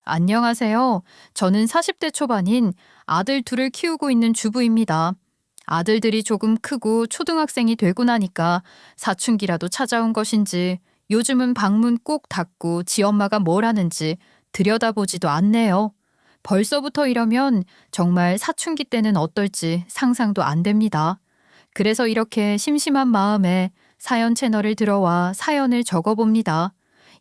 안녕하세요. 저는 40대 초반인 아들 둘을 키우고 있는 주부입니다. 아들들이 조금 크고 초등학생이 되고 나니까 사춘기라도 찾아온 것인지 요즘은 방문 꼭 닫고 지 엄마가 뭘 하는지 들여다보지도 않네요. 벌써부터 이러면 정말 사춘기 때는 어떨지 상상도 안 됩니다. 그래서 이렇게 심심한 마음에 사연 채널을 들어와 사연을 적어봅니다.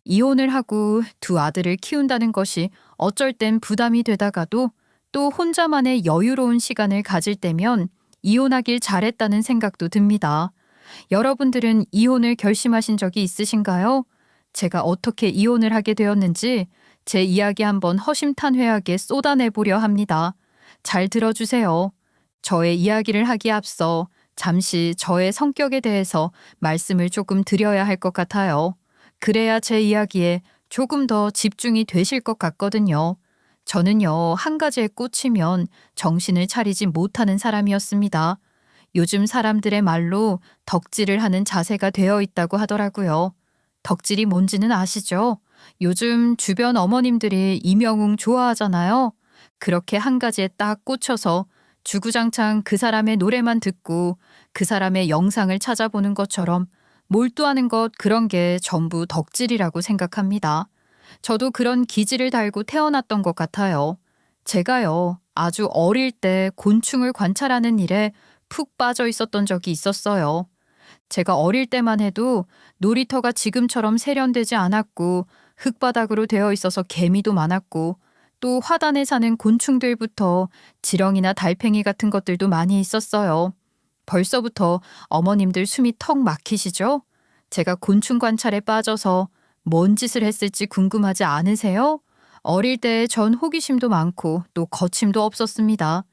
이혼을 하고 두 아들을 키운다는 것이 어쩔 땐 부담이 되다가도 또 혼자만의 여유로운 시간을 가질 때면 이혼하길 잘했다는 생각도 듭니다. 여러분들은 이혼을 결심하신 적이 있으신가요? 제가 어떻게 이혼을 하게 되었는지 제 이야기 한번 허심탄회하게 쏟아내보려 합니다. 잘 들어주세요. 저의 이야기를 하기에 앞서 잠시 저의 성격에 대해서 말씀을 조금 드려야 할 것 같아요. 그래야 제 이야기에 조금 더 집중이 되실 것 같거든요. 저는요, 한 가지에 꽂히면 정신을 차리지 못하는 사람이었습니다. 요즘 사람들의 말로 덕질을 하는 자세가 되어 있다고 하더라고요. 덕질이 뭔지는 아시죠? 요즘 주변 어머님들이 이명웅 좋아하잖아요. 그렇게 한 가지에 딱 꽂혀서 주구장창 그 사람의 노래만 듣고 그 사람의 영상을 찾아보는 것처럼 몰두하는 것 그런 게 전부 덕질이라고 생각합니다. 저도 그런 기질을 달고 태어났던 것 같아요. 제가요, 아주 어릴 때 곤충을 관찰하는 일에 푹 빠져 있었던 적이 있었어요. 제가 어릴 때만 해도 놀이터가 지금처럼 세련되지 않았고 흙바닥으로 되어 있어서 개미도 많았고 또 화단에 사는 곤충들부터 지렁이나 달팽이 같은 것들도 많이 있었어요. 벌써부터 어머님들 숨이 턱 막히시죠? 제가 곤충 관찰에 빠져서 뭔 짓을 했을지 궁금하지 않으세요? 어릴 때 전 호기심도 많고 또 거침도 없었습니다.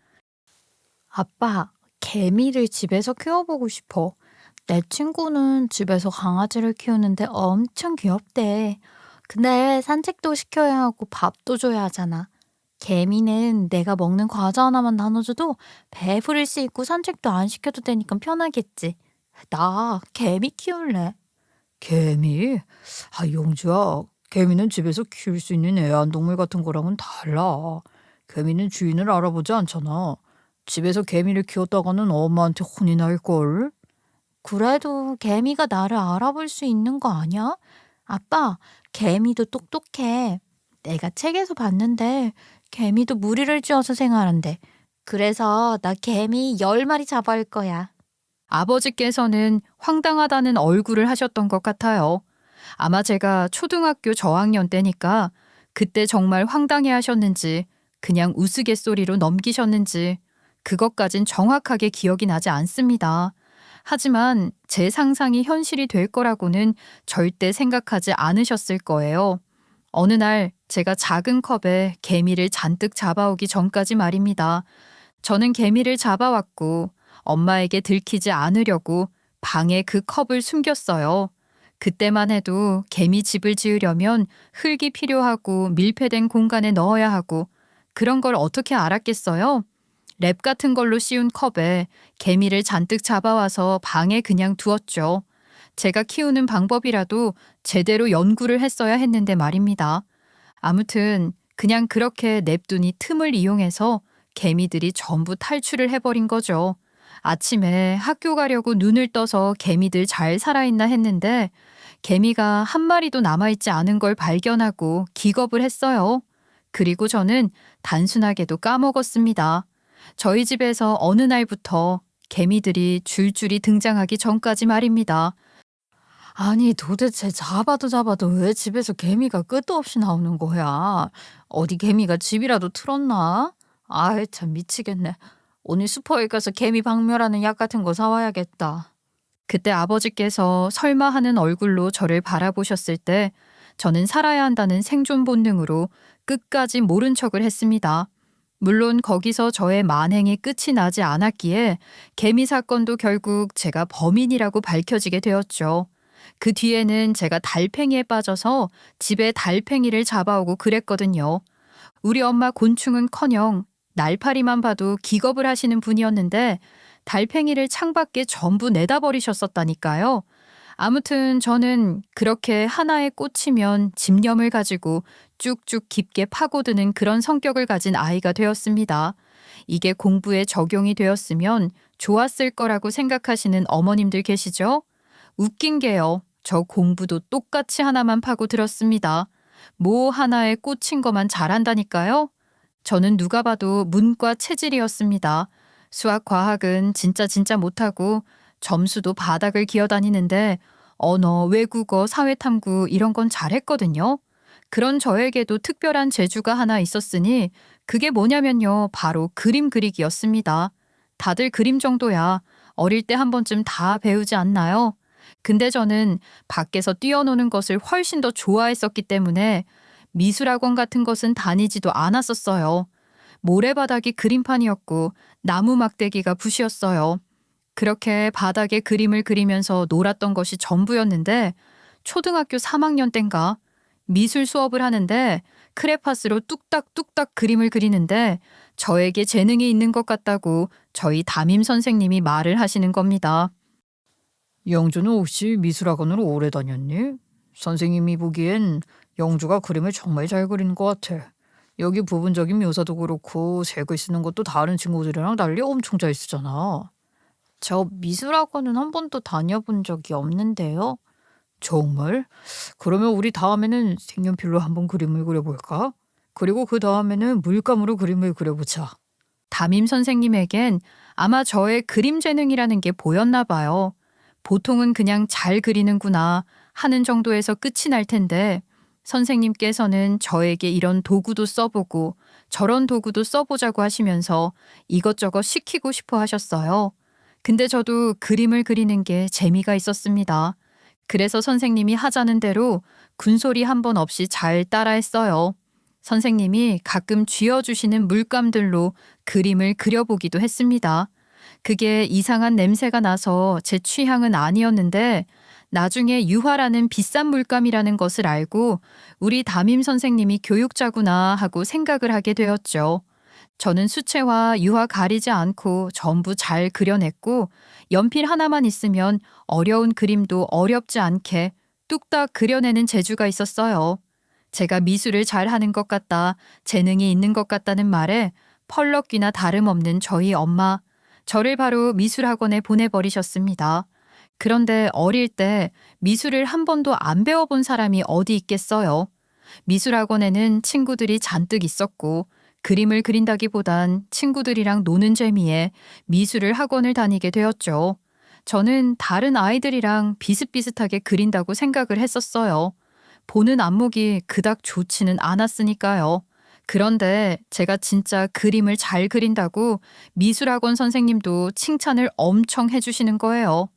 아빠, 개미를 집에서 키워보고 싶어. 내 친구는 집에서 강아지를 키우는데 엄청 귀엽대. 근데 산책도 시켜야 하고 밥도 줘야 하잖아. 개미는 내가 먹는 과자 하나만 나눠줘도 배부를 수 있고 산책도 안 시켜도 되니까 편하겠지. 나 개미 키울래. 개미? 영주야, 개미는 집에서 키울 수 있는 애완동물 같은 거랑은 달라. 개미는 주인을 알아보지 않잖아. 집에서 개미를 키웠다가는 엄마한테 혼이 날걸? 그래도 개미가 나를 알아볼 수 있는 거 아니야? 아빠, 개미도 똑똑해. 내가 책에서 봤는데 개미도 무리를 지어서 생활한대. 그래서 나 개미 10마리 잡아올 거야. 아버지께서는 황당하다는 얼굴을 하셨던 것 같아요. 아마 제가 초등학교 저학년 때니까 그때 정말 황당해 하셨는지 그냥 우스갯소리로 넘기셨는지 그것까진 정확하게 기억이 나지 않습니다. 하지만 제 상상이 현실이 될 거라고는 절대 생각하지 않으셨을 거예요. 어느 날 제가 작은 컵에 개미를 잔뜩 잡아오기 전까지 말입니다. 저는 개미를 잡아왔고 엄마에게 들키지 않으려고 방에 그 컵을 숨겼어요. 그때만 해도 개미 집을 지으려면 흙이 필요하고 밀폐된 공간에 넣어야 하고 그런 걸 어떻게 알았겠어요? 랩 같은 걸로 씌운 컵에 개미를 잔뜩 잡아와서 방에 그냥 두었죠. 제가 키우는 방법이라도 제대로 연구를 했어야 했는데 말입니다. 아무튼 그냥 그렇게 냅두니 틈을 이용해서 개미들이 전부 탈출을 해버린 거죠. 아침에 학교 가려고 눈을 떠서 개미들 잘 살아있나 했는데 개미가 한 마리도 남아있지 않은 걸 발견하고 기겁을 했어요. 그리고 저는 단순하게도 까먹었습니다. 저희 집에서 어느 날부터 개미들이 줄줄이 등장하기 전까지 말입니다. 아니, 도대체 잡아도 왜 집에서 개미가 끝도 없이 나오는 거야? 어디 개미가 집이라도 틀었나? 아이, 참 미치겠네. 오늘 슈퍼에 가서 개미 박멸하는 약 같은 거 사와야겠다. 그때 아버지께서 설마 하는 얼굴로 저를 바라보셨을 때 저는 살아야 한다는 생존 본능으로 끝까지 모른 척을 했습니다. 물론 거기서 저의 만행이 끝이 나지 않았기에 개미 사건도 결국 제가 범인이라고 밝혀지게 되었죠. 그 뒤에는 제가 달팽이에 빠져서 집에 달팽이를 잡아오고 그랬거든요. 우리 엄마 곤충은커녕 날파리만 봐도 기겁을 하시는 분이었는데 달팽이를 창밖에 전부 내다버리셨었다니까요. 아무튼 저는 그렇게 하나에 꽂히면 집념을 가지고 쭉쭉 깊게 파고드는 그런 성격을 가진 아이가 되었습니다. 이게 공부에 적용이 되었으면 좋았을 거라고 생각하시는 어머님들 계시죠? 웃긴 게요. 저 공부도 똑같이 하나만 파고들었습니다. 뭐 하나에 꽂힌 것만 잘한다니까요. 저는 누가 봐도 문과 체질이었습니다. 수학, 과학은 진짜 못하고 점수도 바닥을 기어다니는데 언어, 외국어, 사회탐구 이런 건 잘했거든요. 그런 저에게도 특별한 재주가 하나 있었으니 그게 뭐냐면요. 바로 그림 그리기였습니다. 다들 그림 정도야 어릴 때 한 번쯤 다 배우지 않나요? 근데 저는 밖에서 뛰어노는 것을 훨씬 더 좋아했었기 때문에 미술학원 같은 것은 다니지도 않았었어요. 모래바닥이 그림판이었고 나무 막대기가 붓이었어요. 그렇게 바닥에 그림을 그리면서 놀았던 것이 전부였는데 초등학교 3학년 땐가 미술 수업을 하는데 크레파스로 뚝딱뚝딱 그림을 그리는데 저에게 재능이 있는 것 같다고 저희 담임 선생님이 말을 하시는 겁니다. 영주는 혹시 미술학원으로 오래 다녔니? 선생님이 보기엔 영주가 그림을 정말 잘 그리는 것 같아. 여기 부분적인 묘사도 그렇고 색을 쓰는 것도 다른 친구들이랑 달리 엄청 잘 쓰잖아. 저 미술학원은 한 번도 다녀본 적이 없는데요. 정말? 그러면 우리 다음에는 색연필로 한번 그림을 그려볼까? 그리고 그 다음에는 물감으로 그림을 그려보자. 담임 선생님에겐 아마 저의 그림 재능이라는 게 보였나 봐요. 보통은 그냥 잘 그리는구나 하는 정도에서 끝이 날 텐데 선생님께서는 저에게 이런 도구도 써보고 저런 도구도 써보자고 하시면서 이것저것 시키고 싶어 하셨어요. 근데 저도 그림을 그리는 게 재미가 있었습니다. 그래서 선생님이 하자는 대로 군소리 한 번 없이 잘 따라했어요. 선생님이 가끔 쥐어주시는 물감들로 그림을 그려보기도 했습니다. 그게 이상한 냄새가 나서 제 취향은 아니었는데 나중에 유화라는 비싼 물감이라는 것을 알고 우리 담임 선생님이 교육자구나 하고 생각을 하게 되었죠. 저는 수채화, 유화 가리지 않고 전부 잘 그려냈고 연필 하나만 있으면 어려운 그림도 어렵지 않게 뚝딱 그려내는 재주가 있었어요. 제가 미술을 잘하는 것 같다, 재능이 있는 것 같다는 말에 펄럭귀나 다름없는 저희 엄마, 저를 바로 미술학원에 보내버리셨습니다. 그런데 어릴 때 미술을 한 번도 안 배워본 사람이 어디 있겠어요. 미술학원에는 친구들이 잔뜩 있었고 그림을 그린다기보단 친구들이랑 노는 재미에 미술을 학원을 다니게 되었죠. 저는 다른 아이들이랑 비슷비슷하게 그린다고 생각을 했었어요. 보는 안목이 그닥 좋지는 않았으니까요. 그런데 제가 진짜 그림을 잘 그린다고 미술학원 선생님도 칭찬을 엄청 해주시는 거예요.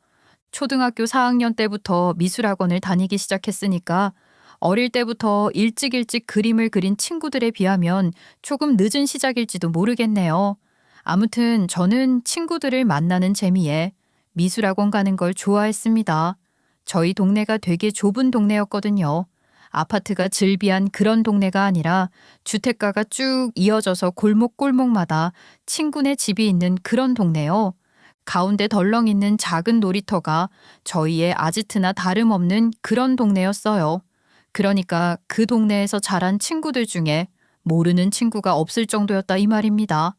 초등학교 4학년 때부터 미술학원을 다니기 시작했으니까 어릴 때부터 일찍 그림을 그린 친구들에 비하면 조금 늦은 시작일지도 모르겠네요. 아무튼 저는 친구들을 만나는 재미에 미술학원 가는 걸 좋아했습니다. 저희 동네가 되게 좁은 동네였거든요. 아파트가 즐비한 그런 동네가 아니라 주택가가 쭉 이어져서 골목골목마다 친구네 집이 있는 그런 동네요. 가운데 덜렁 있는 작은 놀이터가 저희의 아지트나 다름없는 그런 동네였어요. 그러니까 그 동네에서 자란 친구들 중에 모르는 친구가 없을 정도였다 이 말입니다.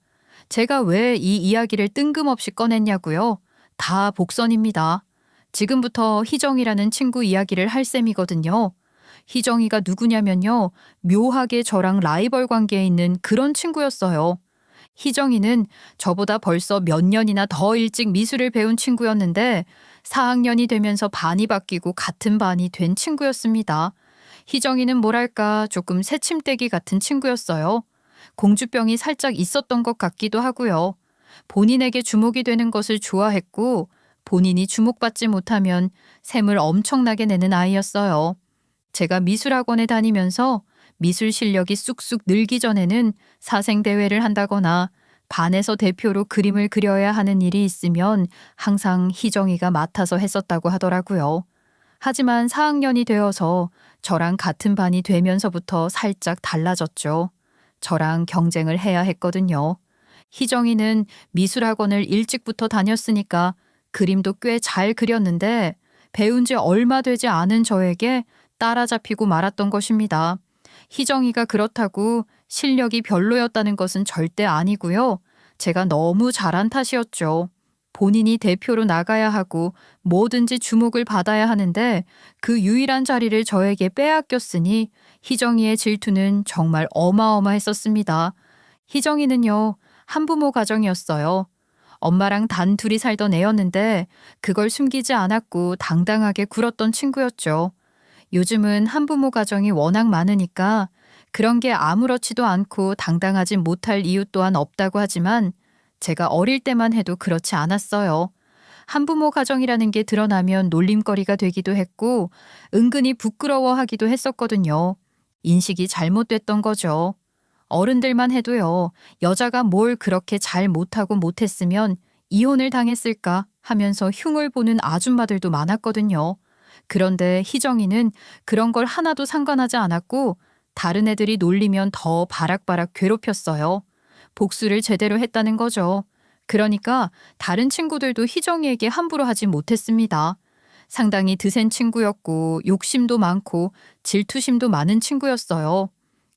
제가 왜 이 이야기를 뜬금없이 꺼냈냐고요? 다 복선입니다. 지금부터 희정이라는 친구 이야기를 할 셈이거든요. 희정이가 누구냐면요. 묘하게 저랑 라이벌 관계에 있는 그런 친구였어요. 희정이는 저보다 벌써 몇 년이나 더 일찍 미술을 배운 친구였는데 4학년이 되면서 반이 바뀌고 같은 반이 된 친구였습니다. 희정이는 뭐랄까 조금 새침대기 같은 친구였어요. 공주병이 살짝 있었던 것 같기도 하고요. 본인에게 주목이 되는 것을 좋아했고 본인이 주목받지 못하면 샘을 엄청나게 내는 아이였어요. 제가 미술학원에 다니면서 미술 실력이 쑥쑥 늘기 전에는 사생대회를 한다거나 반에서 대표로 그림을 그려야 하는 일이 있으면 항상 희정이가 맡아서 했었다고 하더라고요. 하지만 4학년이 되어서 저랑 같은 반이 되면서부터 살짝 달라졌죠. 저랑 경쟁을 해야 했거든요. 희정이는 미술학원을 일찍부터 다녔으니까 그림도 꽤 잘 그렸는데 배운 지 얼마 되지 않은 저에게 따라잡히고 말았던 것입니다. 희정이가 그렇다고 실력이 별로였다는 것은 절대 아니고요. 제가 너무 잘한 탓이었죠. 본인이 대표로 나가야 하고 뭐든지 주목을 받아야 하는데 그 유일한 자리를 저에게 빼앗겼으니 희정이의 질투는 정말 어마어마했었습니다. 희정이는요, 한부모 가정이었어요. 엄마랑 단 둘이 살던 애였는데 그걸 숨기지 않았고 당당하게 굴었던 친구였죠. 요즘은 한부모 가정이 워낙 많으니까 그런 게 아무렇지도 않고 당당하지 못할 이유 또한 없다고 하지만 제가 어릴 때만 해도 그렇지 않았어요. 한부모 가정이라는 게 드러나면 놀림거리가 되기도 했고 은근히 부끄러워하기도 했었거든요. 인식이 잘못됐던 거죠. 어른들만 해도요, 여자가 뭘 그렇게 잘 못하고 못했으면 이혼을 당했을까 하면서 흉을 보는 아줌마들도 많았거든요. 그런데 희정이는 그런 걸 하나도 상관하지 않았고 다른 애들이 놀리면 더 바락바락 괴롭혔어요. 복수를 제대로 했다는 거죠. 그러니까 다른 친구들도 희정이에게 함부로 하지 못했습니다. 상당히 드센 친구였고 욕심도 많고 질투심도 많은 친구였어요.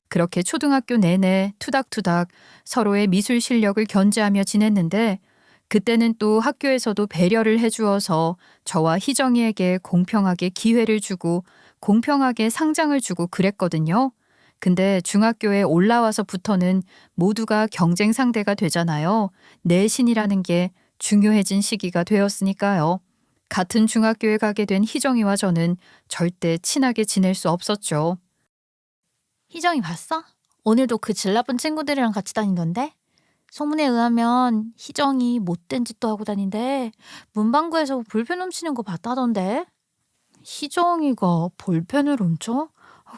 그렇게 초등학교 내내 투닥투닥 서로의 미술 실력을 견제하며 지냈는데 그때는 또 학교에서도 배려를 해주어서 저와 희정이에게 공평하게 기회를 주고 공평하게 상장을 주고 그랬거든요. 근데 중학교에 올라와서부터는 모두가 경쟁 상대가 되잖아요. 내신이라는 게 중요해진 시기가 되었으니까요. 같은 중학교에 가게 된 희정이와 저는 절대 친하게 지낼 수 없었죠. 희정이 봤어? 오늘도 그 질 나쁜 친구들이랑 같이 다니던데? 소문에 의하면 희정이 못된 짓도 하고 다닌대. 문방구에서 볼펜 훔치는 거 봤다던데? 희정이가 볼펜을 훔쳐?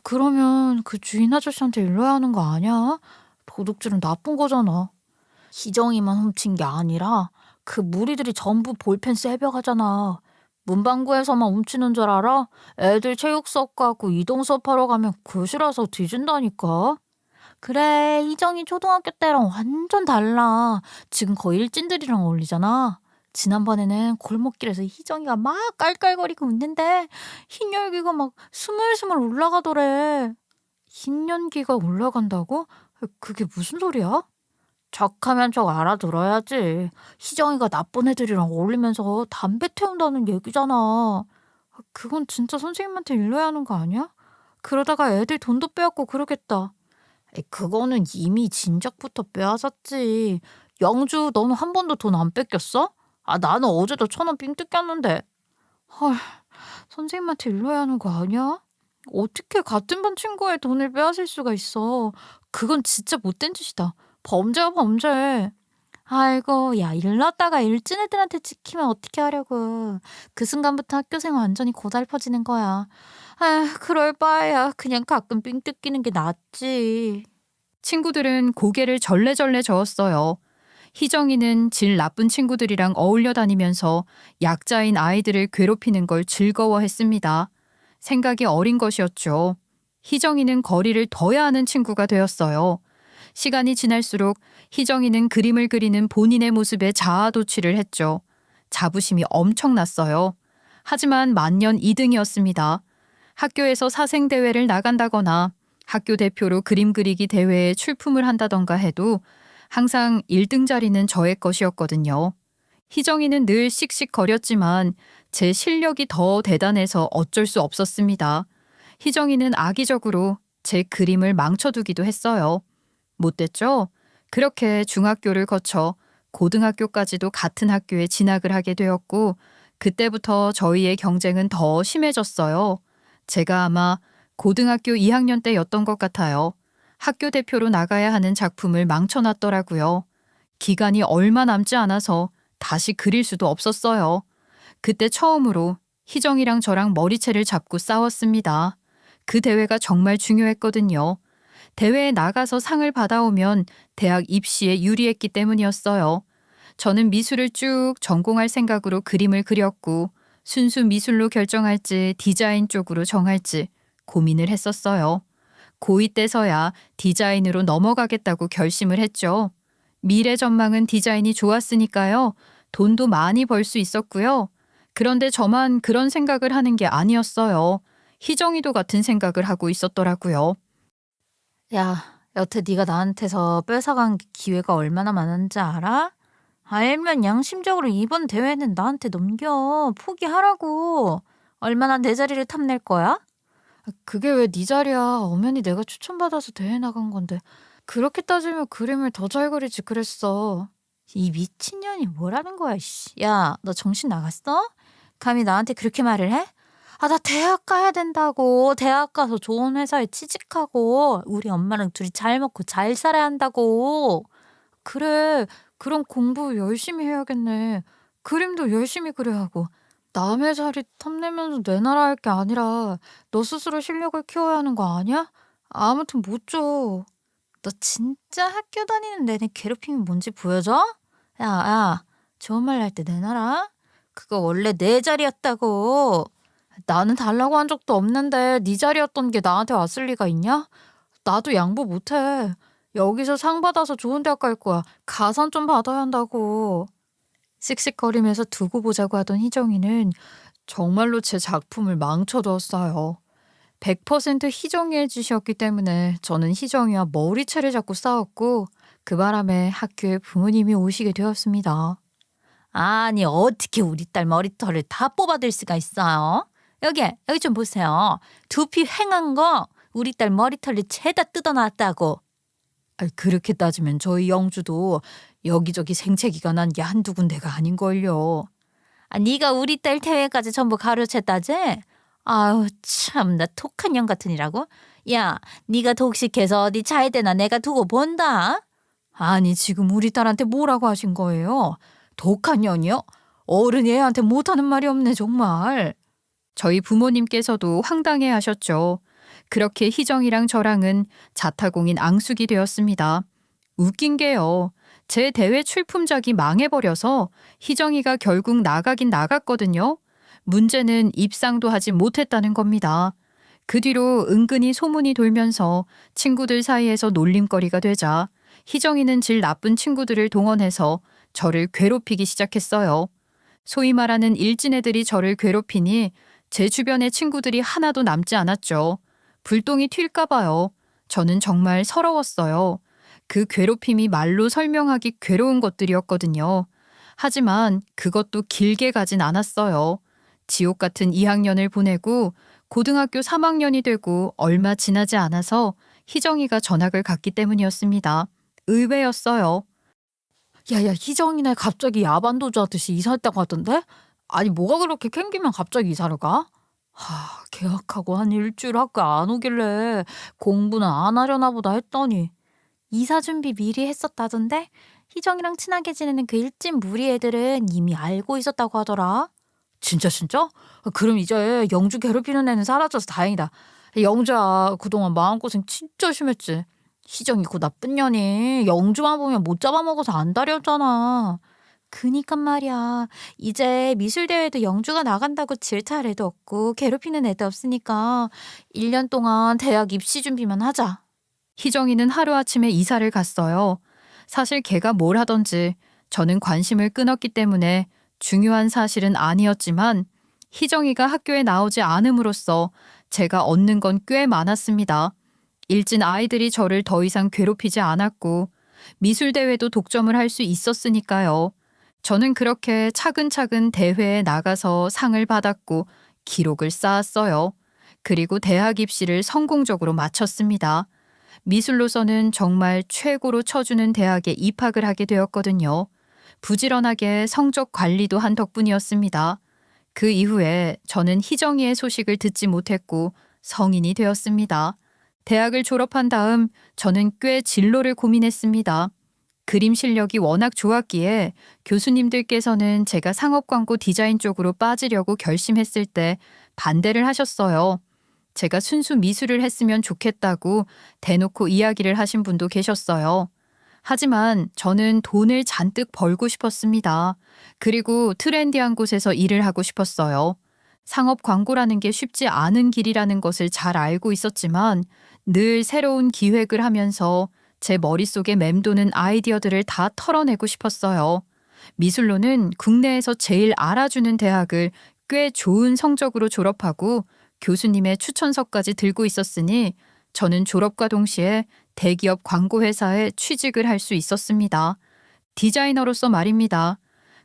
그러면 그 주인 아저씨한테 일러야 하는 거 아니야? 도둑질은 나쁜 거잖아. 희정이만 훔친 게 아니라 그 무리들이 전부 볼펜 세벼가잖아. 문방구에서만 훔치는 줄 알아? 애들 체육 수업 가고 이동 수업하러 가면 교실 와서 뒤진다니까. 그래, 희정이 초등학교 때랑 완전 달라. 지금 거의 일진들이랑 어울리잖아. 지난번에는 골목길에서 희정이가 막 깔깔거리고 웃는데 흰 열기가 막 스물스물 올라가더래. 흰 연기가 올라간다고? 그게 무슨 소리야? 척하면 척 알아들어야지. 희정이가 나쁜 애들이랑 어울리면서 담배 태운다는 얘기잖아. 그건 진짜 선생님한테 일러야 하는 거 아니야? 그러다가 애들 돈도 빼앗고 그러겠다. 그거는 이미 진작부터 빼앗았지. 영주, 너는 한 번도 돈 안 뺏겼어? 나는 어제도 1,000원 삥 뜯겼는데. 헐, 선생님한테 일러야 하는 거 아니야? 어떻게 같은 반 친구의 돈을 빼앗을 수가 있어. 그건 진짜 못된 짓이다. 범죄야, 범죄. 아이고, 야, 일렀다가 일진 애들한테 찍히면 어떻게 하려고. 그 순간부터 학교생활 완전히 고달퍼지는 거야. 그럴 바에야 그냥 가끔 삥 뜯기는 게 낫지. 친구들은 고개를 절레절레 저었어요. 희정이는 질 나쁜 친구들이랑 어울려 다니면서 약자인 아이들을 괴롭히는 걸 즐거워했습니다. 생각이 어린 것이었죠. 희정이는 거리를 둬야 하는 친구가 되었어요. 시간이 지날수록 희정이는 그림을 그리는 본인의 모습에 자아도취를 했죠. 자부심이 엄청났어요. 하지만 만년 2등이었습니다. 학교에서 사생대회를 나간다거나 학교 대표로 그림 그리기 대회에 출품을 한다던가 해도 항상 1등 자리는 저의 것이었거든요. 희정이는 늘 씩씩거렸지만 제 실력이 더 대단해서 어쩔 수 없었습니다. 희정이는 악의적으로 제 그림을 망쳐두기도 했어요. 못됐죠? 그렇게 중학교를 거쳐 고등학교까지도 같은 학교에 진학을 하게 되었고 그때부터 저희의 경쟁은 더 심해졌어요. 제가 아마 고등학교 2학년 때였던 것 같아요. 학교 대표로 나가야 하는 작품을 망쳐놨더라고요. 기간이 얼마 남지 않아서 다시 그릴 수도 없었어요. 그때 처음으로 희정이랑 저랑 머리채를 잡고 싸웠습니다. 그 대회가 정말 중요했거든요. 대회에 나가서 상을 받아오면 대학 입시에 유리했기 때문이었어요. 저는 미술을 쭉 전공할 생각으로 그림을 그렸고 순수 미술로 결정할지 디자인 쪽으로 정할지 고민을 했었어요. 고2 때서야 디자인으로 넘어가겠다고 결심을 했죠. 미래 전망은 디자인이 좋았으니까요. 돈도 많이 벌 수 있었고요. 그런데 저만 그런 생각을 하는 게 아니었어요. 희정이도 같은 생각을 하고 있었더라고요. 야, 여태 네가 나한테서 뺏어간 기회가 얼마나 많은지 알아? 알면 양심적으로 이번 대회는 나한테 넘겨. 포기하라고. 얼마나 내 자리를 탐낼 거야? 그게 왜 네 자리야. 엄연히 내가 추천받아서 대회 나간 건데. 그렇게 따지면 그림을 더 잘 그리지 그랬어. 이 미친년이 뭐라는 거야, 씨. 야, 너 정신 나갔어? 감히 나한테 그렇게 말을 해? 아, 나 대학 가야 된다고. 대학 가서 좋은 회사에 취직하고 우리 엄마랑 둘이 잘 먹고 잘 살아야 한다고. 그래, 그럼 공부 열심히 해야겠네. 그림도 열심히 그려야 하고. 남의 자리 탐내면서 내놔라 할 게 아니라 너 스스로 실력을 키워야 하는 거 아니야? 아무튼 못 줘. 너 진짜 학교 다니는 내내 괴롭힘이 뭔지 보여줘? 야, 야, 좋은 말 할 때 내놔라. 그거 원래 내 자리였다고. 나는 달라고 한 적도 없는데 네 자리였던 게 나한테 왔을 리가 있냐? 나도 양보 못해. 여기서 상 받아서 좋은 대학 갈 거야. 가산 좀 받아야 한다고. 씩씩거리면서 두고 보자고 하던 희정이는 정말로 제 작품을 망쳐두었어요. 100% 희정이의 짓이었기 때문에 저는 희정이와 머리채를 잡고 싸웠고 그 바람에 학교에 부모님이 오시게 되었습니다. 아니 어떻게 우리 딸 머리털을 다 뽑아들 수가 있어요? 여기 좀 보세요. 두피 휑한 거 우리 딸 머리털을 죄다 뜯어놨다고. 그렇게 따지면 저희 영주도 여기저기 생채기가 난 게 한두 군데가 아닌걸요. 아, 네가 우리 딸 대회까지 전부 가로챘다지? 아유 참 나 독한 년 같으니라고? 야 네가 독식해서 네 차에대나 내가 두고 본다. 아니 지금 우리 딸한테 뭐라고 하신 거예요? 독한 년이요? 어른이 애한테 못하는 말이 없네 정말. 저희 부모님께서도 황당해 하셨죠. 그렇게 희정이랑 저랑은 자타공인 앙숙이 되었습니다. 웃긴 게요. 제 대회 출품작이 망해버려서 희정이가 결국 나가긴 나갔거든요. 문제는 입상도 하지 못했다는 겁니다. 그 뒤로 은근히 소문이 돌면서 친구들 사이에서 놀림거리가 되자 희정이는 질 나쁜 친구들을 동원해서 저를 괴롭히기 시작했어요. 소위 말하는 일진애들이 저를 괴롭히니 제 주변의 친구들이 하나도 남지 않았죠. 불똥이 튈까 봐요. 저는 정말 서러웠어요. 그 괴롭힘이 말로 설명하기 괴로운 것들이었거든요. 하지만 그것도 길게 가진 않았어요. 지옥 같은 2학년을 보내고 고등학교 3학년이 되고 얼마 지나지 않아서 희정이가 전학을 갔기 때문이었습니다. 의외였어요. 야야 희정이네 갑자기 야반도주 하듯이 이사했다고 하던데? 아니 뭐가 그렇게 캥기면 갑자기 이사를 가? 계약하고 한 일주일 학교 안 오길래 공부는 안 하려나 보다 했더니 이사 준비 미리 했었다던데? 희정이랑 친하게 지내는 그 일진 무리 애들은 이미 알고 있었다고 하더라. 진짜? 그럼 이제 영주 괴롭히는 애는 사라져서 다행이다. 영주야 그동안 마음고생 진짜 심했지. 희정이 그 나쁜 년이 영주만 보면 못 잡아먹어서 안 다렸잖아. 그니까 말이야. 이제 미술대회도 영주가 나간다고 질투할 애도 없고 괴롭히는 애도 없으니까 1년 동안 대학 입시 준비만 하자. 희정이는 하루아침에 이사를 갔어요. 사실 걔가 뭘 하던지 저는 관심을 끊었기 때문에 중요한 사실은 아니었지만 희정이가 학교에 나오지 않음으로써 제가 얻는 건 꽤 많았습니다. 일진 아이들이 저를 더 이상 괴롭히지 않았고 미술대회도 독점을 할 수 있었으니까요. 저는 그렇게 차근차근 대회에 나가서 상을 받았고 기록을 쌓았어요. 그리고 대학 입시를 성공적으로 마쳤습니다. 미술로서는 정말 최고로 쳐주는 대학에 입학을 하게 되었거든요. 부지런하게 성적 관리도 한 덕분이었습니다. 그 이후에 저는 희정이의 소식을 듣지 못했고 성인이 되었습니다. 대학을 졸업한 다음 저는 꽤 진로를 고민했습니다. 그림 실력이 워낙 좋았기에 교수님들께서는 제가 상업광고 디자인 쪽으로 빠지려고 결심했을 때 반대를 하셨어요. 제가 순수 미술을 했으면 좋겠다고 대놓고 이야기를 하신 분도 계셨어요. 하지만 저는 돈을 잔뜩 벌고 싶었습니다. 그리고 트렌디한 곳에서 일을 하고 싶었어요. 상업 광고라는 게 쉽지 않은 길이라는 것을 잘 알고 있었지만 늘 새로운 기획을 하면서 제 머릿속에 맴도는 아이디어들을 다 털어내고 싶었어요. 미술로는 국내에서 제일 알아주는 대학을 꽤 좋은 성적으로 졸업하고 교수님의 추천서까지 들고 있었으니 저는 졸업과 동시에 대기업 광고회사에 취직을 할 수 있었습니다. 디자이너로서 말입니다.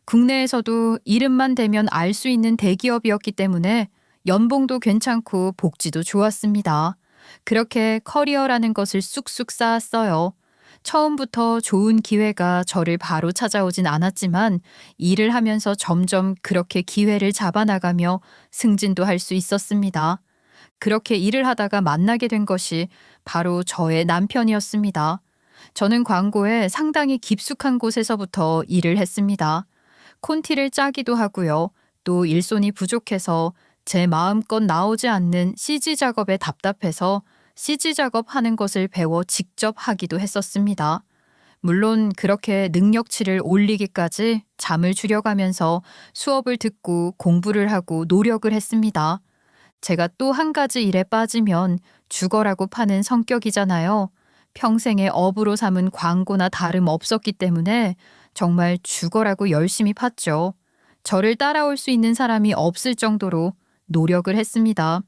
국내에서도 이름만 대면 알 수 있는 대기업이었기 때문에 연봉도 괜찮고 복지도 좋았습니다. 그렇게 커리어라는 것을 쑥쑥 쌓았어요. 처음부터 좋은 기회가 저를 바로 찾아오진 않았지만 일을 하면서 점점 그렇게 기회를 잡아나가며 승진도 할 수 있었습니다. 그렇게 일을 하다가 만나게 된 것이 바로 저의 남편이었습니다. 저는 광고에 상당히 깊숙한 곳에서부터 일을 했습니다. 콘티를 짜기도 하고요. 또 일손이 부족해서 제 마음껏 나오지 않는 CG 작업에 답답해서 CG 작업하는 것을 배워 직접 하기도 했었습니다. 물론 그렇게 능력치를 올리기까지 잠을 줄여가면서 수업을 듣고 공부를 하고 노력을 했습니다. 제가 또 한 가지 일에 빠지면 죽어라고 파는 성격이잖아요. 평생의 업으로 삼은 광고나 다름 없었기 때문에 정말 죽어라고 열심히 팠죠. 저를 따라올 수 있는 사람이 없을 정도로 노력을 했습니다.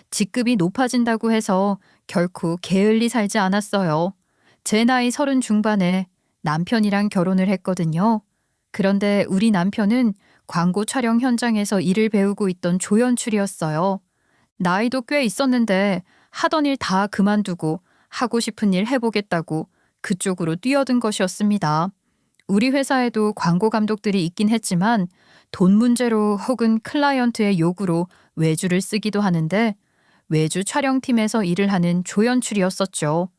직급이 높아진다고 해서 결코 게을리 살지 않았어요. 제 나이 30 중반에 남편이랑 결혼을 했거든요. 그런데 우리 남편은 광고 촬영 현장에서 일을 배우고 있던 조연출이었어요. 나이도 꽤 있었는데 하던 일 다 그만두고 하고 싶은 일 해보겠다고 그쪽으로 뛰어든 것이었습니다. 우리 회사에도 광고 감독들이 있긴 했지만 돈 문제로 혹은 클라이언트의 요구로 외주를 쓰기도 하는데 외주 촬영팀에서 일을 하는 조연출이었었죠.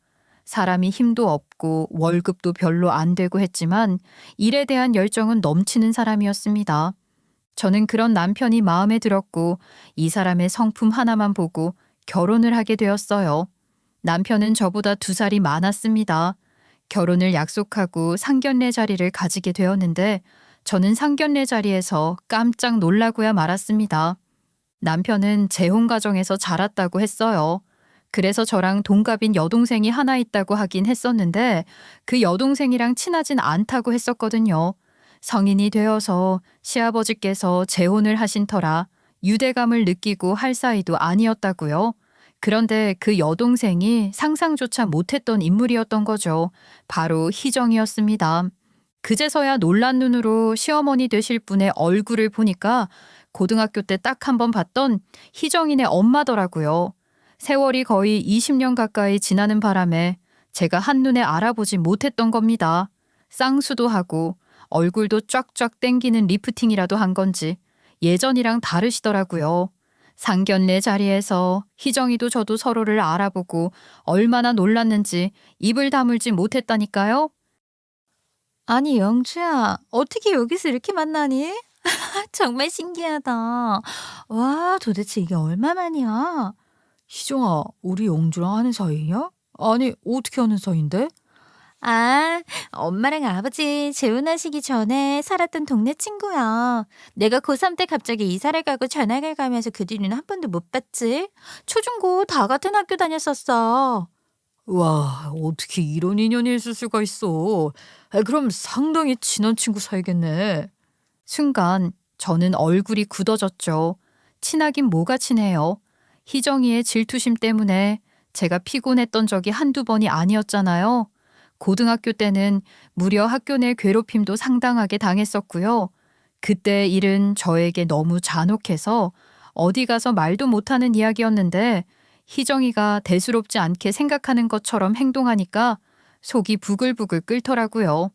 사람이 힘도 없고 월급도 별로 안 되고 했지만 일에 대한 열정은 넘치는 사람이었습니다. 저는 그런 남편이 마음에 들었고 이 사람의 성품 하나만 보고 결혼을 하게 되었어요. 남편은 저보다 2살이 많았습니다. 결혼을 약속하고 상견례 자리를 가지게 되었는데 저는 상견례 자리에서 깜짝 놀라고야 말았습니다. 남편은 재혼 가정에서 자랐다고 했어요. 그래서 저랑 동갑인 여동생이 하나 있다고 하긴 했었는데 그 여동생이랑 친하진 않다고 했었거든요. 성인이 되어서 시아버지께서 재혼을 하신 터라 유대감을 느끼고 할 사이도 아니었다고요. 그런데 그 여동생이 상상조차 못했던 인물이었던 거죠. 바로 희정이었습니다. 그제서야 놀란 눈으로 시어머니 되실 분의 얼굴을 보니까 고등학교 때 딱 한 번 봤던 희정이네 엄마더라고요. 세월이 거의 20년 가까이 지나는 바람에 제가 한눈에 알아보지 못했던 겁니다. 쌍수도 하고 얼굴도 쫙쫙 땡기는 리프팅이라도 한 건지 예전이랑 다르시더라고요. 상견례 자리에서 희정이도 저도 서로를 알아보고 얼마나 놀랐는지 입을 다물지 못했다니까요. 아니, 영주야, 어떻게 여기서 이렇게 만나니? 정말 신기하다. 와, 도대체 이게 얼마만이야? 희정아, 우리 영주랑 아는 사이냐? 아니, 어떻게 아는 사이인데? 아, 엄마랑 아버지 재혼하시기 전에 살았던 동네 친구야. 내가 고3 때 갑자기 이사를 가고 전학을 가면서 그 뒤로는 한 번도 못 봤지. 초중고 다 같은 학교 다녔었어. 와, 어떻게 이런 인연이 있을 수가 있어. 그럼 상당히 친한 친구 사이겠네. 순간 저는 얼굴이 굳어졌죠. 친하긴 뭐가 친해요. 희정이의 질투심 때문에 제가 피곤했던 적이 한두 번이 아니었잖아요. 고등학교 때는 무려 학교 내 괴롭힘도 상당하게 당했었고요. 그때 일은 저에게 너무 잔혹해서 어디 가서 말도 못하는 이야기였는데 희정이가 대수롭지 않게 생각하는 것처럼 행동하니까 속이 부글부글 끓더라고요.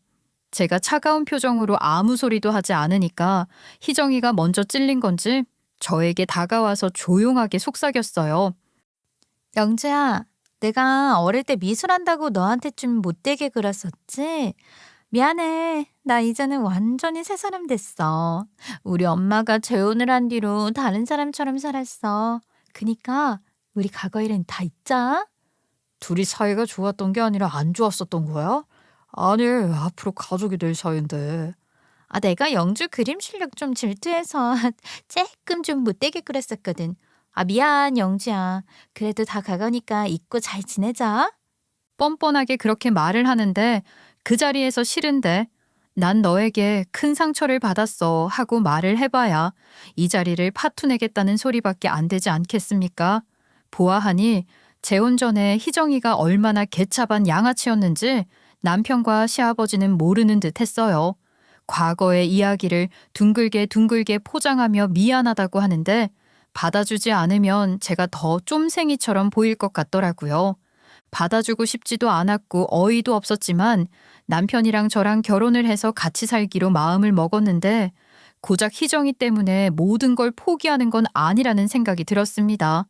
제가 차가운 표정으로 아무 소리도 하지 않으니까 희정이가 먼저 찔린 건지 저에게 다가와서 조용하게 속삭였어요. 영주야, 내가 어릴 때 미술한다고 너한테 좀 못되게 굴었었지? 미안해. 나 이제는 완전히 새 사람 됐어. 우리 엄마가 재혼을 한 뒤로 다른 사람처럼 살았어. 그니까 우리 과거 일은 다 잊자. 둘이 사이가 좋았던 게 아니라 안 좋았었던 거야? 아니, 앞으로 가족이 될 사이인데. 아, 내가 영주 그림 실력 좀 질투해서 조금 좀 못되게 그랬었거든. 아, 미안, 영주야. 그래도 다 가가니까 잊고 잘 지내자. 뻔뻔하게 그렇게 말을 하는데 그 자리에서 싫은데 난 너에게 큰 상처를 받았어 하고 말을 해봐야 이 자리를 파투내겠다는 소리밖에 안 되지 않겠습니까? 보아하니 재혼 전에 희정이가 얼마나 개차반 양아치였는지 남편과 시아버지는 모르는 듯 했어요. 과거의 이야기를 둥글게 포장하며 미안하다고 하는데 받아주지 않으면 제가 더 쫌생이처럼 보일 것 같더라고요. 받아주고 싶지도 않았고 어이도 없었지만 남편이랑 저랑 결혼을 해서 같이 살기로 마음을 먹었는데 고작 희정이 때문에 모든 걸 포기하는 건 아니라는 생각이 들었습니다.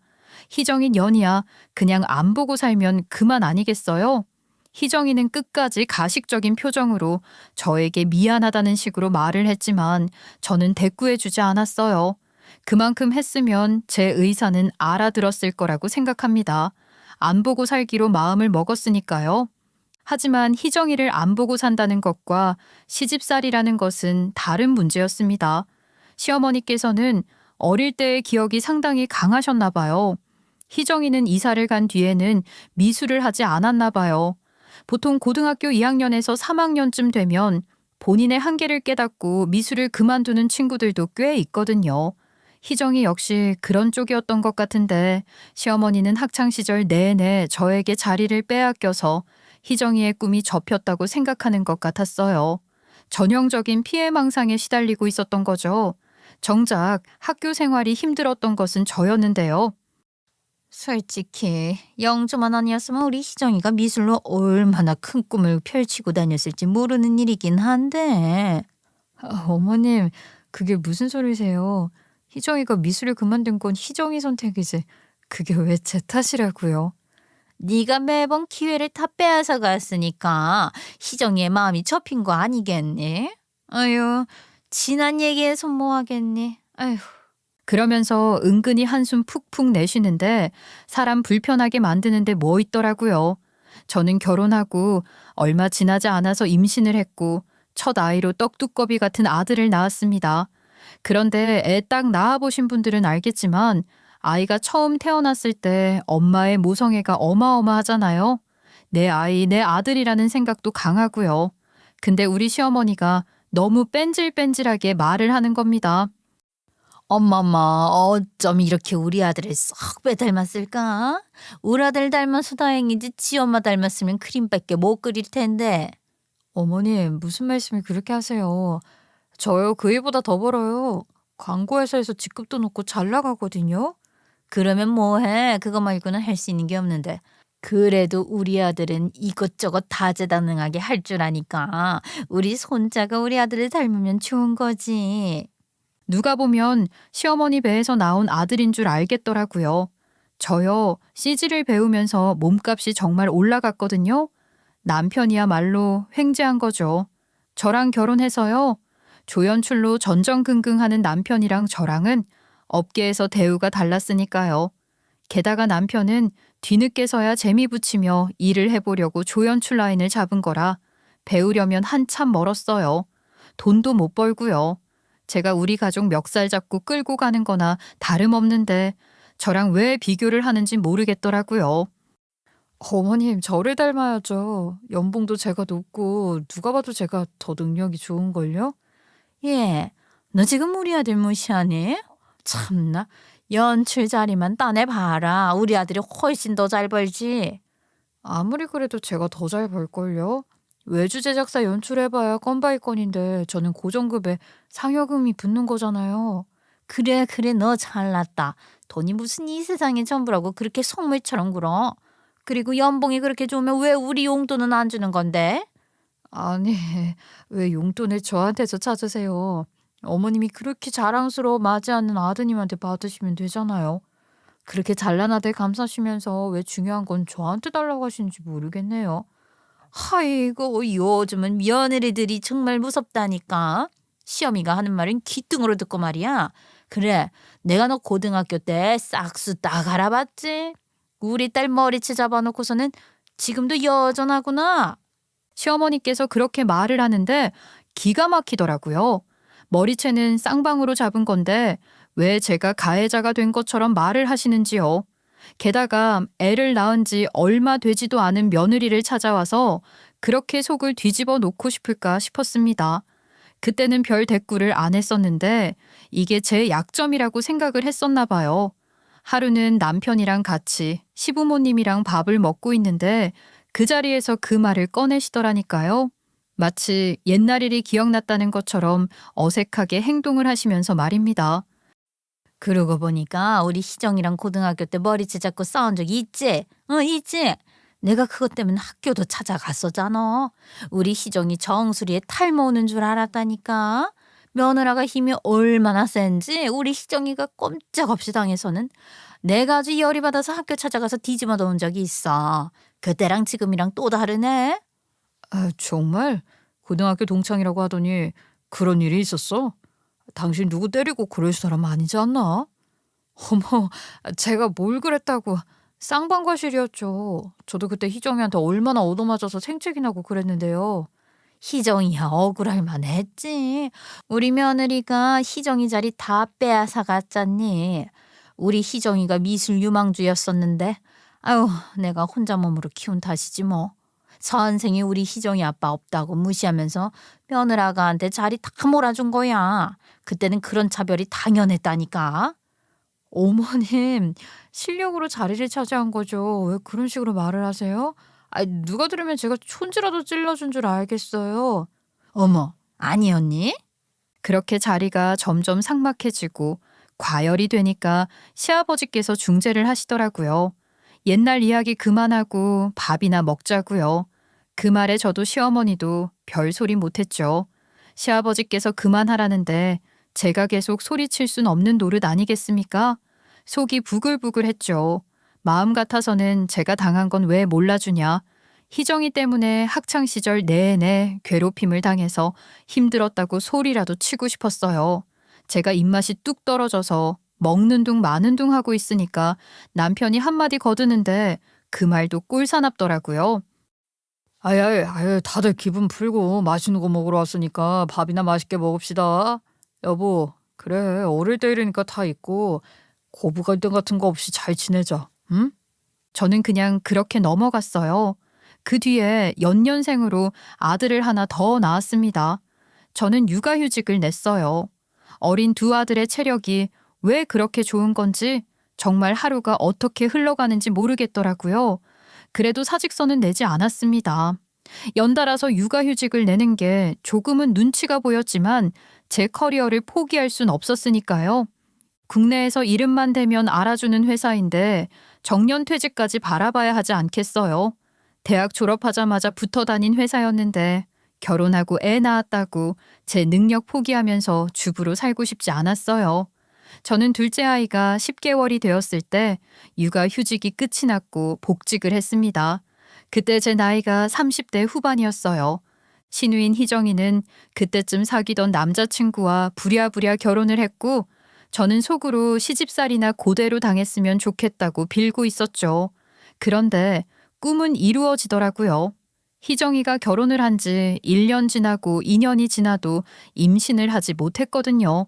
희정이 년이야 그냥 안 보고 살면 그만 아니겠어요? 희정이는 끝까지 가식적인 표정으로 저에게 미안하다는 식으로 말을 했지만 저는 대꾸해주지 않았어요. 그만큼 했으면 제 의사는 알아들었을 거라고 생각합니다. 안 보고 살기로 마음을 먹었으니까요. 하지만 희정이를 안 보고 산다는 것과 시집살이라는 것은 다른 문제였습니다. 시어머니께서는 어릴 때의 기억이 상당히 강하셨나 봐요. 희정이는 이사를 간 뒤에는 미술을 하지 않았나 봐요. 보통 고등학교 2학년에서 3학년쯤 되면 본인의 한계를 깨닫고 미술을 그만두는 친구들도 꽤 있거든요. 희정이 역시 그런 쪽이었던 것 같은데 시어머니는 학창시절 내내 저에게 자리를 빼앗겨서 희정이의 꿈이 접혔다고 생각하는 것 같았어요. 전형적인 피해망상에 시달리고 있었던 거죠. 정작 학교 생활이 힘들었던 것은 저였는데요. 솔직히 영조만 아니었으면 우리 희정이가 미술로 얼마나 큰 꿈을 펼치고 다녔을지 모르는 일이긴 한데. 어머님, 그게 무슨 소리세요? 희정이가 미술을 그만둔 건 희정이 선택이지. 그게 왜 제 탓이라고요? 네가 매번 기회를 다 빼앗아 갔으니까 희정이의 마음이 접힌 거 아니겠니? 아유, 지난 얘기에 손모하겠니? 아유. 그러면서 은근히 한숨 푹푹 내쉬는데 사람 불편하게 만드는데 뭐 있더라고요. 저는 결혼하고 얼마 지나지 않아서 임신을 했고 첫 아이로 떡두꺼비 같은 아들을 낳았습니다. 그런데 애 딱 낳아보신 분들은 알겠지만 아이가 처음 태어났을 때 엄마의 모성애가 어마어마하잖아요. 내 아이, 내 아들이라는 생각도 강하고요. 근데 우리 시어머니가 너무 뺀질뺀질하게 말을 하는 겁니다. 엄마마 어쩜 이렇게 우리 아들을 썩 빼닮았을까? 우리 아들 닮아서 다행이지 지 엄마 닮았으면 그림밖에 못 그릴 텐데. 어머님, 무슨 말씀을 그렇게 하세요? 저요, 그 일보다 더 벌어요. 광고회사에서 직급도 높고 잘 나가거든요. 그러면 뭐해? 그거 말고는 할 수 있는 게 없는데. 그래도 우리 아들은 이것저것 다재다능하게 할 줄 아니까 우리 손자가 우리 아들을 닮으면 좋은 거지. 누가 보면 시어머니 배에서 나온 아들인 줄 알겠더라고요. 저요, CG를 배우면서 몸값이 정말 올라갔거든요. 남편이야말로 횡재한 거죠. 저랑 결혼해서요. 조연출로 전전긍긍하는 남편이랑 저랑은 업계에서 대우가 달랐으니까요. 게다가 남편은 뒤늦게서야 재미 붙이며 일을 해보려고 조연출 라인을 잡은 거라 배우려면 한참 멀었어요. 돈도 못 벌고요. 제가 우리 가족 멱살 잡고 끌고 가는 거나 다름없는데 저랑 왜 비교를 하는지 모르겠더라고요. 어머님, 저를 닮아야죠. 연봉도 제가 높고 누가 봐도 제가 더 능력이 좋은걸요? 예, 너 지금 우리 아들 무시하니? 참나, 연출 자리만 따내봐라. 우리 아들이 훨씬 더 잘 벌지. 아무리 그래도 제가 더 잘 벌걸요? 외주 제작사 연출해봐야 건바이건인데 저는 고정급에 상여금이 붙는 거잖아요. 그래, 너 잘났다. 돈이 무슨 이 세상의 전부라고 그렇게 속물처럼 굴어. 그리고 연봉이 그렇게 좋으면 왜 우리 용돈은 안 주는 건데? 아니, 왜 용돈을 저한테서 찾으세요? 어머님이 그렇게 자랑스러워 맞이 않는 아드님한테 받으시면 되잖아요. 그렇게 잘난 아들 감싸시면서 왜 중요한 건 저한테 달라고 하시는지 모르겠네요. 아이고, 요즘은 며느리들이 정말 무섭다니까. 시어미가 하는 말은 귀등으로 듣고 말이야. 그래, 내가 너 고등학교 때 싹수 딱 알아봤지? 우리 딸 머리채 잡아놓고서는 지금도 여전하구나. 시어머니께서 그렇게 말을 하는데 기가 막히더라고요. 머리채는 쌍방으로 잡은 건데 왜 제가 가해자가 된 것처럼 말을 하시는지요. 게다가 애를 낳은 지 얼마 되지도 않은 며느리를 찾아와서 그렇게 속을 뒤집어 놓고 싶을까 싶었습니다. 그때는 별 대꾸를 안 했었는데 이게 제 약점이라고 생각을 했었나 봐요. 하루는 남편이랑 같이 시부모님이랑 밥을 먹고 있는데 그 자리에서 그 말을 꺼내시더라니까요. 마치 옛날 일이 기억났다는 것처럼 어색하게 행동을 하시면서 말입니다. 그러고 보니까 우리 희정이랑 고등학교 때 머리채 잡고 싸운 적 있지? 있지? 내가 그것 때문에 학교도 찾아갔었잖아. 우리 희정이 정수리에 탈모 오는 줄 알았다니까. 며느라가 힘이 얼마나 센지 우리 희정이가 꼼짝없이 당해서는 내가 아주 열이 받아서 학교 찾아가서 뒤집어 놓은 적이 있어. 그때랑 지금이랑 또 다르네. 아, 정말? 고등학교 동창이라고 하더니 그런 일이 있었어? 당신 누구 때리고 그럴 사람 아니지 않나? 어머, 제가 뭘 그랬다고. 쌍방과실이었죠. 저도 그때 희정이한테 얼마나 얻어맞아서 생채기 나고 그랬는데요. 희정이야 억울할 만했지. 우리 며느리가 희정이 자리 다 빼앗아 갔잖니. 우리 희정이가 미술 유망주였었는데 아유 내가 혼자 몸으로 키운 탓이지 뭐. 선생이 우리 희정이 아빠 없다고 무시하면서 며느라가한테 자리 다 몰아준 거야. 그때는 그런 차별이 당연했다니까. 어머님, 실력으로 자리를 차지한 거죠. 왜 그런 식으로 말을 하세요? 아, 누가 들으면 제가 촌지라도 찔러준 줄 알겠어요. 어머 아니었니? 그렇게 자리가 점점 삭막해지고 과열이 되니까 시아버지께서 중재를 하시더라고요. 옛날 이야기 그만하고 밥이나 먹자고요. 그 말에 저도 시어머니도 별소리 못했죠. 시아버지께서 그만하라는데 제가 계속 소리칠 순 없는 노릇 아니겠습니까? 속이 부글부글했죠. 마음 같아서는 제가 당한 건 왜 몰라주냐. 희정이 때문에 학창시절 내내 괴롭힘을 당해서 힘들었다고 소리라도 치고 싶었어요. 제가 입맛이 뚝 떨어져서 먹는 둥 마는 둥 하고 있으니까 남편이 한마디 거드는데 그 말도 꿀사납더라고요. 아유, 다들 기분 풀고 맛있는 거 먹으러 왔으니까 밥이나 맛있게 먹읍시다. 여보, 그래, 어릴 때 일이니까 다 있고 고부 갈등 같은 거 없이 잘 지내자, 응? 저는 그냥 그렇게 넘어갔어요. 그 뒤에 연년생으로 아들을 하나 더 낳았습니다. 저는 육아휴직을 냈어요. 어린 두 아들의 체력이 왜 그렇게 좋은 건지 정말 하루가 어떻게 흘러가는지 모르겠더라고요. 그래도 사직서는 내지 않았습니다. 연달아서 육아휴직을 내는 게 조금은 눈치가 보였지만 제 커리어를 포기할 순 없었으니까요. 국내에서 이름만 대면 알아주는 회사인데 정년퇴직까지 바라봐야 하지 않겠어요. 대학 졸업하자마자 붙어 다닌 회사였는데 결혼하고 애 낳았다고 제 능력 포기하면서 주부로 살고 싶지 않았어요. 저는 둘째 아이가 10개월이 되었을 때 육아휴직이 끝이 났고 복직을 했습니다. 그때 제 나이가 30대 후반이었어요. 신우인 희정이는 그때쯤 사귀던 남자친구와 부랴부랴 결혼을 했고 저는 속으로 시집살이나 고대로 당했으면 좋겠다고 빌고 있었죠. 그런데 꿈은 이루어지더라고요. 희정이가 결혼을 한 지 1년 지나고 2년이 지나도 임신을 하지 못했거든요.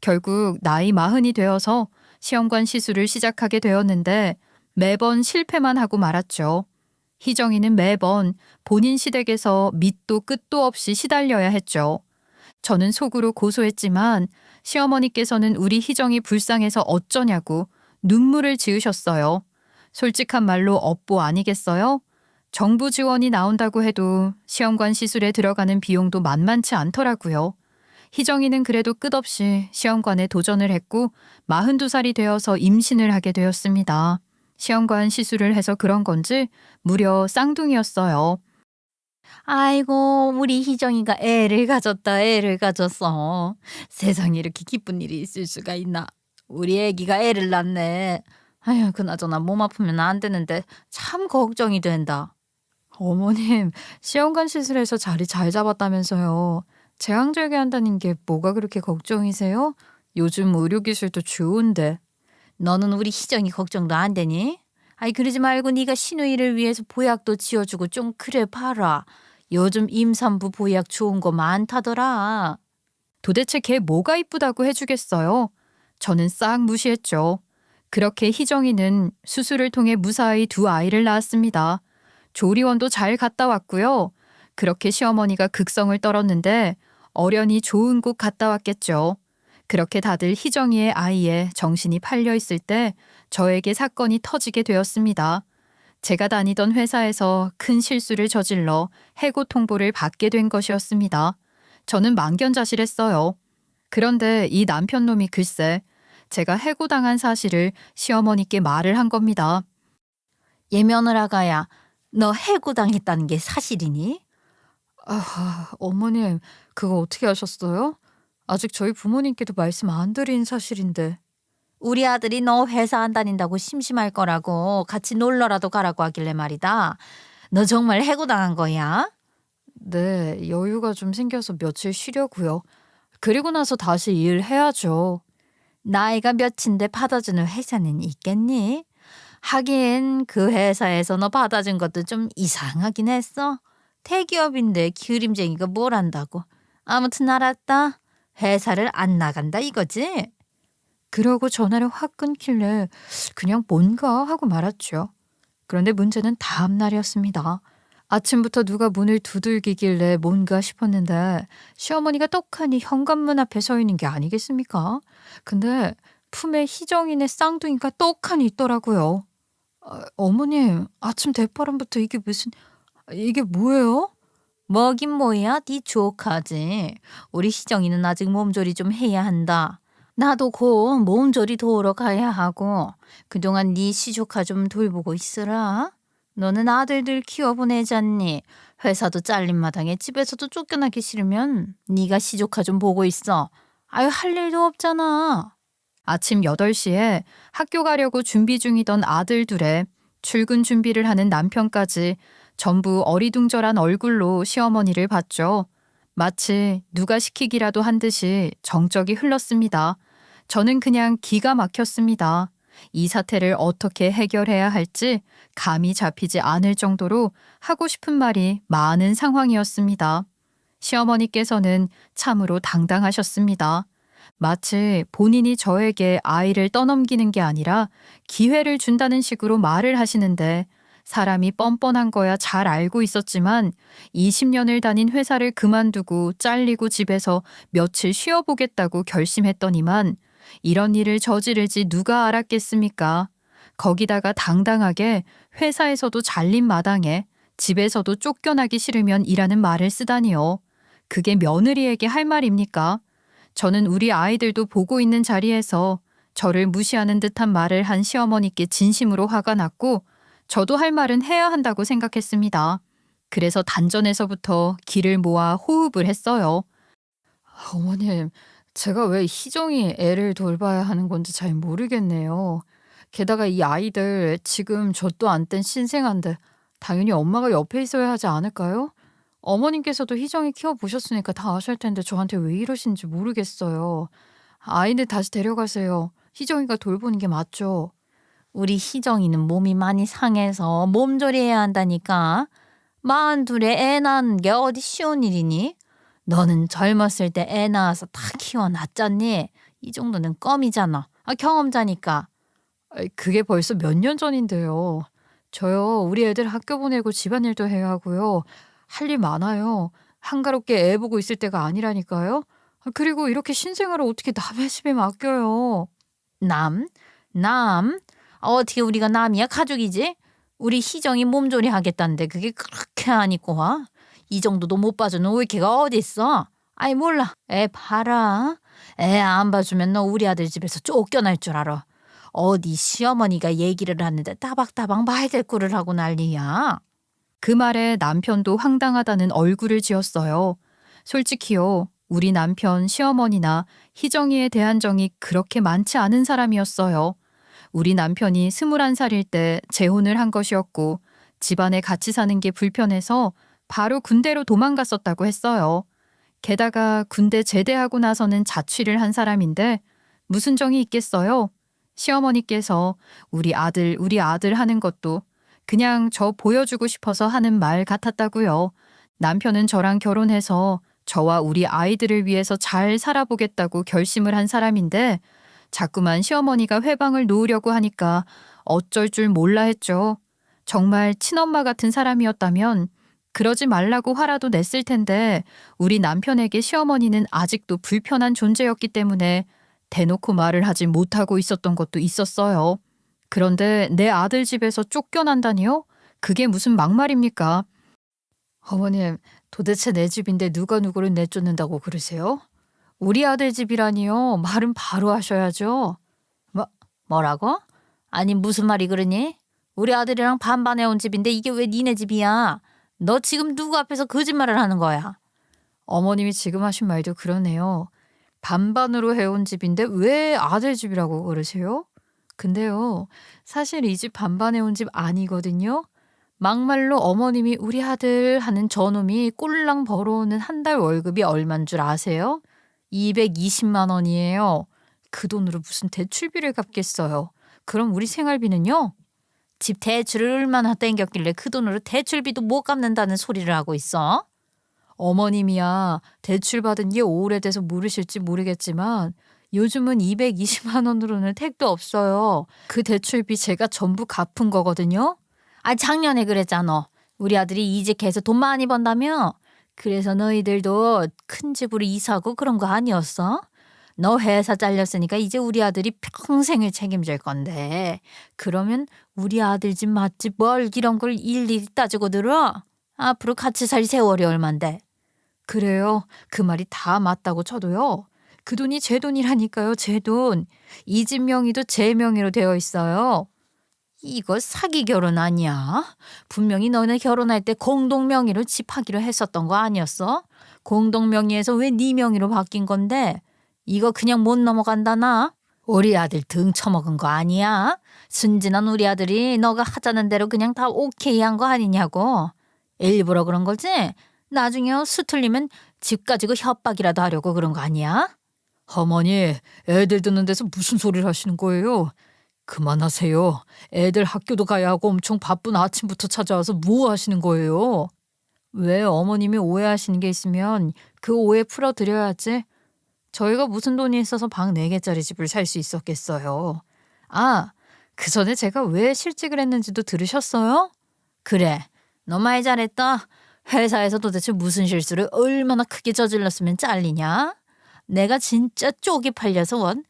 결국 나이 40이 되어서 시험관 시술을 시작하게 되었는데 매번 실패만 하고 말았죠. 희정이는 매번 본인 시댁에서 밑도 끝도 없이 시달려야 했죠. 저는 속으로 고소했지만 시어머니께서는 우리 희정이 불쌍해서 어쩌냐고 눈물을 지으셨어요. 솔직한 말로 업보 아니겠어요? 정부 지원이 나온다고 해도 시험관 시술에 들어가는 비용도 만만치 않더라고요. 희정이는 그래도 끝없이 시험관에 도전을 했고 42살이 되어서 임신을 하게 되었습니다. 시험관 시술을 해서 그런 건지 무려 쌍둥이였어요. 아이고 우리 희정이가 애를 가졌어. 세상에 이렇게 기쁜 일이 있을 수가 있나. 우리 애기가 애를 낳네. 아휴 그나저나 몸 아프면 안 되는데 참 걱정이 된다. 어머님, 시험관 시술해서 자리 잘 잡았다면서요. 제왕절개한다는 게 뭐가 그렇게 걱정이세요? 요즘 의료기술도 좋은데. 너는 우리 희정이 걱정도 안 되니? 아이 그러지 말고 네가 신우이를 위해서 보약도 지어주고 좀 그래 봐라. 요즘 임산부 보약 좋은 거 많다더라. 도대체 걔 뭐가 이쁘다고 해주겠어요? 저는 싹 무시했죠. 그렇게 희정이는 수술을 통해 무사히 두 아이를 낳았습니다. 조리원도 잘 갔다 왔고요. 그렇게 시어머니가 극성을 떨었는데 어련히 좋은 곳 갔다 왔겠죠. 그렇게 다들 희정이의 아이에 정신이 팔려 있을 때 저에게 사건이 터지게 되었습니다. 제가 다니던 회사에서 큰 실수를 저질러 해고 통보를 받게 된 것이었습니다. 저는 망견자실했어요. 그런데 이 남편놈이 글쎄 제가 해고당한 사실을 시어머니께 말을 한 겁니다. 얘 며느라가야, 너 해고당했다는 게 사실이니? 어머님, 그거 어떻게 하셨어요? 아직 저희 부모님께도 말씀 안 드린 사실인데. 우리 아들이 너 회사 안 다닌다고 심심할 거라고 같이 놀러라도 가라고 하길래 말이다. 너 정말 해고당한 거야? 네, 여유가 좀 생겨서 며칠 쉬려고요. 그리고 나서 다시 일해야죠. 나이가 몇인데 받아주는 회사는 있겠니? 하긴 그 회사에서 너 받아준 것도 좀 이상하긴 했어. 대기업인데 기울임쟁이가 뭘 안다고. 아무튼 알았다. 회사를 안 나간다 이거지? 그러고 전화를 확 끊길래 그냥 뭔가 하고 말았죠. 그런데 문제는 다음 날이었습니다. 아침부터 누가 문을 두들기길래 뭔가 싶었는데 시어머니가 떡하니 현관문 앞에 서 있는 게 아니겠습니까? 근데 품에 희정이네 쌍둥이가 떡하니 있더라고요. 어머님, 아침 대바람부터 이게 뭐예요? 뭐긴 뭐야? 네 조카지. 우리 희정이는 아직 몸조리 좀 해야 한다. 나도 곧 몸조리 도우러 가야 하고 그동안 네 시조카 좀 돌보고 있으라. 너는 아들들 키워보내잖니. 회사도 잘린 마당에 집에서도 쫓겨나기 싫으면 네가 시조카 좀 보고 있어. 아유 할 일도 없잖아. 아침 8시에 학교 가려고 준비 중이던 아들 둘에 출근 준비를 하는 남편까지 전부 어리둥절한 얼굴로 시어머니를 봤죠. 마치 누가 시키기라도 한 듯이 정적이 흘렀습니다. 저는 그냥 기가 막혔습니다. 이 사태를 어떻게 해결해야 할지 감이 잡히지 않을 정도로 하고 싶은 말이 많은 상황이었습니다. 시어머니께서는 참으로 당당하셨습니다. 마치 본인이 저에게 아이를 떠넘기는 게 아니라 기회를 준다는 식으로 말을 하시는데 사람이 뻔뻔한 거야 잘 알고 있었지만 20년을 다닌 회사를 그만두고 잘리고 집에서 며칠 쉬어보겠다고 결심했더니만 이런 일을 저지를지 누가 알았겠습니까? 거기다가 당당하게 회사에서도 잘린 마당에 집에서도 쫓겨나기 싫으면 이라는 말을 쓰다니요. 그게 며느리에게 할 말입니까? 저는 우리 아이들도 보고 있는 자리에서 저를 무시하는 듯한 말을 한 시어머니께 진심으로 화가 났고 저도 할 말은 해야 한다고 생각했습니다. 그래서 단전에서부터 기를 모아 호흡을 했어요. 어머님, 제가 왜 희정이 애를 돌봐야 하는 건지 잘 모르겠네요. 게다가 이 아이들 지금 젖도 안 뗀 신생아인데 당연히 엄마가 옆에 있어야 하지 않을까요? 어머님께서도 희정이 키워보셨으니까 다 아실 텐데 저한테 왜 이러시는지 모르겠어요. 아이들 다시 데려가세요. 희정이가 돌보는 게 맞죠. 우리 희정이는 몸이 많이 상해서 몸조리해야 한다니까. 42에 애 낳는 게 어디 쉬운 일이니? 너는 젊었을 때 애 낳아서 다 키워놨잖니. 이 정도는 껌이잖아. 경험자니까. 그게 벌써 몇 년 전인데요. 저요, 우리 애들 학교 보내고 집안일도 해야 하고요. 할 일 많아요. 한가롭게 애 보고 있을 때가 아니라니까요. 그리고 이렇게 신생아를 어떻게 남의 집에 맡겨요. 남? 어떻게 우리가 남이야? 가족이지? 우리 희정이 몸조리 하겠다는데 그게 그렇게 안 입고 와? 이 정도도 못 봐주는 우리 걔가 어딨어? 아이 몰라. 애 봐라. 애 안 봐주면 너 우리 아들 집에서 쫓겨날 줄 알아. 어디 시어머니가 얘기를 하는데 따박따박 말대꾸를 하고 난리야. 그 말에 남편도 황당하다는 얼굴을 지었어요. 솔직히요, 우리 남편 시어머니나 희정이에 대한 정이 그렇게 많지 않은 사람이었어요. 우리 남편이 21살일 때 재혼을 한 것이었고 집안에 같이 사는 게 불편해서 바로 군대로 도망갔었다고 했어요. 게다가 군대 제대하고 나서는 자취를 한 사람인데 무슨 정이 있겠어요? 시어머니께서 우리 아들 하는 것도 그냥 저 보여주고 싶어서 하는 말 같았다고요. 남편은 저랑 결혼해서 저와 우리 아이들을 위해서 잘 살아보겠다고 결심을 한 사람인데 자꾸만 시어머니가 회방을 놓으려고 하니까 어쩔 줄 몰라 했죠. 정말 친엄마 같은 사람이었다면 그러지 말라고 화라도 냈을 텐데 우리 남편에게 시어머니는 아직도 불편한 존재였기 때문에 대놓고 말을 하지 못하고 있었던 것도 있었어요. 그런데 내 아들 집에서 쫓겨난다니요? 그게 무슨 막말입니까? 어머님, 도대체 내 집인데 누가 누구를 내쫓는다고 그러세요? 우리 아들 집이라니요. 말은 바로 하셔야죠. 뭐라고? 아니 무슨 말이 그러니? 우리 아들이랑 반반해 온 집인데 이게 왜 니네 집이야? 너 지금 누구 앞에서 거짓말을 하는 거야? 어머님이 지금 하신 말도 그러네요. 반반으로 해온 집인데 왜 아들 집이라고 그러세요? 근데요, 사실 이 집 반반해 온 집 아니거든요. 막말로 어머님이 우리 아들 하는 저놈이 꼴랑 벌어오는 한 달 월급이 얼만 줄 아세요? 220만 원이에요. 그 돈으로 무슨 대출비를 갚겠어요. 그럼 우리 생활비는요? 집 대출을 얼마나 땡겼길래 그 돈으로 대출비도 못 갚는다는 소리를 하고 있어? 어머님이야 대출 받은 게 오래돼서 모르실지 모르겠지만 요즘은 220만 원으로는 택도 없어요. 그 대출비 제가 전부 갚은 거거든요. 아 작년에 그랬잖아. 우리 아들이 이직해서 돈 많이 번다며? 그래서 너희들도 큰 집으로 이사하고 그런 거 아니었어? 너 회사 잘렸으니까 이제 우리 아들이 평생을 책임질 건데 그러면 우리 아들 집 맛집 뭘 이런 걸 일일이 따지고 들어? 앞으로 같이 살 세월이 얼만데. 그래요. 그 말이 다 맞다고 쳐도요. 그 돈이 제 돈이라니까요. 제 돈. 이 집 명의도 제 명의로 되어 있어요. 이거 사기 결혼 아니야? 분명히 너네 결혼할 때 공동 명의로 집하기로 했었던 거 아니었어? 공동 명의에서 왜 네 명의로 바뀐 건데? 이거 그냥 못 넘어간다 나? 우리 아들 등 처먹은 거 아니야? 순진한 우리 아들이 너가 하자는 대로 그냥 다 오케이 한 거 아니냐고. 일부러 그런 거지? 나중에 수 틀리면 집 가지고 협박이라도 하려고 그런 거 아니야? 어머니, 애들 듣는 데서 무슨 소리를 하시는 거예요? 그만하세요. 애들 학교도 가야 하고 엄청 바쁜 아침부터 찾아와서 뭐 하시는 거예요? 왜 어머님이 오해하시는 게 있으면 그 오해 풀어드려야지. 저희가 무슨 돈이 있어서 방 4개짜리 집을 살 수 있었겠어요. 아, 그 전에 제가 왜 실직을 했는지도 들으셨어요? 그래, 너 말 잘했다. 회사에서 도대체 무슨 실수를 얼마나 크게 저질렀으면 잘리냐? 내가 진짜 쪽이 팔려서 원.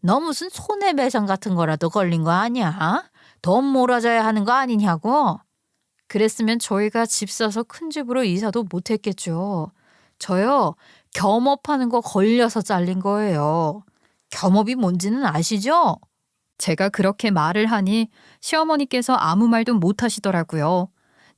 너 무슨 손해배상 같은 거라도 걸린 거 아니야? 돈 몰아줘야 하는 거 아니냐고? 그랬으면 저희가 집 사서 큰 집으로 이사도 못했겠죠. 저요, 겸업하는 거 걸려서 잘린 거예요. 겸업이 뭔지는 아시죠? 제가 그렇게 말을 하니 시어머니께서 아무 말도 못 하시더라고요.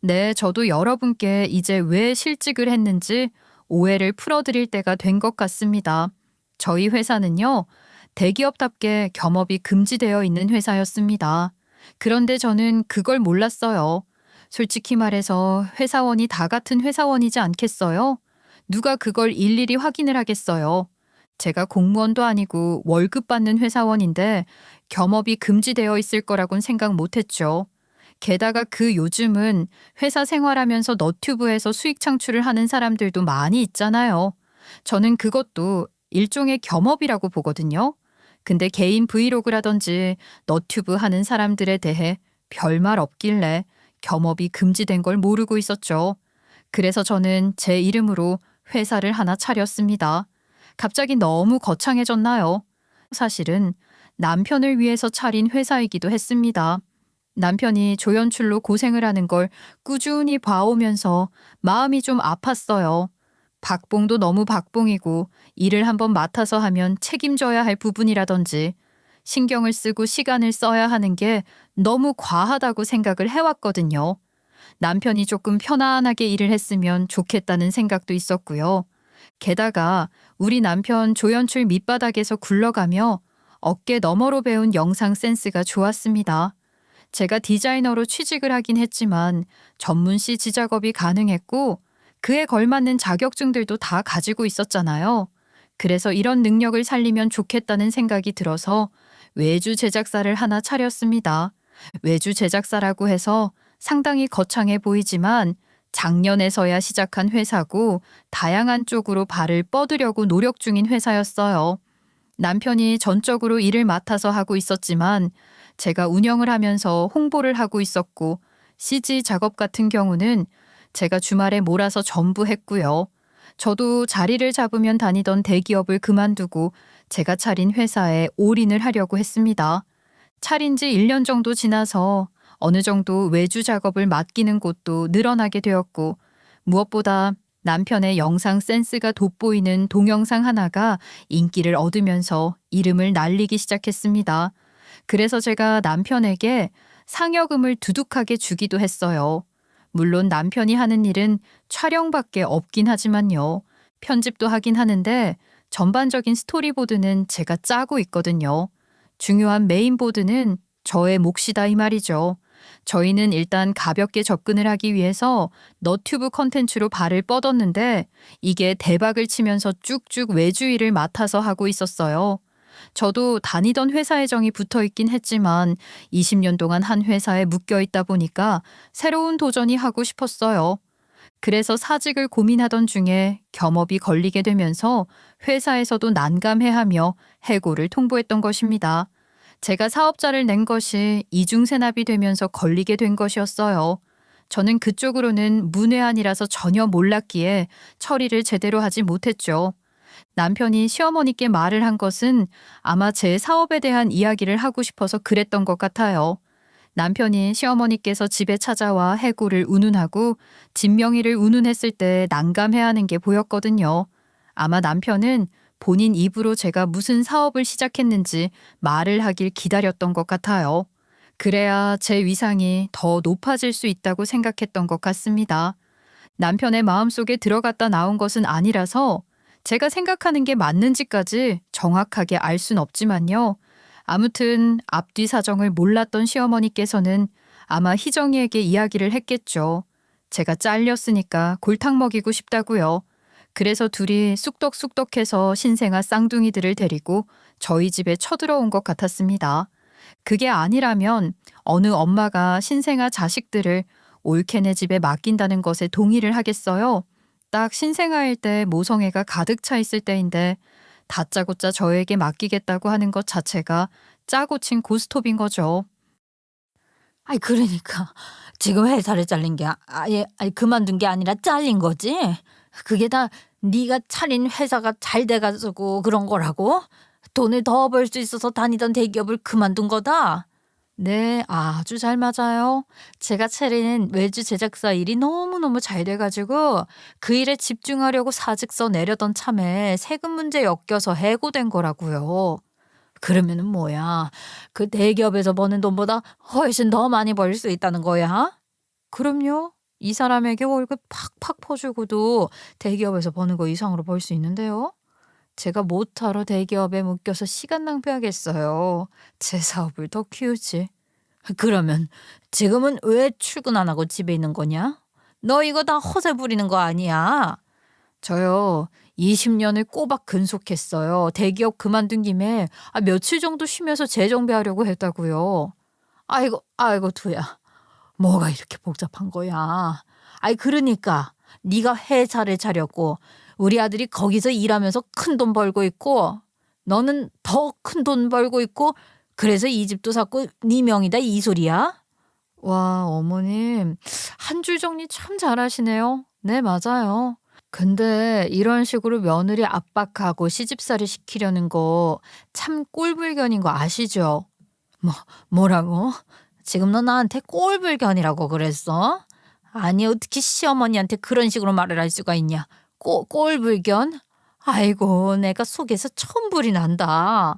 네, 저도 여러분께 이제 왜 실직을 했는지 오해를 풀어드릴 때가 된 것 같습니다. 저희 회사는요, 대기업답게 겸업이 금지되어 있는 회사였습니다. 그런데 저는 그걸 몰랐어요. 솔직히 말해서 회사원이 다 같은 회사원이지 않겠어요? 누가 그걸 일일이 확인을 하겠어요? 제가 공무원도 아니고 월급 받는 회사원인데 겸업이 금지되어 있을 거라고는 생각 못했죠. 게다가 그 요즘은 회사 생활하면서 너튜브에서 수익 창출을 하는 사람들도 많이 있잖아요. 저는 그것도 일종의 겸업이라고 보거든요. 근데 개인 브이로그라든지 너튜브 하는 사람들에 대해 별말 없길래 겸업이 금지된 걸 모르고 있었죠. 그래서 저는 제 이름으로 회사를 하나 차렸습니다. 갑자기 너무 거창해졌나요? 사실은 남편을 위해서 차린 회사이기도 했습니다. 남편이 조연출로 고생을 하는 걸 꾸준히 봐오면서 마음이 좀 아팠어요. 박봉도 너무 박봉이고 일을 한번 맡아서 하면 책임져야 할 부분이라든지 신경을 쓰고 시간을 써야 하는 게 너무 과하다고 생각을 해왔거든요. 남편이 조금 편안하게 일을 했으면 좋겠다는 생각도 있었고요. 게다가 우리 남편 조연출 밑바닥에서 굴러가며 어깨 너머로 배운 영상 센스가 좋았습니다. 제가 디자이너로 취직을 하긴 했지만 전문시 지작업이 가능했고 그에 걸맞는 자격증들도 다 가지고 있었잖아요. 그래서 이런 능력을 살리면 좋겠다는 생각이 들어서 외주 제작사를 하나 차렸습니다. 외주 제작사라고 해서 상당히 거창해 보이지만 작년에서야 시작한 회사고 다양한 쪽으로 발을 뻗으려고 노력 중인 회사였어요. 남편이 전적으로 일을 맡아서 하고 있었지만 제가 운영을 하면서 홍보를 하고 있었고 CG 작업 같은 경우는 제가 주말에 몰아서 전부 했고요. 저도 자리를 잡으면 다니던 대기업을 그만두고 제가 차린 회사에 올인을 하려고 했습니다. 차린 지 1년 정도 지나서 어느 정도 외주 작업을 맡기는 곳도 늘어나게 되었고, 무엇보다 남편의 영상 센스가 돋보이는 동영상 하나가 인기를 얻으면서 이름을 날리기 시작했습니다. 그래서 제가 남편에게 상여금을 두둑하게 주기도 했어요. 물론 남편이 하는 일은 촬영밖에 없긴 하지만요. 편집도 하긴 하는데 전반적인 스토리보드는 제가 짜고 있거든요. 중요한 메인보드는 저의 몫이다 이 말이죠. 저희는 일단 가볍게 접근을 하기 위해서 너튜브 컨텐츠로 발을 뻗었는데 이게 대박을 치면서 쭉쭉 외주 일을 맡아서 하고 있었어요. 저도 다니던 회사의 정이 붙어 있긴 했지만 20년 동안 한 회사에 묶여 있다 보니까 새로운 도전이 하고 싶었어요. 그래서 사직을 고민하던 중에 겸업이 걸리게 되면서 회사에서도 난감해하며 해고를 통보했던 것입니다. 제가 사업자를 낸 것이 이중세납이 되면서 걸리게 된 것이었어요. 저는 그쪽으로는 문외한이라서 전혀 몰랐기에 처리를 제대로 하지 못했죠. 남편이 시어머니께 말을 한 것은 아마 제 사업에 대한 이야기를 하고 싶어서 그랬던 것 같아요. 남편이 시어머니께서 집에 찾아와 해고를 운운하고 진명이를 운운했을 때 난감해하는 게 보였거든요. 아마 남편은 본인 입으로 제가 무슨 사업을 시작했는지 말을 하길 기다렸던 것 같아요. 그래야 제 위상이 더 높아질 수 있다고 생각했던 것 같습니다. 남편의 마음속에 들어갔다 나온 것은 아니라서 제가 생각하는 게 맞는지까지 정확하게 알 순 없지만요. 아무튼 앞뒤 사정을 몰랐던 시어머니께서는 아마 희정이에게 이야기를 했겠죠. 제가 잘렸으니까 골탕 먹이고 싶다고요. 그래서 둘이 쑥덕쑥덕해서 신생아 쌍둥이들을 데리고 저희 집에 쳐들어온 것 같았습니다. 그게 아니라면 어느 엄마가 신생아 자식들을 올케네 집에 맡긴다는 것에 동의를 하겠어요? 딱 신생아일 때 모성애가 가득 차 있을 때인데 다짜고짜 저에게 맡기겠다고 하는 것 자체가 짜고 친 고스톱인 거죠. 아이 그러니까 지금 회사를 잘린 게 아예 그만둔 게 아니라 잘린 거지. 그게 다 네가 차린 회사가 잘 돼가지고 그런 거라고? 돈을 더 벌 수 있어서 다니던 대기업을 그만둔 거다. 네, 아주 잘 맞아요. 제가 차린 외주 제작사 일이 너무너무 잘 돼가지고 그 일에 집중하려고 사직서 내려던 참에 세금 문제 엮여서 해고된 거라고요. 그러면은 뭐야? 그 대기업에서 버는 돈보다 훨씬 더 많이 벌 수 있다는 거야? 그럼요. 이 사람에게 월급 팍팍 퍼주고도 대기업에서 버는 거 이상으로 벌 수 있는데요. 제가 못하러 대기업에 묶여서 시간 낭비하겠어요. 제 사업을 더 키우지. 그러면 지금은 왜 출근 안 하고 집에 있는 거냐? 너 이거 다 허세 부리는 거 아니야? 저요. 20년을 꼬박 근속했어요. 대기업 그만둔 김에 며칠 정도 쉬면서 재정비하려고 했다고요. 아이고 두야. 뭐가 이렇게 복잡한 거야. 그러니까 네가 회사를 차렸고 우리 아들이 거기서 일하면서 큰 돈 벌고 있고 너는 더 큰 돈 벌고 있고 그래서 이 집도 샀고 네 명이다 이 소리야? 와 어머님 한 줄 정리 참 잘하시네요. 네 맞아요. 근데 이런 식으로 며느리 압박하고 시집살이 시키려는 거 참 꼴불견인 거 아시죠? 뭐라고? 지금 너 나한테 꼴불견이라고 그랬어? 아니 어떻게 시어머니한테 그런 식으로 말을 할 수가 있냐? 꼴불견? 아이고 내가 속에서 천불이 난다.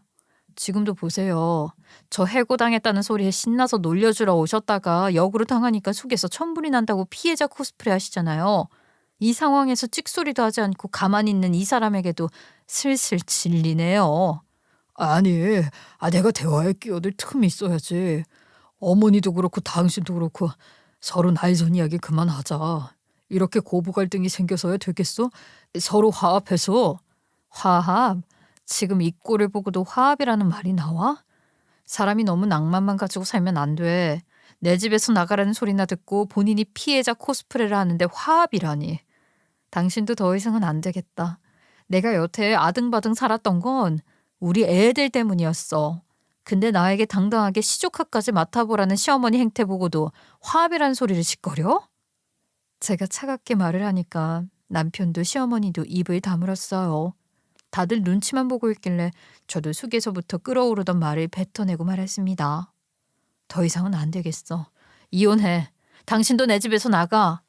지금도 보세요. 저 해고당했다는 소리에 신나서 놀려주러 오셨다가 역으로 당하니까 속에서 천불이 난다고 피해자 코스프레 하시잖아요. 이 상황에서 찍소리도 하지 않고 가만히 있는 이 사람에게도 슬슬 질리네요. 아니, 내가 대화에 끼어들 틈이 있어야지. 어머니도 그렇고 당신도 그렇고 서로 날선 이야기 그만하자. 이렇게 고부 갈등이 생겨서야 되겠어? 서로 화합해서. 화합? 지금 이 꼴을 보고도 화합이라는 말이 나와? 사람이 너무 낭만만 가지고 살면 안 돼. 내 집에서 나가라는 소리나 듣고 본인이 피해자 코스프레를 하는데 화합이라니. 당신도 더 이상은 안 되겠다. 내가 여태 아등바등 살았던 건 우리 애들 때문이었어. 근데 나에게 당당하게 시조카까지 맡아보라는 시어머니 행태 보고도 화합이라는 소리를 짓거려? 제가 차갑게 말을 하니까 남편도 시어머니도 입을 다물었어요. 다들 눈치만 보고 있길래 저도 속에서부터 끓어오르던 말을 뱉어내고 말했습니다. 더 이상은 안 되겠어. 이혼해. 당신도 내 집에서 나가.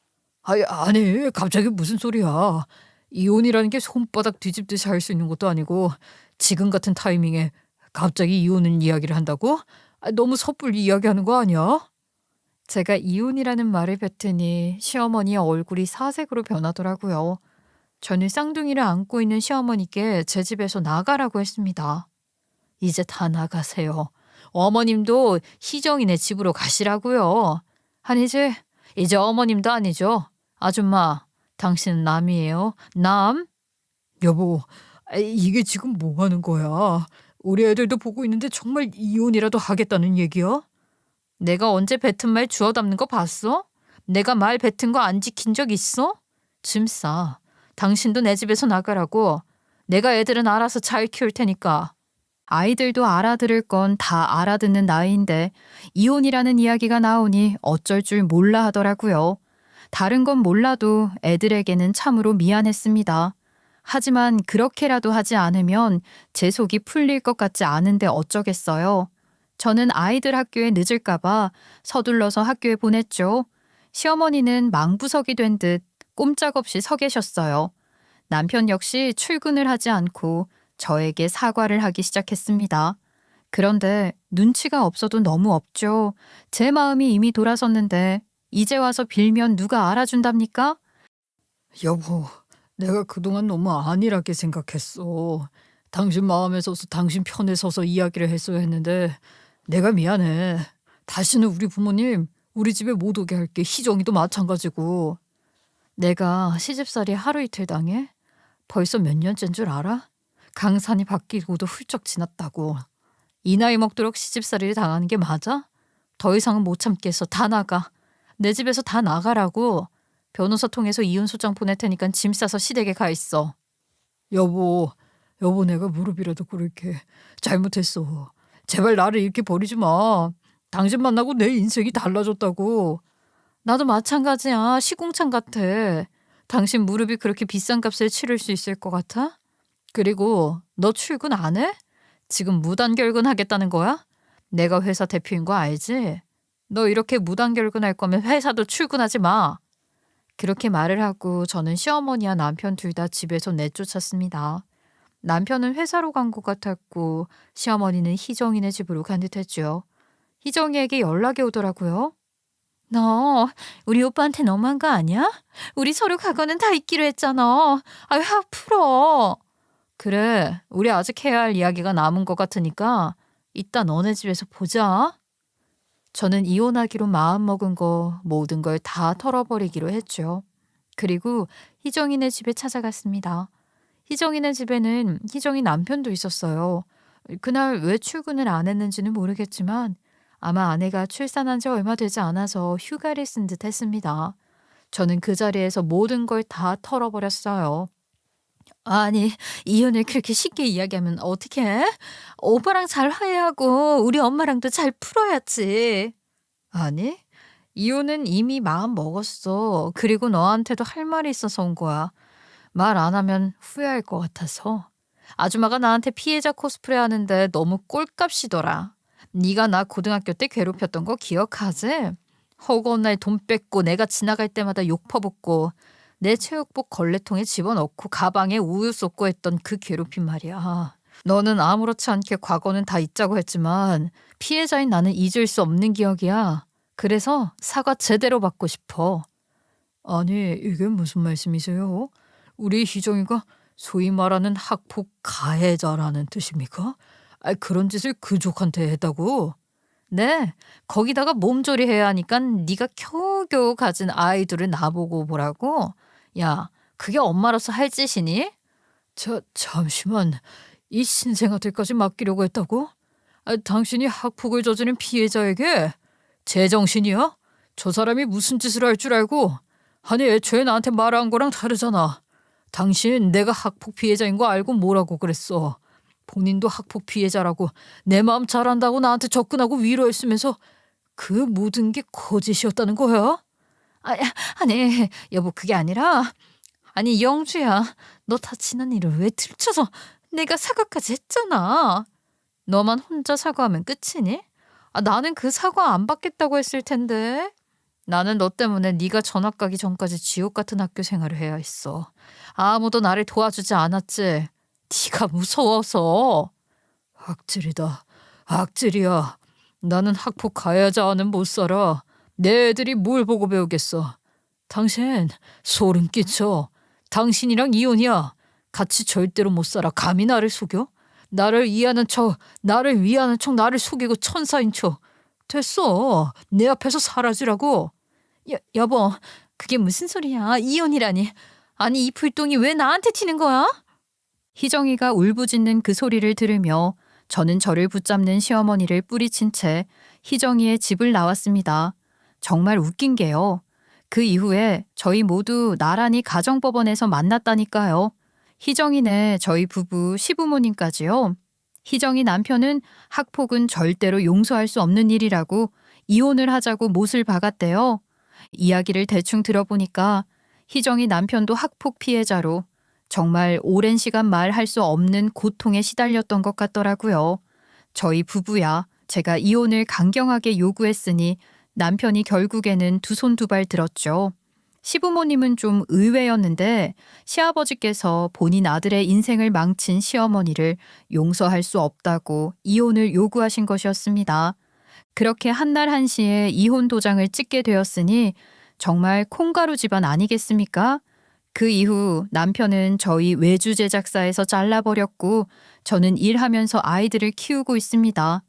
아니, 갑자기 무슨 소리야. 이혼이라는 게 손바닥 뒤집듯이 할 수 있는 것도 아니고 지금 같은 타이밍에 갑자기 이혼은 이야기를 한다고? 너무 섣불리 이야기하는 거 아니야? 제가 이혼이라는 말을 뱉으니 시어머니의 얼굴이 사색으로 변하더라고요. 저는 쌍둥이를 안고 있는 시어머니께 제 집에서 나가라고 했습니다. 이제 다 나가세요. 어머님도 희정이네 집으로 가시라고요. 아니지, 이제 어머님도 아니죠. 아줌마, 당신은 남이에요. 남? 여보, 이게 지금 뭐 하는 거야? 우리 애들도 보고 있는데 정말 이혼이라도 하겠다는 얘기야? 내가 언제 뱉은 말 주워 담는 거 봤어? 내가 말 뱉은 거 안 지킨 적 있어? 짐 싸. 당신도 내 집에서 나가라고. 내가 애들은 알아서 잘 키울 테니까. 아이들도 알아들을 건 다 알아듣는 나이인데 이혼이라는 이야기가 나오니 어쩔 줄 몰라 하더라고요. 다른 건 몰라도 애들에게는 참으로 미안했습니다. 하지만 그렇게라도 하지 않으면 제 속이 풀릴 것 같지 않은데 어쩌겠어요. 저는 아이들 학교에 늦을까봐 서둘러서 학교에 보냈죠. 시어머니는 망부석이 된 듯 꼼짝없이 서 계셨어요. 남편 역시 출근을 하지 않고 저에게 사과를 하기 시작했습니다. 그런데 눈치가 없어도 너무 없죠. 제 마음이 이미 돌아섰는데 이제 와서 빌면 누가 알아준답니까? 여보, 내가 그동안 너무 안일하게 생각했어. 당신 마음에 서서 당신 편에 서서 이야기를 했어야 했는데 내가 미안해. 다시는 우리 부모님 우리 집에 못 오게 할게. 희정이도 마찬가지고. 내가 시집살이 하루 이틀 당해? 벌써 몇 년째인 줄 알아? 강산이 바뀌고도 훌쩍 지났다고. 이 나이 먹도록 시집살이를 당하는 게 맞아? 더 이상은 못 참겠어. 다 나가. 내 집에서 다 나가라고. 변호사 통해서 이혼 소장 보낼 테니까 짐 싸서 시댁에 가 있어. 여보, 내가 무릎이라도 꿇을게. 잘못했어. 제발 나를 이렇게 버리지 마. 당신 만나고 내 인생이 달라졌다고. 나도 마찬가지야. 시궁창 같아. 당신 무릎이 그렇게 비싼 값을 치를 수 있을 것 같아? 그리고 너 출근 안 해? 지금 무단결근 하겠다는 거야? 내가 회사 대표인 거 알지? 너 이렇게 무단결근할 거면 회사도 출근하지 마. 그렇게 말을 하고 저는 시어머니와 남편 둘 다 집에서 내쫓았습니다. 남편은 회사로 간 것 같았고 시어머니는 희정이네 집으로 간 듯했죠. 희정이에게 연락이 오더라고요. 너 우리 오빠한테 너무한 거 아니야? 우리 서로 과거는 다 잊기로 했잖아. 확 풀어. 그래, 우리 아직 해야 할 이야기가 남은 것 같으니까 이따 너네 집에서 보자. 저는 이혼하기로 마음먹은 거 모든 걸 다 털어버리기로 했죠. 그리고 희정이네 집에 찾아갔습니다. 희정이네 집에는 희정이 남편도 있었어요. 그날 왜 출근을 안 했는지는 모르겠지만 아마 아내가 출산한 지 얼마 되지 않아서 휴가를 쓴 듯 했습니다. 저는 그 자리에서 모든 걸 다 털어버렸어요. 아니, 이혼을 그렇게 쉽게 이야기하면 어떡해? 오빠랑 잘 화해하고 우리 엄마랑도 잘 풀어야지. 아니, 이혼은 이미 마음 먹었어. 그리고 너한테도 할 말이 있어서 온 거야. 말 안 하면 후회할 것 같아서. 아줌마가 나한테 피해자 코스프레 하는데 너무 꼴값이더라. 네가 나 고등학교 때 괴롭혔던 거 기억하지? 허구한 날 돈 뺏고 내가 지나갈 때마다 욕 퍼붓고 내 체육복 걸레통에 집어넣고 가방에 우유 쏟고 했던 그 괴롭힘 말이야. 너는 아무렇지 않게 과거는 다 잊자고 했지만 피해자인 나는 잊을 수 없는 기억이야. 그래서 사과 제대로 받고 싶어. 아니, 이게 무슨 말씀이세요? 우리 희정이가 소위 말하는 학폭 가해자라는 뜻입니까? 그런 짓을 그족한테 했다고? 네, 거기다가 몸조리 해야 하니까 네가 겨우겨우 가진 아이들을 나보고 보라고? 야, 그게 엄마로서 할 짓이니? 잠시만. 이 신생아들까지 맡기려고 했다고? 당신이 학폭을 저지른 피해자에게? 제정신이야? 저 사람이 무슨 짓을 할 줄 알고? 아니, 애초에 나한테 말한 거랑 다르잖아. 당신 내가 학폭 피해자인 거 알고 뭐라고 그랬어? 본인도 학폭 피해자라고 내 마음 잘 안다고 나한테 접근하고 위로했으면서 그 모든 게 거짓이었다는 거야? 아니, 여보, 그게 아니라 아니 영주야, 너 다 지난 일을 왜 들춰서 내가 사과까지 했잖아. 너만 혼자 사과하면 끝이니? 나는 그 사과 안 받겠다고 했을 텐데. 나는 너 때문에 네가 전학 가기 전까지 지옥 같은 학교 생활을 해야 했어. 아무도 나를 도와주지 않았지. 네가 무서워서. 악질이다. 악질이야. 나는 학폭 가해자와는 못 살아. 내 애들이 뭘 보고 배우겠어. 당신 소름 끼쳐. 당신이랑 이혼이야. 같이 절대로 못 살아. 감히 나를 속여? 나를 이해하는 척, 나를 위하는 척, 나를 속이고 천사인 척. 됐어. 내 앞에서 사라지라고. 여보, 그게 무슨 소리야. 이혼이라니. 아니 이 불똥이 왜 나한테 튀는 거야? 희정이가 울부짖는 그 소리를 들으며 저는 저를 붙잡는 시어머니를 뿌리친 채 희정이의 집을 나왔습니다. 정말 웃긴 게요. 그 이후에 저희 모두 나란히 가정법원에서 만났다니까요. 희정이네 저희 부부 시부모님까지요. 희정이 남편은 학폭은 절대로 용서할 수 없는 일이라고 이혼을 하자고 못을 박았대요. 이야기를 대충 들어보니까 희정이 남편도 학폭 피해자로 정말 오랜 시간 말할 수 없는 고통에 시달렸던 것 같더라고요. 저희 부부야 제가 이혼을 강경하게 요구했으니 남편이 결국에는 두 손 두 발 들었죠. 시부모님은 좀 의외였는데 시아버지께서 본인 아들의 인생을 망친 시어머니를 용서할 수 없다고 이혼을 요구하신 것이었습니다. 그렇게 한날 한시에 이혼 도장을 찍게 되었으니 정말 콩가루 집안 아니겠습니까? 그 이후 남편은 저희 외주 제작사에서 잘라버렸고 저는 일하면서 아이들을 키우고 있습니다.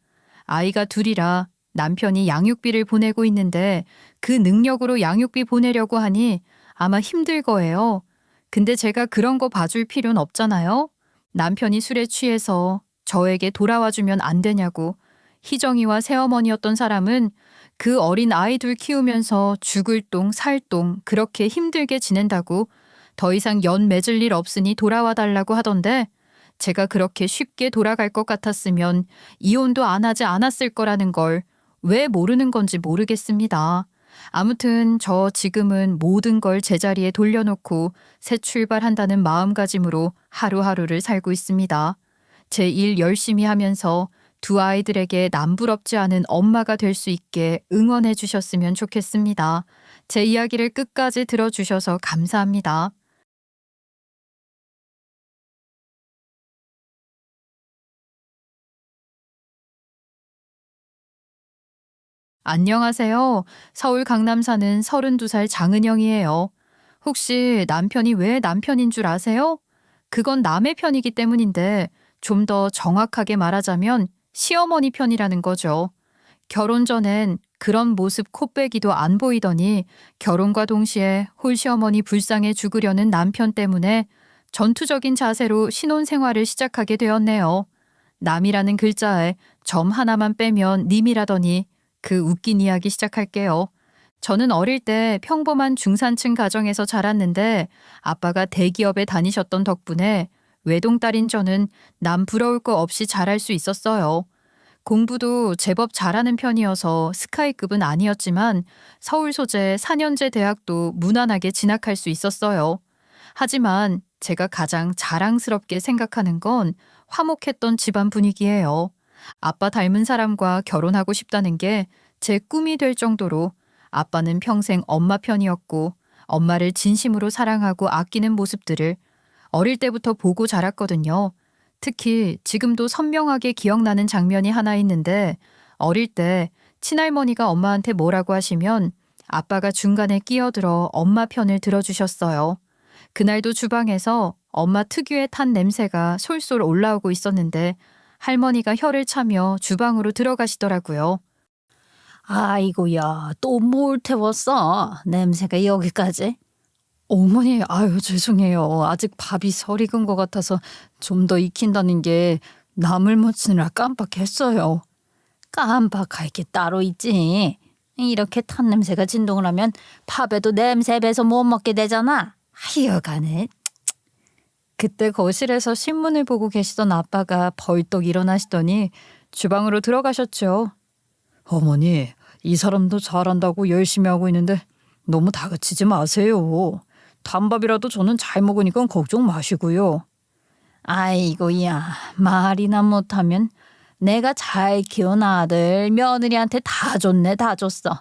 아이가 둘이라 남편이 양육비를 보내고 있는데 그 능력으로 양육비 보내려고 하니 아마 힘들 거예요. 근데 제가 그런 거 봐줄 필요는 없잖아요. 남편이 술에 취해서 저에게 돌아와 주면 안 되냐고. 희정이와 새어머니였던 사람은 그 어린 아이 둘 키우면서 죽을 똥 살 똥 그렇게 힘들게 지낸다고 더 이상 연 맺을 일 없으니 돌아와 달라고 하던데 제가 그렇게 쉽게 돌아갈 것 같았으면 이혼도 안 하지 않았을 거라는 걸 왜 모르는 건지 모르겠습니다. 아무튼 저 지금은 모든 걸 제자리에 돌려놓고 새 출발한다는 마음가짐으로 하루하루를 살고 있습니다. 제 일 열심히 하면서 두 아이들에게 남부럽지 않은 엄마가 될 수 있게 응원해 주셨으면 좋겠습니다. 제 이야기를 끝까지 들어주셔서 감사합니다. 안녕하세요. 서울 강남 사는 32살 장은영이에요. 혹시 남편이 왜 남편인 줄 아세요? 그건 남의 편이기 때문인데 좀 더 정확하게 말하자면 시어머니 편이라는 거죠. 결혼 전엔 그런 모습 코빼기도 안 보이더니 결혼과 동시에 홀시어머니 불쌍해 죽으려는 남편 때문에 전투적인 자세로 신혼생활을 시작하게 되었네요. 남이라는 글자에 점 하나만 빼면 님이라더니 그 웃긴 이야기 시작할게요. 저는 어릴 때 평범한 중산층 가정에서 자랐는데 아빠가 대기업에 다니셨던 덕분에 외동딸인 저는 남 부러울 거 없이 잘할 수 있었어요. 공부도 제법 잘하는 편이어서 스카이급은 아니었지만 서울 소재 4년제 대학도 무난하게 진학할 수 있었어요. 하지만 제가 가장 자랑스럽게 생각하는 건 화목했던 집안 분위기예요. 아빠 닮은 사람과 결혼하고 싶다는 게 제 꿈이 될 정도로 아빠는 평생 엄마 편이었고 엄마를 진심으로 사랑하고 아끼는 모습들을 어릴 때부터 보고 자랐거든요. 특히 지금도 선명하게 기억나는 장면이 하나 있는데 어릴 때 친할머니가 엄마한테 뭐라고 하시면 아빠가 중간에 끼어들어 엄마 편을 들어주셨어요. 그날도 주방에서 엄마 특유의 탄 냄새가 솔솔 올라오고 있었는데 할머니가 혀를 차며 주방으로 들어가시더라고요. 아이고야, 또 뭘 태웠어? 냄새가 여기까지? 어머니, 아유 죄송해요. 아직 밥이 덜 익은 것 같아서 좀 더 익힌다는 게 나물 무치느라 깜빡했어요. 깜빡할 게 따로 있지. 이렇게 탄 냄새가 진동을 하면 밥에도 냄새 배서 못 먹게 되잖아. 하여간에. 그때 거실에서 신문을 보고 계시던 아빠가 벌떡 일어나시더니 주방으로 들어가셨죠. 어머니, 이 사람도 잘한다고 열심히 하고 있는데 너무 다그치지 마세요. 단밥이라도 저는 잘 먹으니까 걱정 마시고요. 아이고야, 말이나 못하면 내가 잘 키운 아들 며느리한테 다 줬네, 다 줬어.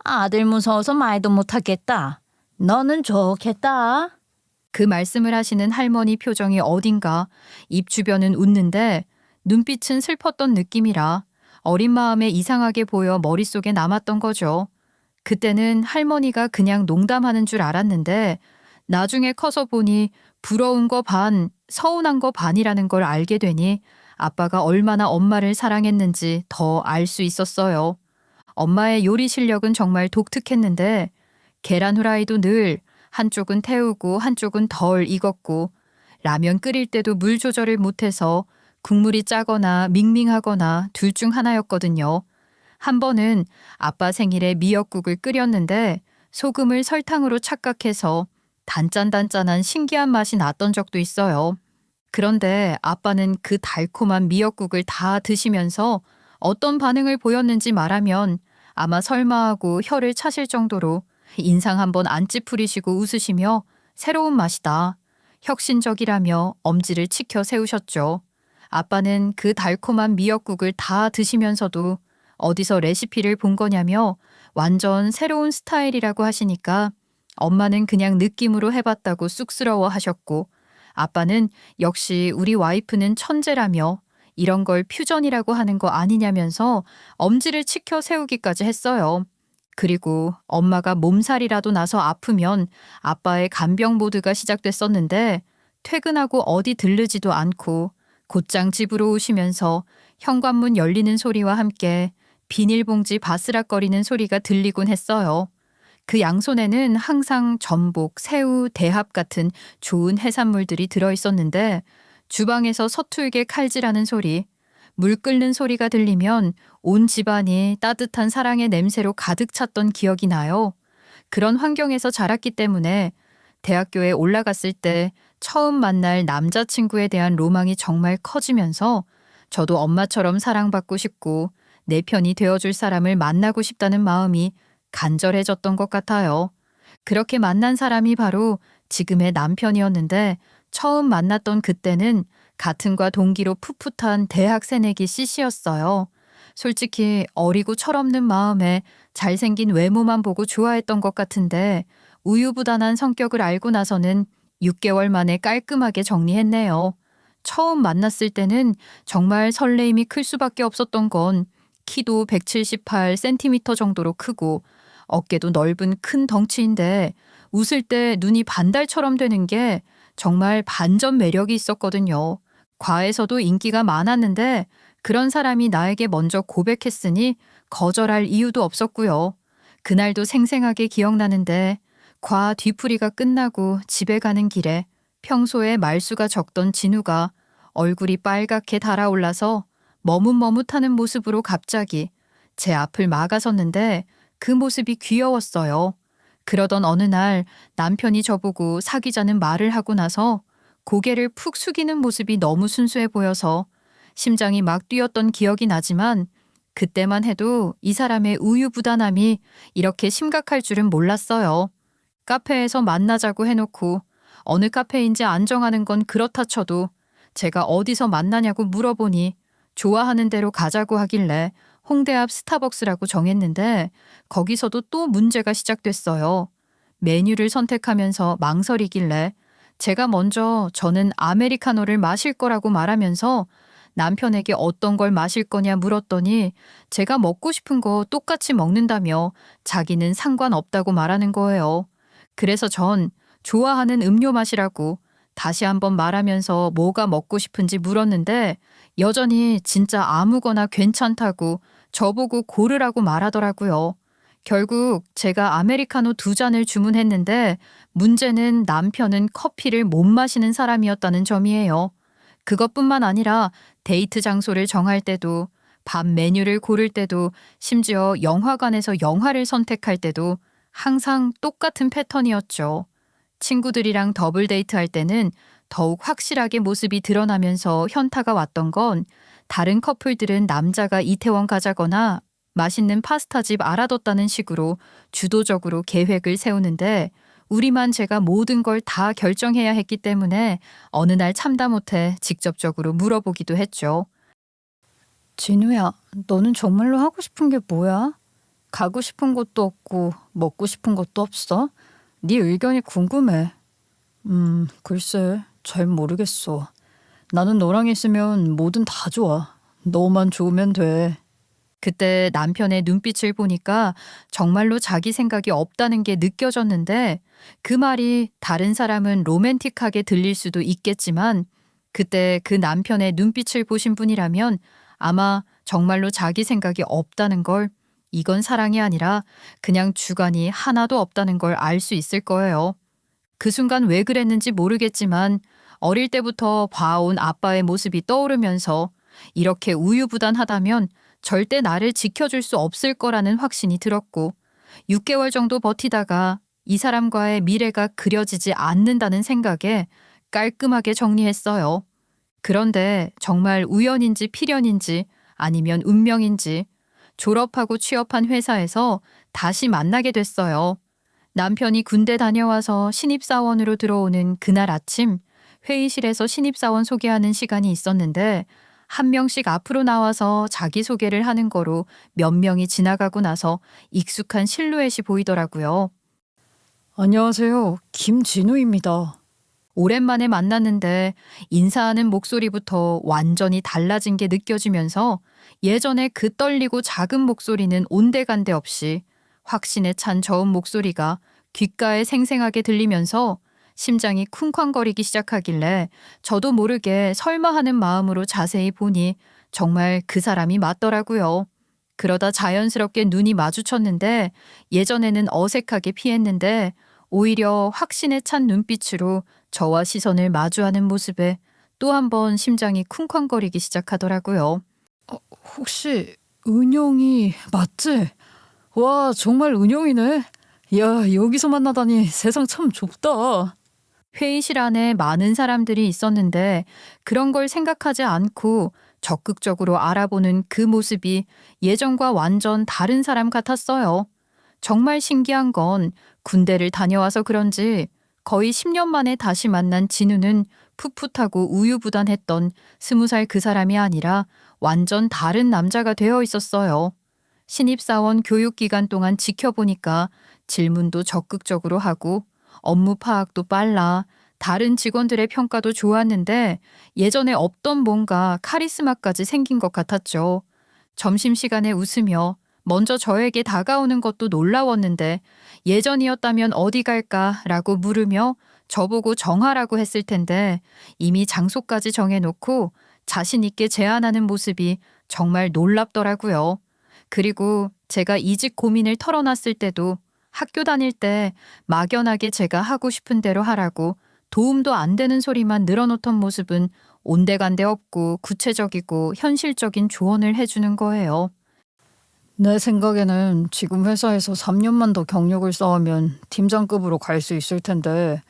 아들 무서워서 말도 못하겠다. 너는 좋겠다. 그 말씀을 하시는 할머니 표정이 어딘가 입 주변은 웃는데 눈빛은 슬펐던 느낌이라 어린 마음에 이상하게 보여 머릿속에 남았던 거죠. 그때는 할머니가 그냥 농담하는 줄 알았는데 나중에 커서 보니 부러운 거 반, 서운한 거 반이라는 걸 알게 되니 아빠가 얼마나 엄마를 사랑했는지 더 알 수 있었어요. 엄마의 요리 실력은 정말 독특했는데 계란 후라이도 늘 한쪽은 태우고 한쪽은 덜 익었고 라면 끓일 때도 물 조절을 못해서 국물이 짜거나 밍밍하거나 둘 중 하나였거든요. 한 번은 아빠 생일에 미역국을 끓였는데 소금을 설탕으로 착각해서 단짠단짠한 신기한 맛이 났던 적도 있어요. 그런데 아빠는 그 달콤한 미역국을 다 드시면서 어떤 반응을 보였는지 말하면 아마 설마하고 혀를 차실 정도로 인상 한번 안 찌푸리시고 웃으시며 새로운 맛이다. 혁신적이라며 엄지를 치켜 세우셨죠. 아빠는 그 달콤한 미역국을 다 드시면서도 어디서 레시피를 본 거냐며 완전 새로운 스타일이라고 하시니까 엄마는 그냥 느낌으로 해봤다고 쑥스러워 하셨고 아빠는 역시 우리 와이프는 천재라며 이런 걸 퓨전이라고 하는 거 아니냐면서 엄지를 치켜 세우기까지 했어요. 그리고 엄마가 몸살이라도 나서 아프면 아빠의 간병 모드가 시작됐었는데 퇴근하고 어디 들르지도 않고 곧장 집으로 오시면서 현관문 열리는 소리와 함께 비닐봉지 바스락거리는 소리가 들리곤 했어요. 그 양손에는 항상 전복, 새우, 대합 같은 좋은 해산물들이 들어있었는데 주방에서 서툴게 칼질하는 소리, 물 끓는 소리가 들리면 온 집안이 따뜻한 사랑의 냄새로 가득 찼던 기억이 나요. 그런 환경에서 자랐기 때문에 대학교에 올라갔을 때 처음 만날 남자친구에 대한 로망이 정말 커지면서 저도 엄마처럼 사랑받고 싶고 내 편이 되어줄 사람을 만나고 싶다는 마음이 간절해졌던 것 같아요. 그렇게 만난 사람이 바로 지금의 남편이었는데 처음 만났던 그때는 같은 과 동기로 풋풋한 대학 새내기 CC였어요. 솔직히 어리고 철없는 마음에 잘생긴 외모만 보고 좋아했던 것 같은데 우유부단한 성격을 알고 나서는 6개월 만에 깔끔하게 정리했네요. 처음 만났을 때는 정말 설레임이 클 수밖에 없었던 건 키도 178cm 정도로 크고 어깨도 넓은 큰 덩치인데 웃을 때 눈이 반달처럼 되는 게 정말 반전 매력이 있었거든요. 과에서도 인기가 많았는데 그런 사람이 나에게 먼저 고백했으니 거절할 이유도 없었고요. 그날도 생생하게 기억나는데 과 뒤풀이가 끝나고 집에 가는 길에 평소에 말수가 적던 진우가 얼굴이 빨갛게 달아올라서 머뭇머뭇하는 모습으로 갑자기 제 앞을 막아섰는데 그 모습이 귀여웠어요. 그러던 어느 날 남편이 저보고 사귀자는 말을 하고 나서 고개를 푹 숙이는 모습이 너무 순수해 보여서 심장이 막 뛰었던 기억이 나지만 그때만 해도 이 사람의 우유부단함이 이렇게 심각할 줄은 몰랐어요. 카페에서 만나자고 해놓고 어느 카페인지 안 정하는 건 그렇다 쳐도 제가 어디서 만나냐고 물어보니 좋아하는 대로 가자고 하길래 홍대 앞 스타벅스라고 정했는데 거기서도 또 문제가 시작됐어요. 메뉴를 선택하면서 망설이길래 제가 먼저 저는 아메리카노를 마실 거라고 말하면서 남편에게 어떤 걸 마실 거냐 물었더니 제가 먹고 싶은 거 똑같이 먹는다며 자기는 상관없다고 말하는 거예요. 그래서 전 좋아하는 음료 마시라고 다시 한번 말하면서 뭐가 먹고 싶은지 물었는데 여전히 진짜 아무거나 괜찮다고 저보고 고르라고 말하더라고요. 결국 제가 아메리카노 2잔을 주문했는데 문제는 남편은 커피를 못 마시는 사람이었다는 점이에요. 그것뿐만 아니라 데이트 장소를 정할 때도 밥 메뉴를 고를 때도 심지어 영화관에서 영화를 선택할 때도 항상 똑같은 패턴이었죠. 친구들이랑 더블 데이트할 때는 더욱 확실하게 모습이 드러나면서 현타가 왔던 건 다른 커플들은 남자가 이태원 가자거나 맛있는 파스타집 알아뒀다는 식으로 주도적으로 계획을 세우는데 우리만 제가 모든 걸 다 결정해야 했기 때문에 어느 날 참다 못해 직접적으로 물어보기도 했죠. 진우야, 너는 정말로 하고 싶은 게 뭐야? 가고 싶은 곳도 없고 먹고 싶은 것도 없어? 네 의견이 궁금해. 글쎄, 잘 모르겠어. 나는 너랑 있으면 뭐든 다 좋아. 너만 좋으면 돼. 그때 남편의 눈빛을 보니까 정말로 자기 생각이 없다는 게 느껴졌는데 그 말이 다른 사람은 로맨틱하게 들릴 수도 있겠지만 그때 그 남편의 눈빛을 보신 분이라면 아마 정말로 자기 생각이 없다는 걸 이건 사랑이 아니라 그냥 주관이 하나도 없다는 걸 알 수 있을 거예요. 그 순간 왜 그랬는지 모르겠지만 어릴 때부터 봐온 아빠의 모습이 떠오르면서 이렇게 우유부단하다면 절대 나를 지켜줄 수 없을 거라는 확신이 들었고 6개월 정도 버티다가 이 사람과의 미래가 그려지지 않는다는 생각에 깔끔하게 정리했어요. 그런데 정말 우연인지 필연인지 아니면 운명인지 졸업하고 취업한 회사에서 다시 만나게 됐어요. 남편이 군대 다녀와서 신입사원으로 들어오는 그날 아침 회의실에서 신입사원 소개하는 시간이 있었는데 한 명씩 앞으로 나와서 자기소개를 하는 거로 몇 명이 지나가고 나서 익숙한 실루엣이 보이더라고요. 안녕하세요. 김진우입니다. 오랜만에 만났는데 인사하는 목소리부터 완전히 달라진 게 느껴지면서 예전에 그 떨리고 작은 목소리는 온데간데 없이 확신에 찬 저음 목소리가 귓가에 생생하게 들리면서 심장이 쿵쾅거리기 시작하길래 저도 모르게 설마 하는 마음으로 자세히 보니 정말 그 사람이 맞더라고요. 그러다 자연스럽게 눈이 마주쳤는데 예전에는 어색하게 피했는데 오히려 확신에 찬 눈빛으로 저와 시선을 마주하는 모습에 또 한 번 심장이 쿵쾅거리기 시작하더라고요. 혹시 은영이 맞지? 와, 정말 은영이네. 야, 여기서 만나다니 세상 참 좁다. 회의실 안에 많은 사람들이 있었는데 그런 걸 생각하지 않고 적극적으로 알아보는 그 모습이 예전과 완전 다른 사람 같았어요. 정말 신기한 건 군대를 다녀와서 그런지 거의 10년 만에 다시 만난 진우는 풋풋하고 우유부단했던 20살 그 사람이 아니라 완전 다른 남자가 되어 있었어요. 신입사원 교육 기간 동안 지켜보니까 질문도 적극적으로 하고 업무 파악도 빨라 다른 직원들의 평가도 좋았는데 예전에 없던 뭔가 카리스마까지 생긴 것 같았죠. 점심시간에 웃으며 먼저 저에게 다가오는 것도 놀라웠는데 예전이었다면 어디 갈까라고 물으며 저보고 정하라고 했을 텐데 이미 장소까지 정해놓고 자신 있게 제안하는 모습이 정말 놀랍더라고요. 그리고 제가 이직 고민을 털어놨을 때도 학교 다닐 때 막연하게 제가 하고 싶은 대로 하라고 도움도 안 되는 소리만 늘어놓던 모습은 온데간데 없고 구체적이고 현실적인 조언을 해주는 거예요. 내 생각에는 지금 회사에서 3년만 더 경력을 쌓으면 팀장급으로 갈 수 있을 텐데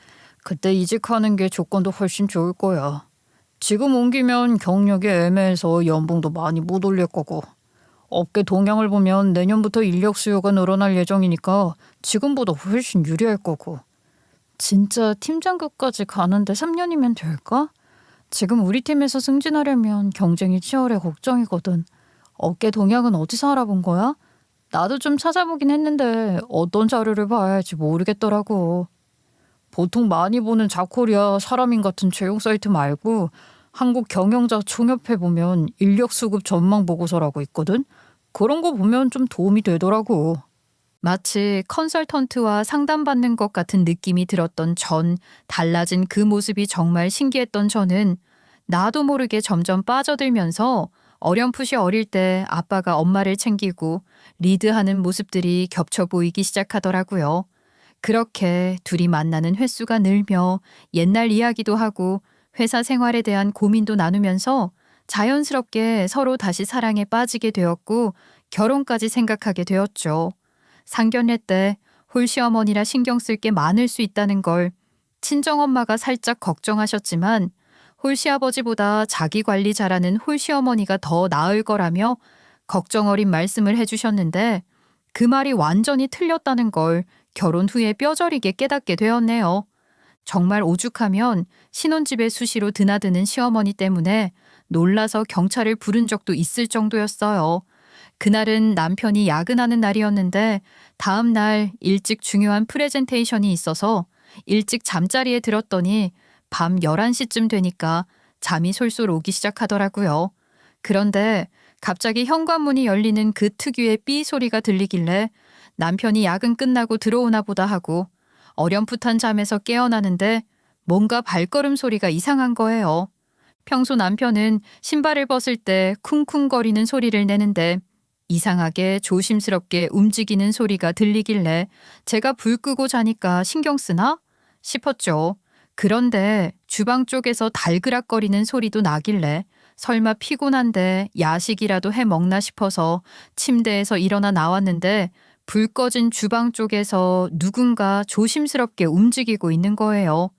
그때 이직하는 게 조건도 훨씬 좋을 거야. 지금 옮기면 경력이 애매해서 연봉도 많이 못 올릴 거고 업계 동향을 보면 내년부터 인력 수요가 늘어날 예정이니까 지금보다 훨씬 유리할 거고. 진짜 팀장급까지 가는데 3년이면 될까? 지금 우리 팀에서 승진하려면 경쟁이 치열해 걱정이거든. 업계 동향은 어디서 알아본 거야? 나도 좀 찾아보긴 했는데 어떤 자료를 봐야 할지 모르겠더라고. 보통 많이 보는 자코리아 사람인 같은 채용 사이트 말고 한국 경영자 총협회 보면 인력 수급 전망 보고서라고 있거든. 그런 거 보면 좀 도움이 되더라고. 마치 컨설턴트와 상담받는 것 같은 느낌이 들었던 달라진 그 모습이 정말 신기했던 저는 나도 모르게 점점 빠져들면서 어렴풋이 어릴 때 아빠가 엄마를 챙기고 리드하는 모습들이 겹쳐 보이기 시작하더라고요. 그렇게 둘이 만나는 횟수가 늘며 옛날 이야기도 하고 회사 생활에 대한 고민도 나누면서 자연스럽게 서로 다시 사랑에 빠지게 되었고 결혼까지 생각하게 되었죠. 상견례 때 홀시어머니라 신경 쓸 게 많을 수 있다는 걸 친정엄마가 살짝 걱정하셨지만 홀시아버지보다 자기 관리 잘하는 홀시어머니가 더 나을 거라며 걱정 어린 말씀을 해주셨는데 그 말이 완전히 틀렸다는 걸 결혼 후에 뼈저리게 깨닫게 되었네요. 정말 오죽하면 신혼집에 수시로 드나드는 시어머니 때문에 놀라서 경찰을 부른 적도 있을 정도였어요. 그날은 남편이 야근하는 날이었는데 다음 날 일찍 중요한 프레젠테이션이 있어서 일찍 잠자리에 들었더니 밤 11시쯤 되니까 잠이 솔솔 오기 시작하더라고요. 그런데 갑자기 현관문이 열리는 그 특유의 삐 소리가 들리길래 남편이 야근 끝나고 들어오나 보다 하고 어렴풋한 잠에서 깨어나는데 뭔가 발걸음 소리가 이상한 거예요. 평소 남편은 신발을 벗을 때 쿵쿵거리는 소리를 내는데 이상하게 조심스럽게 움직이는 소리가 들리길래 제가 불 끄고 자니까 신경 쓰나 싶었죠. 그런데 주방 쪽에서 달그락거리는 소리도 나길래 설마 피곤한데 야식이라도 해 먹나 싶어서 침대에서 일어나 나왔는데 불 꺼진 주방 쪽에서 누군가 조심스럽게 움직이고 있는 거예요.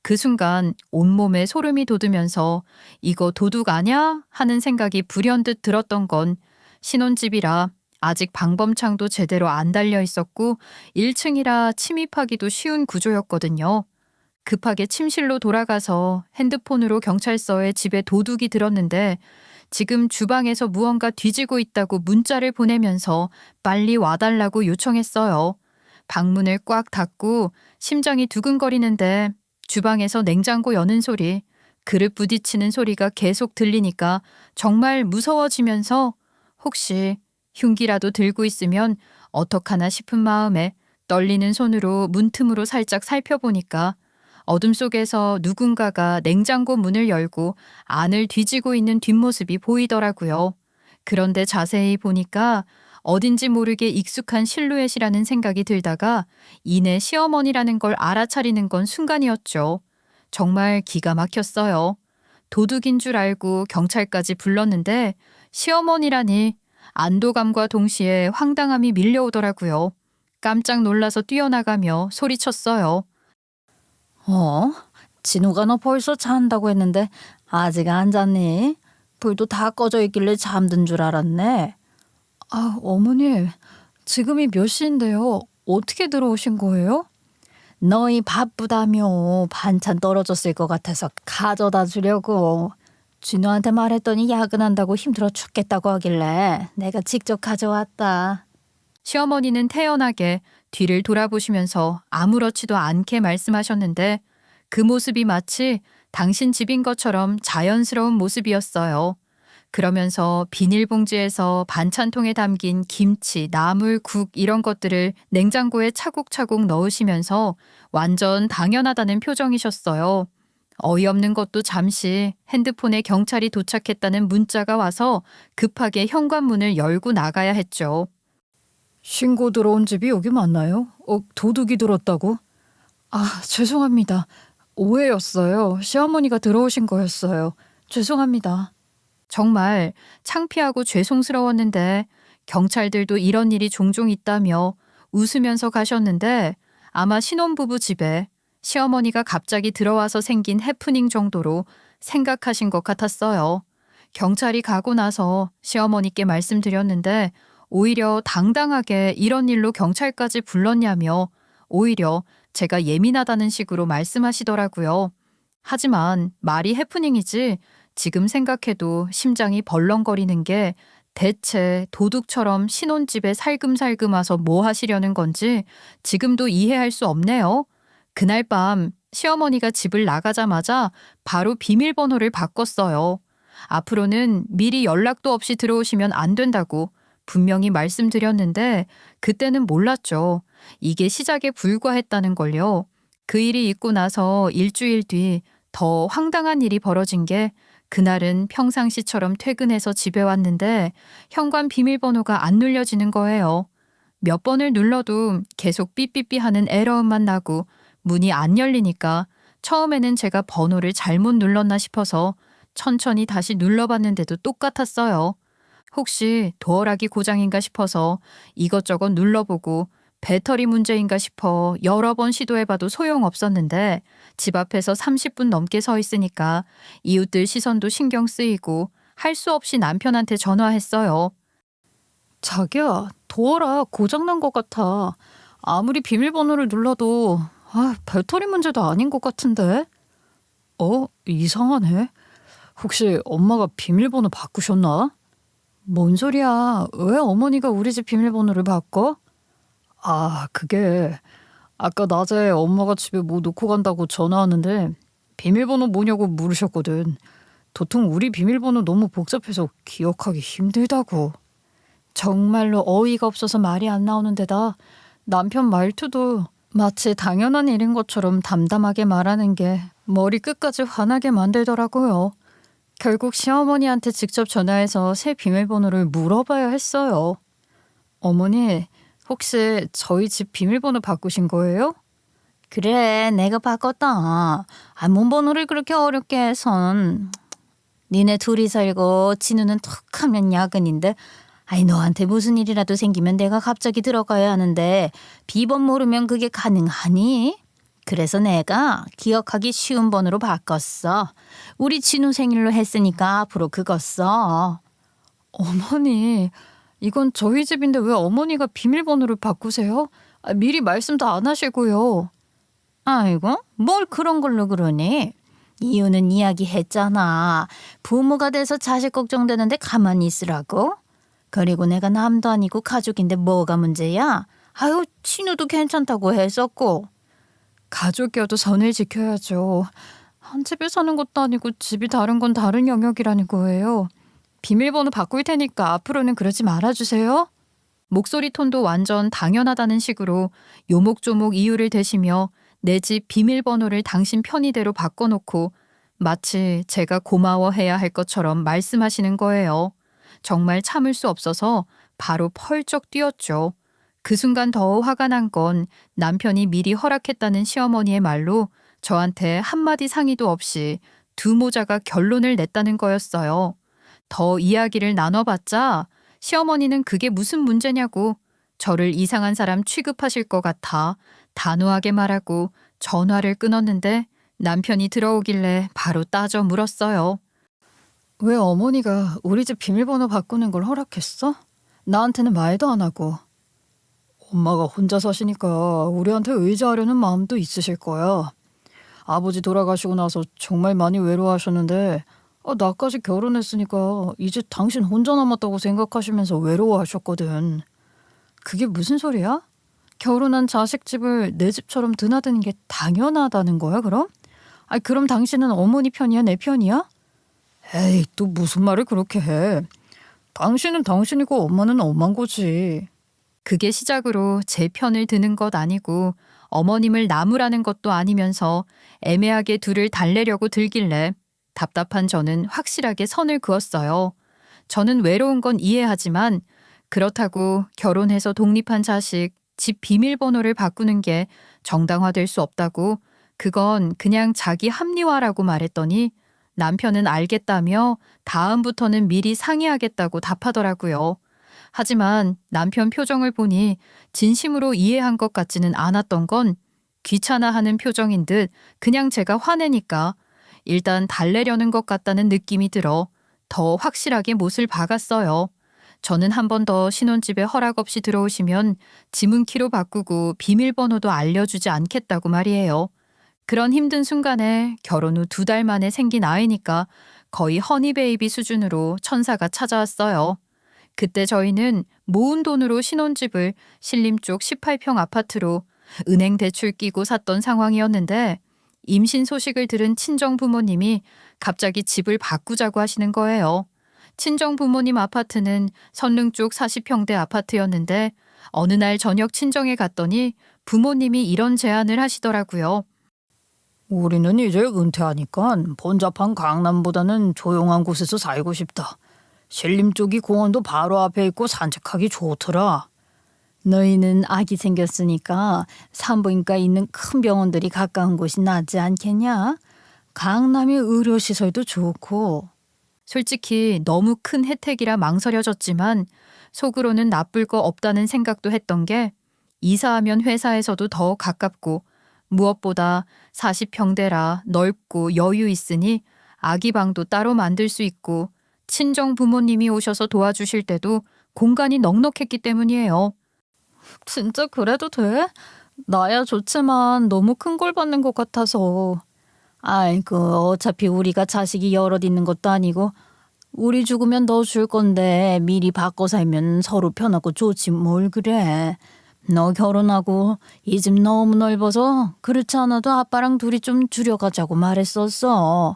그 순간 온몸에 소름이 돋으면서 이거 도둑 아냐? 하는 생각이 불현듯 들었던 건 신혼집이라 아직 방범창도 제대로 안 달려 있었고 1층이라 침입하기도 쉬운 구조였거든요. 급하게 침실로 돌아가서 핸드폰으로 경찰서에 집에 도둑이 들었는데 지금 주방에서 무언가 뒤지고 있다고 문자를 보내면서 빨리 와달라고 요청했어요. 방문을 꽉 닫고 심장이 두근거리는데 주방에서 냉장고 여는 소리, 그릇 부딪히는 소리가 계속 들리니까 정말 무서워지면서 혹시 흉기라도 들고 있으면 어떡하나 싶은 마음에 떨리는 손으로 문틈으로 살짝 살펴보니까 어둠 속에서 누군가가 냉장고 문을 열고 안을 뒤지고 있는 뒷모습이 보이더라고요. 그런데 자세히 보니까 어딘지 모르게 익숙한 실루엣이라는 생각이 들다가 이내 시어머니라는 걸 알아차리는 건 순간이었죠. 정말 기가 막혔어요. 도둑인 줄 알고 경찰까지 불렀는데 시어머니라니 안도감과 동시에 황당함이 밀려오더라고요. 깜짝 놀라서 뛰어나가며 소리쳤어요. 진우가 너 벌써 잔다고 했는데 아직 안 잤니? 불도 다 꺼져 있길래 잠든 줄 알았네. 아, 어머니, 지금이 몇 시인데요? 어떻게 들어오신 거예요? 너희 바쁘다며 반찬 떨어졌을 것 같아서 가져다 주려고. 진우한테 말했더니 야근한다고 힘들어 죽겠다고 하길래 내가 직접 가져왔다. 시어머니는 태연하게 뒤를 돌아보시면서 아무렇지도 않게 말씀하셨는데 그 모습이 마치 당신 집인 것처럼 자연스러운 모습이었어요. 그러면서 비닐봉지에서 반찬통에 담긴 김치, 나물, 국 이런 것들을 냉장고에 차곡차곡 넣으시면서 완전 당연하다는 표정이셨어요. 어이없는 것도 잠시 핸드폰에 경찰이 도착했다는 문자가 와서 급하게 현관문을 열고 나가야 했죠. 신고 들어온 집이 여기 맞나요? 도둑이 들었다고? 아, 죄송합니다. 오해였어요. 시어머니가 들어오신 거였어요. 죄송합니다. 정말 창피하고 죄송스러웠는데 경찰들도 이런 일이 종종 있다며 웃으면서 가셨는데 아마 신혼부부 집에 시어머니가 갑자기 들어와서 생긴 해프닝 정도로 생각하신 것 같았어요. 경찰이 가고 나서 시어머니께 말씀드렸는데 오히려 당당하게 이런 일로 경찰까지 불렀냐며 오히려 제가 예민하다는 식으로 말씀하시더라고요. 하지만 말이 해프닝이지 지금 생각해도 심장이 벌렁거리는 게 대체 도둑처럼 신혼집에 살금살금 와서 뭐 하시려는 건지 지금도 이해할 수 없네요. 그날 밤 시어머니가 집을 나가자마자 바로 비밀번호를 바꿨어요. 앞으로는 미리 연락도 없이 들어오시면 안 된다고 분명히 말씀드렸는데 그때는 몰랐죠. 이게 시작에 불과했다는 걸요. 그 일이 있고 나서 일주일 뒤 더 황당한 일이 벌어진 게 그날은 평상시처럼 퇴근해서 집에 왔는데 현관 비밀번호가 안 눌려지는 거예요. 몇 번을 눌러도 계속 삐삐삐 하는 에러음만 나고 문이 안 열리니까 처음에는 제가 번호를 잘못 눌렀나 싶어서 천천히 다시 눌러봤는데도 똑같았어요. 혹시 도어락이 고장인가 싶어서 이것저것 눌러보고 배터리 문제인가 싶어 여러 번 시도해봐도 소용없었는데 집 앞에서 30분 넘게 서 있으니까 이웃들 시선도 신경 쓰이고 할 수 없이 남편한테 전화했어요. 자기야, 도어락 고장난 것 같아. 아무리 비밀번호를 눌러도 배터리 문제도 아닌 것 같은데. 이상하네. 혹시 엄마가 비밀번호 바꾸셨나? 뭔 소리야? 왜 어머니가 우리 집 비밀번호를 바꿔? 그게 아까 낮에 엄마가 집에 뭐 놓고 간다고 전화 왔는데 비밀번호 뭐냐고 물으셨거든. 도통 우리 비밀번호 너무 복잡해서 기억하기 힘들다고. 정말로 어이가 없어서 말이 안 나오는 데다 남편 말투도 마치 당연한 일인 것처럼 담담하게 말하는 게 머리 끝까지 화나게 만들더라고요. 결국 시어머니한테 직접 전화해서 새 비밀번호를 물어봐야 했어요. 어머니, 혹시 저희 집 비밀번호 바꾸신 거예요? 그래, 내가 바꿨다. 뭔 번호를 그렇게 어렵게 해선. 니네 둘이 살고 진우는 툭 하면 야근인데 너한테 무슨 일이라도 생기면 내가 갑자기 들어가야 하는데 비번 모르면 그게 가능하니? 그래서 내가 기억하기 쉬운 번호로 바꿨어. 우리 진우 생일로 했으니까 앞으로 그거 써. 어머니, 이건 저희 집인데 왜 어머니가 비밀번호를 바꾸세요? 미리 말씀도 안 하시고요. 아이고, 뭘 그런 걸로 그러니? 이유는 이야기했잖아. 부모가 돼서 자식 걱정되는데 가만히 있으라고? 그리고 내가 남도 아니고 가족인데 뭐가 문제야? 진우도 괜찮다고 했었고. 가족이어도 선을 지켜야죠. 한 집에 사는 것도 아니고 집이 다른 건 다른 영역이라는 거예요. 비밀번호 바꿀 테니까 앞으로는 그러지 말아주세요. 목소리 톤도 완전 당연하다는 식으로 요목조목 이유를 대시며 내 집 비밀번호를 당신 편의대로 바꿔놓고 마치 제가 고마워해야 할 것처럼 말씀하시는 거예요. 정말 참을 수 없어서 바로 펄쩍 뛰었죠. 그 순간 더 화가 난 건 남편이 미리 허락했다는 시어머니의 말로 저한테 한마디 상의도 없이 두 모자가 결론을 냈다는 거였어요. 더 이야기를 나눠봤자 시어머니는 그게 무슨 문제냐고 저를 이상한 사람 취급하실 것 같아 단호하게 말하고 전화를 끊었는데 남편이 들어오길래 바로 따져 물었어요. 왜 어머니가 우리 집 비밀번호 바꾸는 걸 허락했어? 나한테는 말도 안 하고. 엄마가 혼자 사시니까 우리한테 의지하려는 마음도 있으실 거야. 아버지 돌아가시고 나서 정말 많이 외로워하셨는데 나까지 결혼했으니까 이제 당신 혼자 남았다고 생각하시면서 외로워하셨거든. 그게 무슨 소리야? 결혼한 자식 집을 내 집처럼 드나드는 게 당연하다는 거야, 그럼? 그럼 당신은 어머니 편이야, 내 편이야? 에이, 또 무슨 말을 그렇게 해. 당신은 당신이고 엄마는 엄만 거지. 그게 시작으로 제 편을 드는 것 아니고 어머님을 나무라는 것도 아니면서 애매하게 둘을 달래려고 들길래 답답한 저는 확실하게 선을 그었어요. 저는 외로운 건 이해하지만 그렇다고 결혼해서 독립한 자식, 집 비밀번호를 바꾸는 게 정당화될 수 없다고 그건 그냥 자기 합리화라고 말했더니 남편은 알겠다며 다음부터는 미리 상의하겠다고 답하더라고요. 하지만 남편 표정을 보니 진심으로 이해한 것 같지는 않았던 건 귀찮아하는 표정인 듯 그냥 제가 화내니까 일단 달래려는 것 같다는 느낌이 들어 더 확실하게 못을 박았어요. 저는 한 번 더 신혼집에 허락 없이 들어오시면 지문키로 바꾸고 비밀번호도 알려주지 않겠다고 말이에요. 그런 힘든 순간에 결혼 후 2달 만에 생긴 아이니까 거의 허니베이비 수준으로 천사가 찾아왔어요. 그때 저희는 모은 돈으로 신혼집을 신림 쪽 18평 아파트로 은행 대출 끼고 샀던 상황이었는데 임신 소식을 들은 친정 부모님이 갑자기 집을 바꾸자고 하시는 거예요. 친정 부모님 아파트는 선릉 쪽 40평대 아파트였는데 어느 날 저녁 친정에 갔더니 부모님이 이런 제안을 하시더라고요. 우리는 이제 은퇴하니까 번잡한 강남보다는 조용한 곳에서 살고 싶다. 신림 쪽이 공원도 바로 앞에 있고 산책하기 좋더라. 너희는 아기 생겼으니까 산부인과 있는 큰 병원들이 가까운 곳이 낫지 않겠냐? 강남의 의료시설도 좋고. 솔직히 너무 큰 혜택이라 망설여졌지만 속으로는 나쁠 거 없다는 생각도 했던 게 이사하면 회사에서도 더 가깝고 무엇보다 40평대라 넓고 여유 있으니 아기 방도 따로 만들 수 있고 친정 부모님이 오셔서 도와주실 때도 공간이 넉넉했기 때문이에요. 진짜 그래도 돼? 나야 좋지만 너무 큰 걸 받는 것 같아서. 아이고, 어차피 우리가 자식이 여럿 있는 것도 아니고 우리 죽으면 너 줄 건데 미리 바꿔 살면 서로 편하고 좋지 뭘 그래. 너 결혼하고 이 집 너무 넓어서 그렇지 않아도 아빠랑 둘이 좀 줄여가자고 말했었어.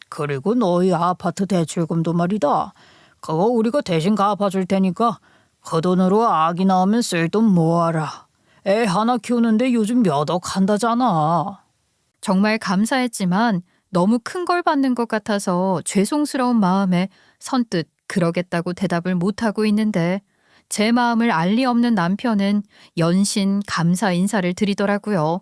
그리고 너희 아파트 대출금도 말이다. 그거 우리가 대신 갚아줄 테니까 그 돈으로 아기 낳으면 쓸 돈 모아라. 애 하나 키우는데 요즘 몇 억 한다잖아. 정말 감사했지만 너무 큰 걸 받는 것 같아서 죄송스러운 마음에 선뜻 그러겠다고 대답을 못하고 있는데 제 마음을 알 리 없는 남편은 연신 감사 인사를 드리더라고요.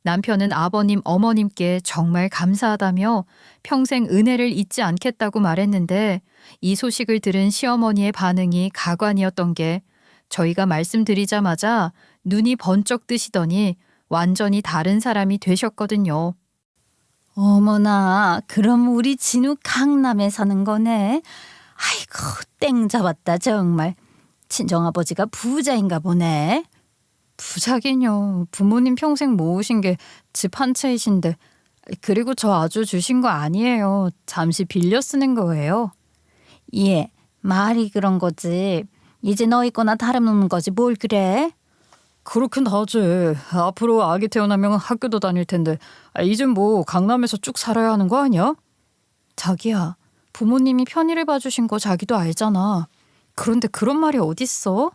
남편은 아버님, 어머님께 정말 감사하다며 평생 은혜를 잊지 않겠다고 말했는데 이 소식을 들은 시어머니의 반응이 가관이었던 게 저희가 말씀드리자마자 눈이 번쩍 뜨시더니 완전히 다른 사람이 되셨거든요. 어머나, 그럼 우리 진우 강남에 사는 거네. 아이고, 땡 잡았다 정말. 친정아버지가 부자인가 보네. 부자긴요. 부모님 평생 모으신 게 집 한 채이신데. 그리고 저 아주 주신 거 아니에요. 잠시 빌려 쓰는 거예요. 예, 말이 그런 거지. 이제 너희 거나 다름없는 거지 뭘 그래? 그렇긴 하지. 앞으로 아기 태어나면 학교도 다닐 텐데 이젠 뭐 강남에서 쭉 살아야 하는 거 아니야? 자기야, 부모님이 편의를 봐주신 거 자기도 알잖아. 그런데 그런 말이 어딨어?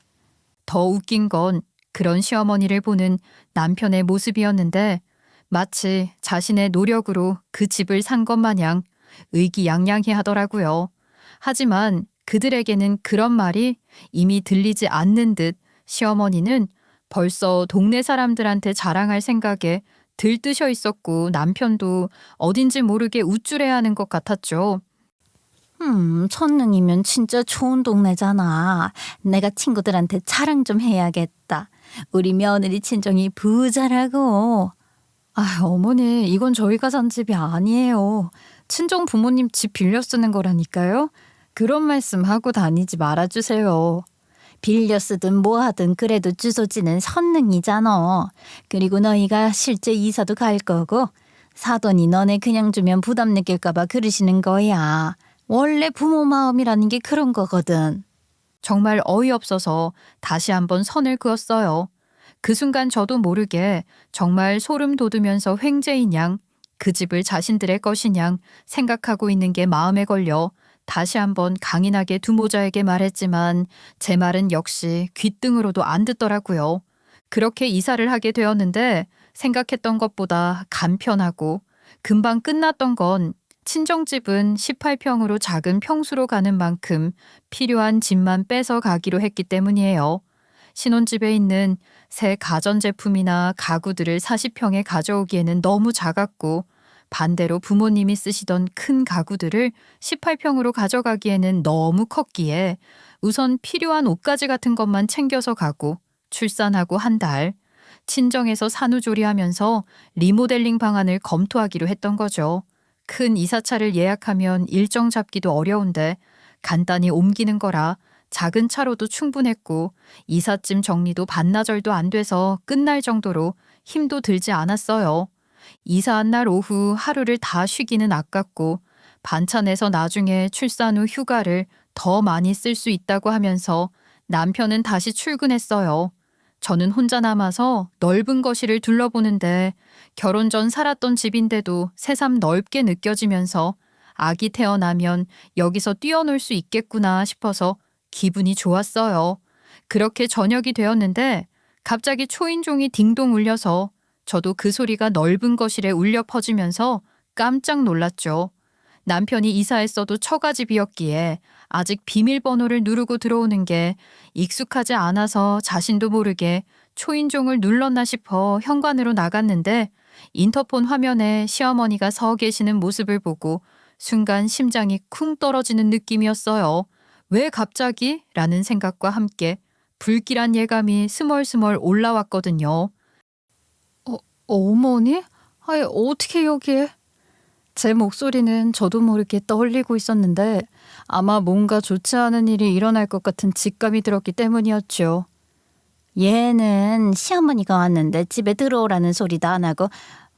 더 웃긴 건 그런 시어머니를 보는 남편의 모습이었는데 마치 자신의 노력으로 그 집을 산 것 마냥 의기양양해 하더라고요. 하지만 그들에게는 그런 말이 이미 들리지 않는 듯 시어머니는 벌써 동네 사람들한테 자랑할 생각에 들뜨셔 있었고 남편도 어딘지 모르게 우쭐해하는 것 같았죠. 천능이면 진짜 좋은 동네잖아. 내가 친구들한테 자랑 좀 해야겠다. 우리 며느리 친정이 부자라고. 아, 어머니, 이건 저희가 산 집이 아니에요. 친정 부모님 집 빌려 쓰는 거라니까요. 그런 말씀 하고 다니지 말아주세요. 빌려 쓰든 뭐 하든 그래도 주소지는 선능이잖아. 그리고 너희가 실제 이사도 갈 거고 사돈이 너네 그냥 주면 부담 느낄까 봐 그러시는 거야. 원래 부모 마음이라는 게 그런 거거든. 정말 어이없어서 다시 한번 선을 그었어요. 그 순간 저도 모르게 정말 소름 돋으면서 횡재인 양, 그 집을 자신들의 것이냥 생각하고 있는 게 마음에 걸려 다시 한번 강인하게 두모자에게 말했지만 제 말은 역시 귓등으로도 안 듣더라고요. 그렇게 이사를 하게 되었는데 생각했던 것보다 간편하고 금방 끝났던 건 친정집은 18평으로 작은 평수로 가는 만큼 필요한 집만 빼서 가기로 했기 때문이에요. 신혼집에 있는 새 가전제품이나 가구들을 40평에 가져오기에는 너무 작았고 반대로 부모님이 쓰시던 큰 가구들을 18평으로 가져가기에는 너무 컸기에 우선 필요한 옷가지 같은 것만 챙겨서 가고 출산하고 한 달, 친정에서 산후조리하면서 리모델링 방안을 검토하기로 했던 거죠. 큰 이사차를 예약하면 일정 잡기도 어려운데 간단히 옮기는 거라 작은 차로도 충분했고 이삿짐 정리도 반나절도 안 돼서 끝날 정도로 힘도 들지 않았어요. 이사한 날 오후 하루를 다 쉬기는 아깝고 반찬해서 나중에 출산 후 휴가를 더 많이 쓸 수 있다고 하면서 남편은 다시 출근했어요. 저는 혼자 남아서 넓은 거실을 둘러보는데 결혼 전 살았던 집인데도 새삼 넓게 느껴지면서 아기 태어나면 여기서 뛰어놀 수 있겠구나 싶어서 기분이 좋았어요. 그렇게 저녁이 되었는데 갑자기 초인종이 딩동 울려서 저도 그 소리가 넓은 거실에 울려 퍼지면서 깜짝 놀랐죠. 남편이 이사했어도 처가집이었기에 아직 비밀번호를 누르고 들어오는 게 익숙하지 않아서 자신도 모르게 초인종을 눌렀나 싶어 현관으로 나갔는데 인터폰 화면에 시어머니가 서 계시는 모습을 보고 순간 심장이 쿵 떨어지는 느낌이었어요. 왜 갑자기? 라는 생각과 함께 불길한 예감이 스멀스멀 올라왔거든요. 어머니? 아이, 어떻게 여기에? 제 목소리는 저도 모르게 떨리고 있었는데 아마 뭔가 좋지 않은 일이 일어날 것 같은 직감이 들었기 때문이었죠. 얘는 시어머니가 왔는데 집에 들어오라는 소리도 안 하고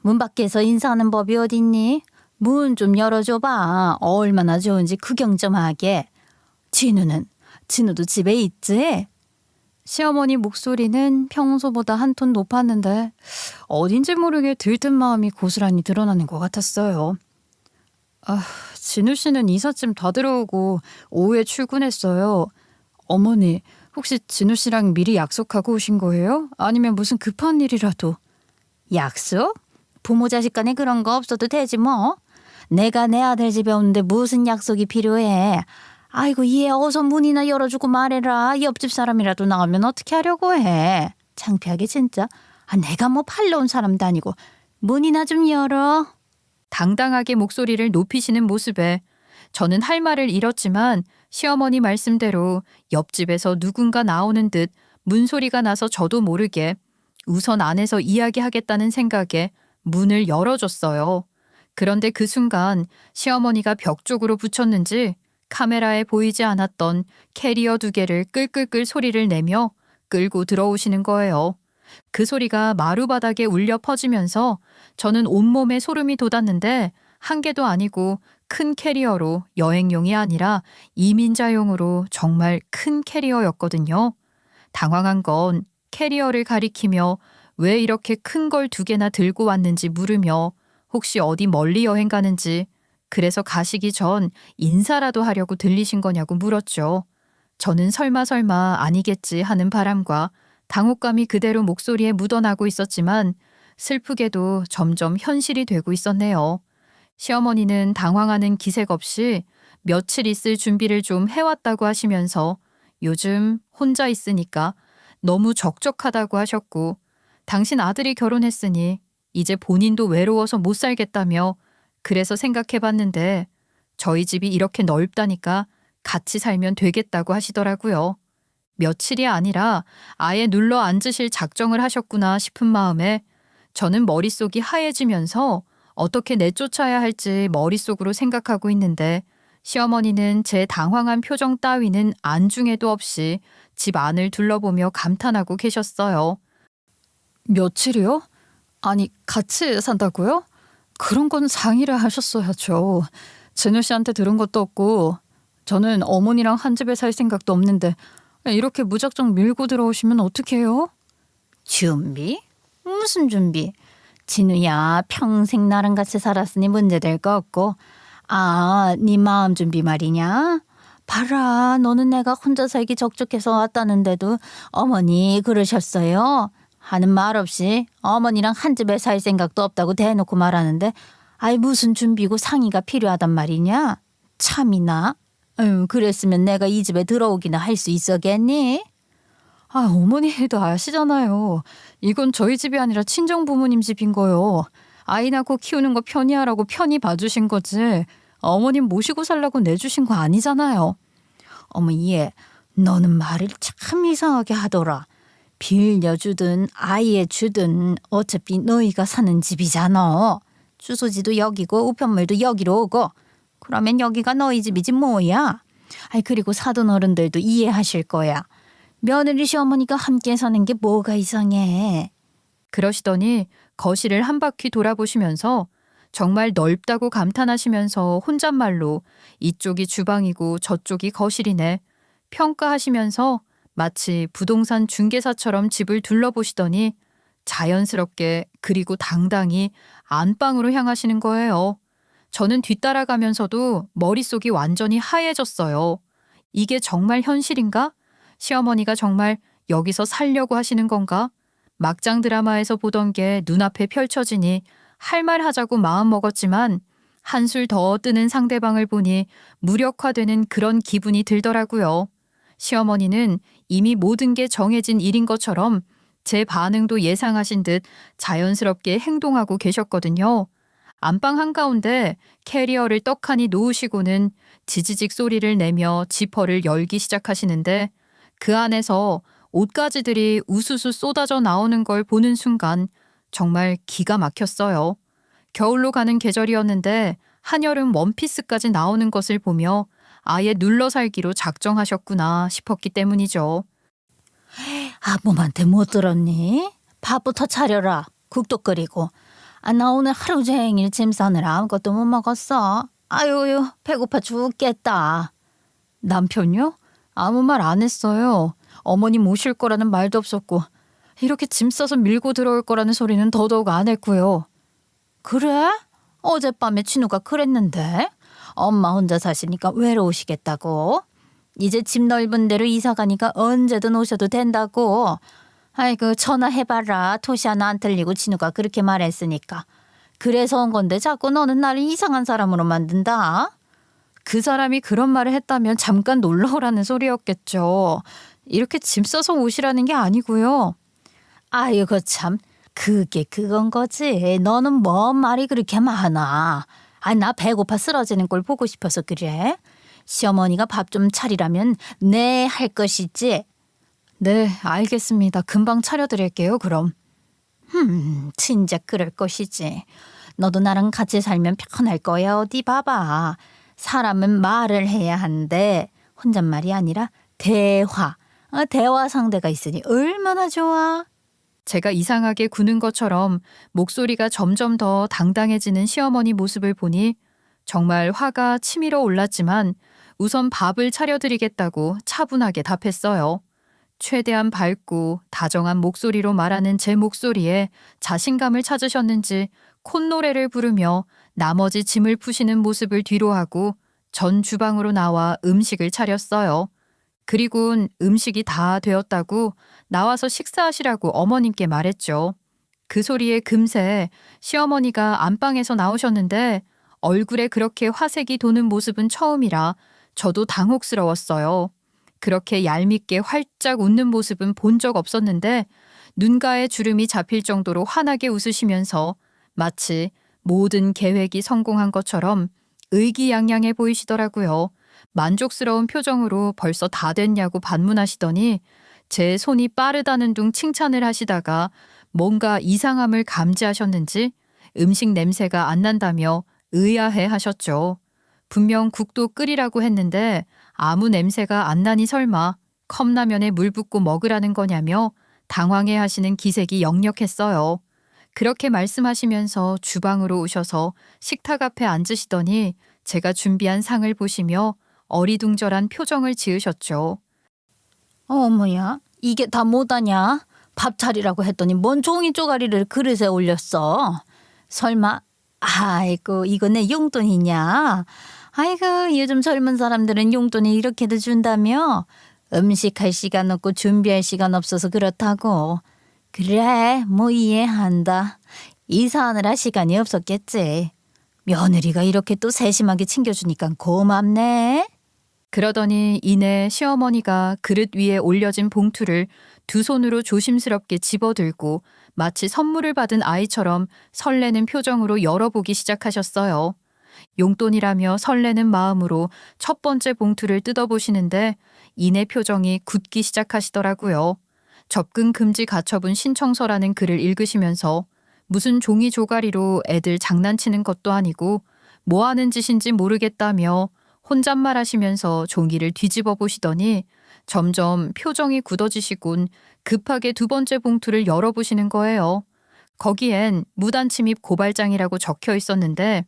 문 밖에서 인사하는 법이 어딨니? 문 좀 열어줘봐. 얼마나 좋은지 구경 좀 하게. 진우도 집에 있지? 시어머니 목소리는 평소보다 한 톤 높았는데 어딘지 모르게 들뜬 마음이 고스란히 드러나는 것 같았어요. 진우 씨는 이삿짐 다 들어오고 오후에 출근했어요. 어머니, 혹시 진우 씨랑 미리 약속하고 오신 거예요? 아니면 무슨 급한 일이라도? 약속? 부모 자식 간에 그런 거 없어도 되지 뭐. 내가 내 아들 집에 오는데 무슨 약속이 필요해. 아이고 얘 어서 문이나 열어주고 말해라. 옆집 사람이라도 나오면 어떻게 하려고 해. 창피하게 진짜. 내가 뭐 팔러 온 사람도 아니고 문이나 좀 열어. 당당하게 목소리를 높이시는 모습에 저는 할 말을 잃었지만 시어머니 말씀대로 옆집에서 누군가 나오는 듯 문소리가 나서 저도 모르게 우선 안에서 이야기하겠다는 생각에 문을 열어줬어요. 그런데 그 순간 시어머니가 벽 쪽으로 붙였는지 카메라에 보이지 않았던 캐리어 2개를 끌끌끌 소리를 내며 끌고 들어오시는 거예요. 그 소리가 마루바닥에 울려 퍼지면서 저는 온몸에 소름이 돋았는데 한 개도 아니고 큰 캐리어로 여행용이 아니라 이민자용으로 정말 큰 캐리어였거든요. 당황한 건 캐리어를 가리키며 왜 이렇게 큰 걸 2개나 들고 왔는지 물으며 혹시 어디 멀리 여행 가는지 그래서 가시기 전 인사라도 하려고 들리신 거냐고 물었죠. 저는 설마 아니겠지 하는 바람과 당혹감이 그대로 목소리에 묻어나고 있었지만 슬프게도 점점 현실이 되고 있었네요. 시어머니는 당황하는 기색 없이 며칠 있을 준비를 좀 해왔다고 하시면서 요즘 혼자 있으니까 너무 적적하다고 하셨고 당신 아들이 결혼했으니 이제 본인도 외로워서 못 살겠다며 그래서 생각해봤는데 저희 집이 이렇게 넓다니까 같이 살면 되겠다고 하시더라고요. 며칠이 아니라 아예 눌러 앉으실 작정을 하셨구나 싶은 마음에 저는 머릿속이 하얘지면서 어떻게 내쫓아야 할지 머릿속으로 생각하고 있는데 시어머니는 제 당황한 표정 따위는 안중에도 없이 집 안을 둘러보며 감탄하고 계셨어요. 며칠이요? 아니 같이 산다고요? 그런 건 상의를 하셨어야죠. 진우 씨한테 들은 것도 없고 저는 어머니랑 한 집에 살 생각도 없는데 이렇게 무작정 밀고 들어오시면 어떡해요? 준비? 무슨 준비? 진우야 평생 나랑 같이 살았으니 문제될 거 없고 네 마음 준비 말이냐? 봐라 너는 내가 혼자 살기 적적해서 왔다는데도 어머니 그러셨어요? 하는 말 없이 어머니랑 한 집에 살 생각도 없다고 대놓고 말하는데 무슨 준비고 상의가 필요하단 말이냐? 참이나? 그랬으면 내가 이 집에 들어오기나 할 수 있었겠니? 어머니도 아시잖아요. 이건 저희 집이 아니라 친정 부모님 집인 거요. 아이 낳고 키우는 거 편히 하라고 편히 봐주신 거지. 어머님 모시고 살라고 내주신 거 아니잖아요. 어머 얘 너는 말을 참 이상하게 하더라. 빌려주든 아예 주든 어차피 너희가 사는 집이잖아. 주소지도 여기고 우편물도 여기로 오고 그러면 여기가 너희 집이지 뭐야. 그리고 사돈 어른들도 이해하실 거야. 며느리 시어머니가 함께 사는 게 뭐가 이상해. 그러시더니 거실을 한 바퀴 돌아보시면서 정말 넓다고 감탄하시면서 혼잣말로 이쪽이 주방이고 저쪽이 거실이네 평가하시면서 마치 부동산 중개사처럼 집을 둘러보시더니 자연스럽게 그리고 당당히 안방으로 향하시는 거예요. 저는 뒤따라가면서도 머릿속이 완전히 하얘졌어요. 이게 정말 현실인가? 시어머니가 정말 여기서 살려고 하시는 건가? 막장 드라마에서 보던 게 눈앞에 펼쳐지니 할 말 하자고 마음먹었지만 한술 더 뜨는 상대방을 보니 무력화되는 그런 기분이 들더라고요. 시어머니는 이미 모든 게 정해진 일인 것처럼 제 반응도 예상하신 듯 자연스럽게 행동하고 계셨거든요. 안방 한가운데 캐리어를 떡하니 놓으시고는 지지직 소리를 내며 지퍼를 열기 시작하시는데 그 안에서 옷가지들이 우수수 쏟아져 나오는 걸 보는 순간 정말 기가 막혔어요. 겨울로 가는 계절이었는데 한여름 원피스까지 나오는 것을 보며 아예 눌러 살기로 작정하셨구나 싶었기 때문이죠. 아범한테 못 들었니? 밥부터 차려라. 국도 끓이고. 나 오늘 하루 종일 짐 싸느라 아무것도 못 먹었어. 아유, 배고파 죽겠다. 남편요? 아무 말 안 했어요. 어머님 오실 거라는 말도 없었고 이렇게 짐 싸서 밀고 들어올 거라는 소리는 더더욱 안 했고요. 그래? 어젯밤에 진우가 그랬는데. 엄마 혼자 사시니까 외로우시겠다고. 이제 집 넓은 데로 이사 가니까 언제든 오셔도 된다고. 아이고, 전화해봐라. 토시 하나 안 틀리고 진우가 그렇게 말했으니까. 그래서 온 건데 자꾸 너는 나를 이상한 사람으로 만든다. 그 사람이 그런 말을 했다면 잠깐 놀러 오라는 소리였겠죠. 이렇게 짐 싸서 오시라는 게 아니고요. 아이고 참, 그게 그건 거지. 너는 뭔 말이 그렇게 많아. 나 배고파 쓰러지는 꼴 보고 싶어서 그래. 시어머니가 밥 좀 차리라면 네 할 것이지. 네, 알겠습니다. 금방 차려드릴게요, 그럼. 진작 그럴 것이지. 너도 나랑 같이 살면 편할 거야. 어디 봐봐. 사람은 말을 해야 한대. 혼잣말이 아니라 대화. 대화 상대가 있으니 얼마나 좋아. 제가 이상하게 구는 것처럼 목소리가 점점 더 당당해지는 시어머니 모습을 보니 정말 화가 치밀어 올랐지만 우선 밥을 차려드리겠다고 차분하게 답했어요. 최대한 밝고 다정한 목소리로 말하는 제 목소리에 자신감을 찾으셨는지 콧노래를 부르며 나머지 짐을 푸시는 모습을 뒤로하고 전 주방으로 나와 음식을 차렸어요. 그리곤 음식이 다 되었다고 나와서 식사하시라고 어머님께 말했죠. 그 소리에 금세 시어머니가 안방에서 나오셨는데 얼굴에 그렇게 화색이 도는 모습은 처음이라 저도 당혹스러웠어요. 그렇게 얄밉게 활짝 웃는 모습은 본 적 없었는데 눈가에 주름이 잡힐 정도로 환하게 웃으시면서 마치 모든 계획이 성공한 것처럼 의기양양해 보이시더라고요. 만족스러운 표정으로 벌써 다 됐냐고 반문하시더니 제 손이 빠르다는 둥 칭찬을 하시다가 뭔가 이상함을 감지하셨는지 음식 냄새가 안 난다며 의아해 하셨죠. 분명 국도 끓이라고 했는데 아무 냄새가 안 나니 설마 컵라면에 물 붓고 먹으라는 거냐며 당황해 하시는 기색이 역력했어요. 그렇게 말씀하시면서 주방으로 오셔서 식탁 앞에 앉으시더니 제가 준비한 상을 보시며 어리둥절한 표정을 지으셨죠. 어머야, 이게 다 뭐다냐? 밥 차리라고 했더니 뭔 종이 쪼가리를 그릇에 올렸어. 설마 아이고 이거 내 용돈이냐? 아이고 요즘 젊은 사람들은 용돈이 이렇게도 준다며? 음식할 시간 없고 준비할 시간 없어서 그렇다고. 그래 뭐 이해한다. 이사하느라 시간이 없었겠지. 며느리가 이렇게 또 세심하게 챙겨주니까 고맙네. 그러더니 이내 시어머니가 그릇 위에 올려진 봉투를 두 손으로 조심스럽게 집어들고 마치 선물을 받은 아이처럼 설레는 표정으로 열어보기 시작하셨어요. 용돈이라며 설레는 마음으로 첫 번째 봉투를 뜯어보시는데 이내 표정이 굳기 시작하시더라고요. 접근 금지 가처분 신청서라는 글을 읽으시면서 무슨 종이 조가리로 애들 장난치는 것도 아니고 뭐 하는 짓인지 모르겠다며 혼잣말 하시면서 종이를 뒤집어 보시더니 점점 표정이 굳어지시곤 급하게 두 번째 봉투를 열어보시는 거예요. 거기엔 무단 침입 고발장이라고 적혀 있었는데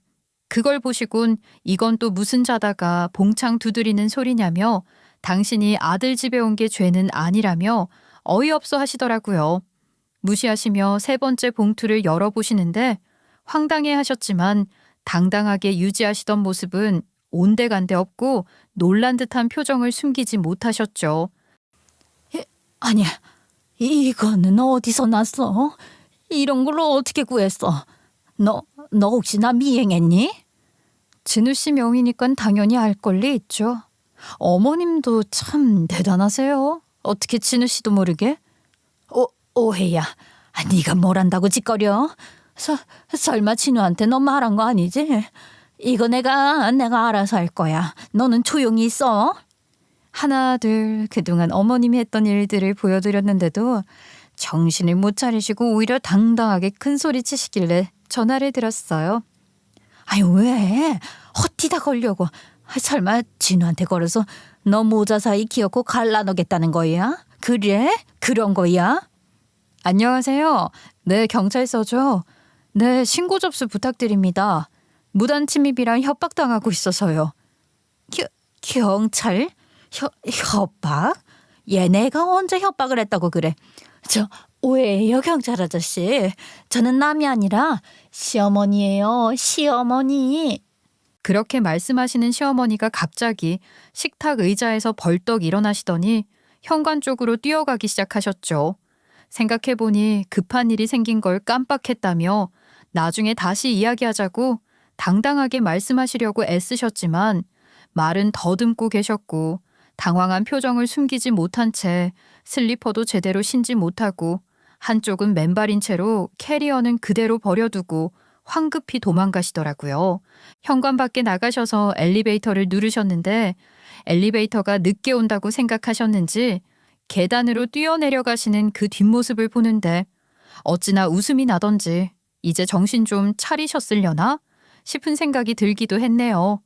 그걸 보시곤 이건 또 무슨 자다가 봉창 두드리는 소리냐며 당신이 아들 집에 온 게 죄는 아니라며 어이없어 하시더라고요. 무시하시며 세 번째 봉투를 열어보시는데 황당해 하셨지만 당당하게 유지하시던 모습은 온데간데 없고 놀란 듯한 표정을 숨기지 못하셨죠. 아니야, 이거는 어디서 났어? 이런 걸 어떻게 구했어? 너 혹시 나 미행했니? 진우 씨 명의니까 당연히 알 권리 있죠. 어머님도 참 대단하세요. 어떻게 진우 씨도 모르게? 오해야. 네가 뭘 안다고 짓거려? 설마 진우한테 너 말한 거 아니지? 이거 내가 알아서 할 거야. 너는 조용히 있어. 하나 둘 그동안 어머님이 했던 일들을 보여드렸는데도 정신을 못 차리시고 오히려 당당하게 큰 소리 치시길래 전화를 드렸어요. 아유 왜? 헛디다 걸려고. 설마 진우한테 걸어서 너 모자 사이 기어코 갈라놓겠다는 거야? 그래? 그런 거야? 안녕하세요. 네, 경찰서죠. 네, 신고 접수 부탁드립니다. 무단 침입이랑 협박당하고 있어서요. 경찰? 협박? 얘네가 언제 협박을 했다고 그래? 저 오해예요, 경찰 아저씨. 저는 남이 아니라 시어머니예요, 시어머니. 그렇게 말씀하시는 시어머니가 갑자기 식탁 의자에서 벌떡 일어나시더니 현관 쪽으로 뛰어가기 시작하셨죠. 생각해보니 급한 일이 생긴 걸 깜빡했다며 나중에 다시 이야기하자고 당당하게 말씀하시려고 애쓰셨지만 말은 더듬고 계셨고 당황한 표정을 숨기지 못한 채 슬리퍼도 제대로 신지 못하고 한쪽은 맨발인 채로 캐리어는 그대로 버려두고 황급히 도망가시더라고요. 현관 밖에 나가셔서 엘리베이터를 누르셨는데 엘리베이터가 늦게 온다고 생각하셨는지 계단으로 뛰어내려가시는 그 뒷모습을 보는데 어찌나 웃음이 나던지 이제 정신 좀 차리셨으려나 싶은 생각이 들기도 했네요.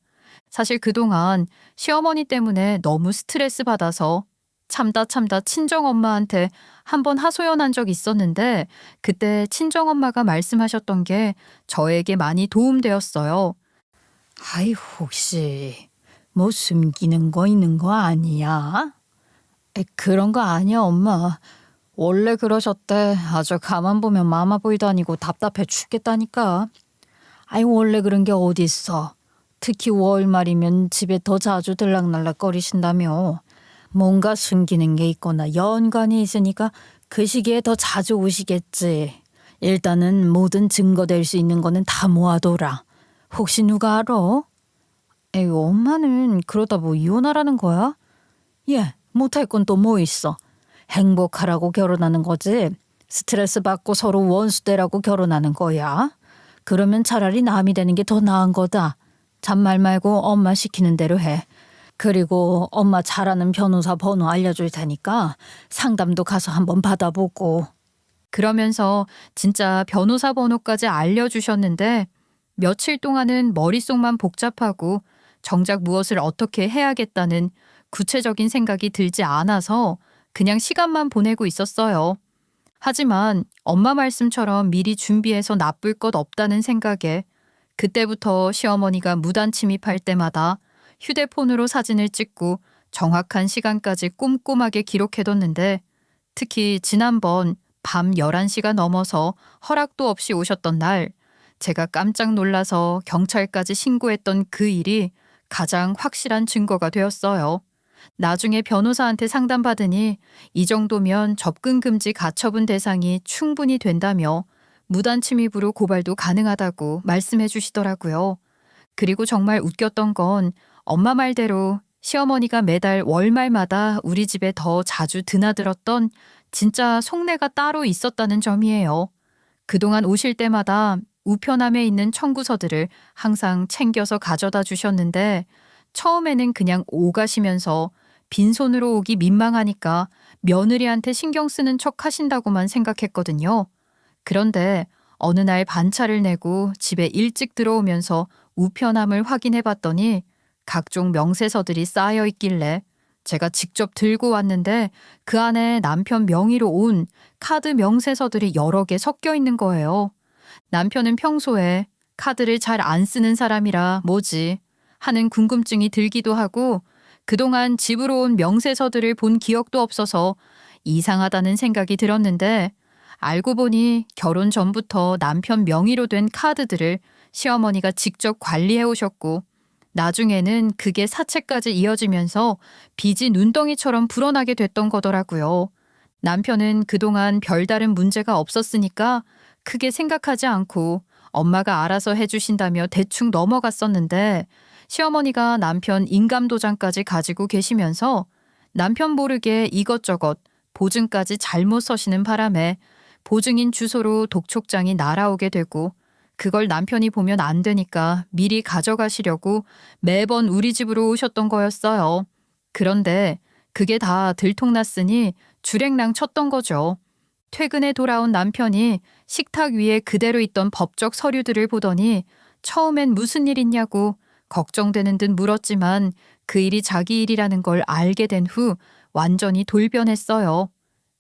사실 그동안 시어머니 때문에 너무 스트레스 받아서 참다 친정엄마한테 한번 하소연한 적 있었는데 그때 친정엄마가 말씀하셨던 게 저에게 많이 도움되었어요. 아이, 혹시 뭐 숨기는 거 있는 거 아니야? 그런 거 아니야, 엄마. 원래 그러셨대. 아주 가만 보면 마마보이 다니고 답답해 죽겠다니까. 아이, 원래 그런 게 어딨어. 특히 월말이면 집에 더 자주 들락날락 거리신다며. 뭔가 숨기는 게 있거나 연관이 있으니까 그 시기에 더 자주 오시겠지. 일단은 모든 증거 될 수 있는 거는 다 모아둬라. 혹시 누가 알아? 에이, 엄마는 그러다 뭐 이혼하라는 거야? 예, 못할 건 또 뭐 있어. 행복하라고 결혼하는 거지. 스트레스 받고 서로 원수되라고 결혼하는 거야. 그러면 차라리 남이 되는 게 더 나은 거다. 잔말 말고 엄마 시키는 대로 해. 그리고 엄마 잘 아는 변호사 번호 알려줄 테니까 상담도 가서 한번 받아보고. 그러면서 진짜 변호사 번호까지 알려주셨는데 며칠 동안은 머릿속만 복잡하고 정작 무엇을 어떻게 해야겠다는 구체적인 생각이 들지 않아서 그냥 시간만 보내고 있었어요. 하지만 엄마 말씀처럼 미리 준비해서 나쁠 것 없다는 생각에 그때부터 시어머니가 무단 침입할 때마다 휴대폰으로 사진을 찍고 정확한 시간까지 꼼꼼하게 기록해뒀는데 특히 지난번 밤 11시가 넘어서 허락도 없이 오셨던 날 제가 깜짝 놀라서 경찰까지 신고했던 그 일이 가장 확실한 증거가 되었어요. 나중에 변호사한테 상담받으니 이 정도면 접근금지 가처분 대상이 충분히 된다며 무단 침입으로 고발도 가능하다고 말씀해 주시더라고요. 그리고 정말 웃겼던 건 엄마 말대로 시어머니가 매달 월말마다 우리 집에 더 자주 드나들었던 진짜 속내가 따로 있었다는 점이에요. 그동안 오실 때마다 우편함에 있는 청구서들을 항상 챙겨서 가져다 주셨는데 처음에는 그냥 오가시면서 빈손으로 오기 민망하니까 며느리한테 신경 쓰는 척 하신다고만 생각했거든요. 그런데 어느 날 반차를 내고 집에 일찍 들어오면서 우편함을 확인해 봤더니 각종 명세서들이 쌓여 있길래 제가 직접 들고 왔는데 그 안에 남편 명의로 온 카드 명세서들이 여러 개 섞여 있는 거예요. 남편은 평소에 카드를 잘 안 쓰는 사람이라 뭐지 하는 궁금증이 들기도 하고 그동안 집으로 온 명세서들을 본 기억도 없어서 이상하다는 생각이 들었는데 알고 보니 결혼 전부터 남편 명의로 된 카드들을 시어머니가 직접 관리해 오셨고 나중에는 그게 사채까지 이어지면서 빚이 눈덩이처럼 불어나게 됐던 거더라고요. 남편은 그동안 별다른 문제가 없었으니까 크게 생각하지 않고 엄마가 알아서 해주신다며 대충 넘어갔었는데 시어머니가 남편 인감도장까지 가지고 계시면서 남편 모르게 이것저것 보증까지 잘못 서시는 바람에 보증인 주소로 독촉장이 날아오게 되고 그걸 남편이 보면 안 되니까 미리 가져가시려고 매번 우리 집으로 오셨던 거였어요. 그런데 그게 다 들통났으니 주랭랑 쳤던 거죠. 퇴근에 돌아온 남편이 식탁 위에 그대로 있던 법적 서류들을 보더니 처음엔 무슨 일 있냐고 걱정되는 듯 물었지만 그 일이 자기 일이라는 걸 알게 된 후 완전히 돌변했어요.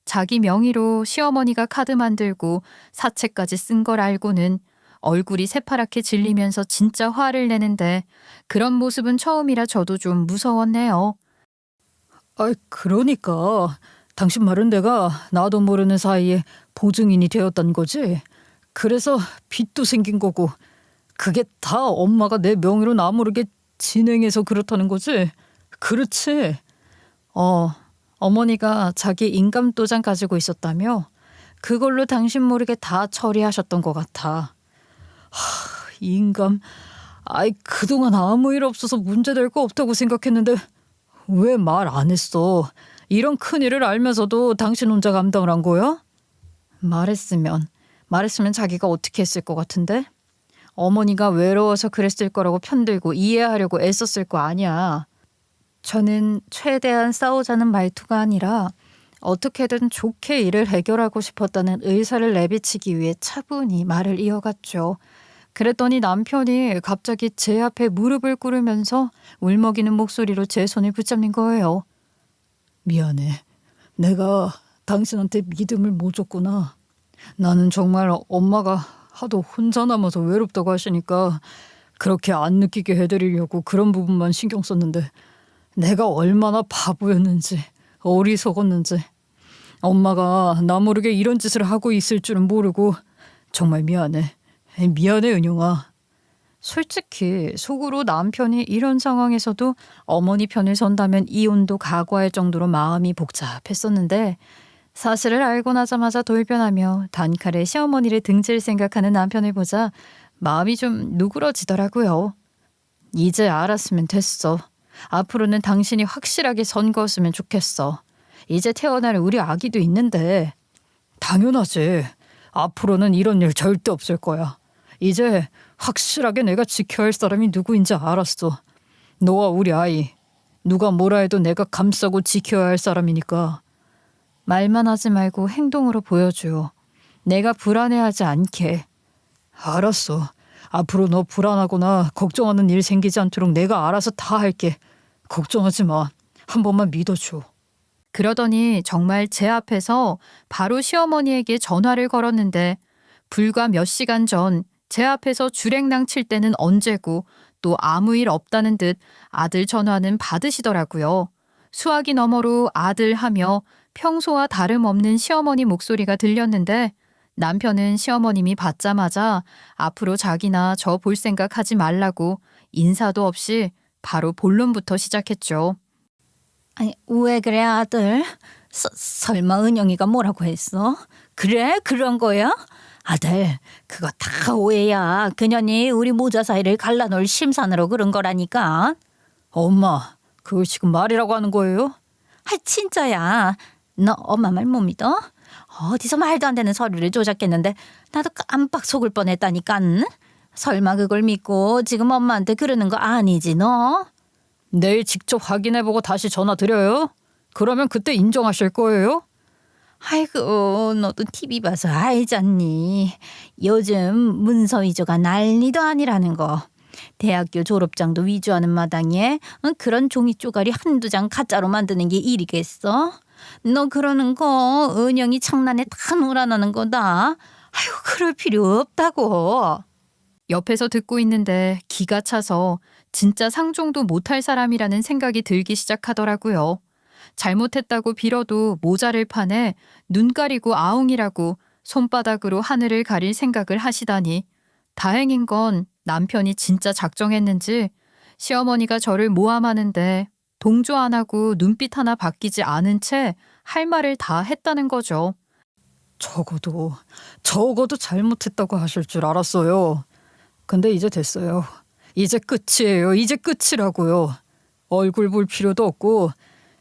자기 명의로 시어머니가 카드 만들고 사채까지 쓴 걸 알고는 얼굴이 새파랗게 질리면서 진짜 화를 내는데 그런 모습은 처음이라 저도 좀 무서웠네요. 그러니까 당신 말은 내가 나도 모르는 사이에 보증인이 되었단 거지. 그래서 빚도 생긴 거고 그게 다 엄마가 내 명의로 나 모르게 진행해서 그렇다는 거지. 그렇지. 어머니가 자기 인감도장 가지고 있었다며 그걸로 당신 모르게 다 처리하셨던 것 같아. 인감. 그동안 아무 일 없어서 문제될 거 없다고 생각했는데 왜 말 안 했어? 이런 큰일을 알면서도 당신 혼자 감당을 한 거야? 말했으면 자기가 어떻게 했을 것 같은데? 어머니가 외로워서 그랬을 거라고 편들고 이해하려고 애썼을 거 아니야. 저는 최대한 싸우자는 말투가 아니라 어떻게든 좋게 일을 해결하고 싶었다는 의사를 내비치기 위해 차분히 말을 이어갔죠. 그랬더니 남편이 갑자기 제 앞에 무릎을 꿇으면서 울먹이는 목소리로 제 손을 붙잡는 거예요. 미안해. 내가 당신한테 믿음을 못 줬구나. 나는 정말 엄마가 하도 혼자 남아서 외롭다고 하시니까 그렇게 안 느끼게 해드리려고 그런 부분만 신경 썼는데 내가 얼마나 바보였는지 어리석었는지 엄마가 나 모르게 이런 짓을 하고 있을 줄은 모르고 정말 미안해. 미안해 은영아. 솔직히 속으로 남편이 이런 상황에서도 어머니 편을 선다면 이혼도 각오할 정도로 마음이 복잡했었는데 사실을 알고 나자마자 돌변하며 단칼에 시어머니를 등질 생각하는 남편을 보자 마음이 좀 누그러지더라고요. 이제 알았으면 됐어. 앞으로는 당신이 확실하게 선 거였으면 좋겠어. 이제 태어날 우리 아기도 있는데. 당연하지. 앞으로는 이런 일 절대 없을 거야. 이제 확실하게 내가 지켜야 할 사람이 누구인지 알았어. 너와 우리 아이. 누가 뭐라 해도 내가 감싸고 지켜야 할 사람이니까. 말만 하지 말고 행동으로 보여줘. 내가 불안해하지 않게. 알았어. 앞으로 너 불안하거나 걱정하는 일 생기지 않도록 내가 알아서 다 할게. 걱정하지 마. 한 번만 믿어줘. 그러더니 정말 제 앞에서 바로 시어머니에게 전화를 걸었는데 불과 몇 시간 전 제 앞에서 주랭랑 칠 때는 언제고 또 아무 일 없다는 듯 아들 전화는 받으시더라고요. 수화기 너머로 아들 하며 평소와 다름없는 시어머니 목소리가 들렸는데 남편은 시어머님이 받자마자 앞으로 자기나 저 볼 생각 하지 말라고 인사도 없이 바로 본론부터 시작했죠. 아니, 왜 그래 아들? 설마 은영이가 뭐라고 했어? 그래? 그런 거야? 아들, 그거 다 오해야. 그년이 우리 모자 사이를 갈라놓을 심산으로 그런 거라니까. 엄마, 그걸 지금 말이라고 하는 거예요? 진짜야. 너 엄마 말 못 믿어? 어디서 말도 안 되는 서류를 조작했는데 나도 깜빡 속을 뻔했다니깐. 설마 그걸 믿고 지금 엄마한테 그러는 거 아니지 너? 내일 직접 확인해보고 다시 전화 드려요? 그러면 그때 인정하실 거예요? 아이고 너도 TV 봐서 알잖니. 요즘 문서 위조가 난리도 아니라는 거. 대학교 졸업장도 위조하는 마당에 그런 종이 쪼가리 한두 장 가짜로 만드는 게 일이겠어? 너 그러는 거 은영이 장난에 다 놀아나는 거다. 아유 그럴 필요 없다고. 옆에서 듣고 있는데 기가 차서 진짜 상종도 못할 사람이라는 생각이 들기 시작하더라고요. 잘못했다고 빌어도 모자를 파내 눈 가리고 아웅이라고 손바닥으로 하늘을 가릴 생각을 하시다니 다행인 건 남편이 진짜 작정했는지 시어머니가 저를 모함하는데 동조 안 하고 눈빛 하나 바뀌지 않은 채 할 말을 다 했다는 거죠. 적어도 잘못했다고 하실 줄 알았어요. 근데 이제 됐어요. 이제 끝이에요. 이제 끝이라고요. 얼굴 볼 필요도 없고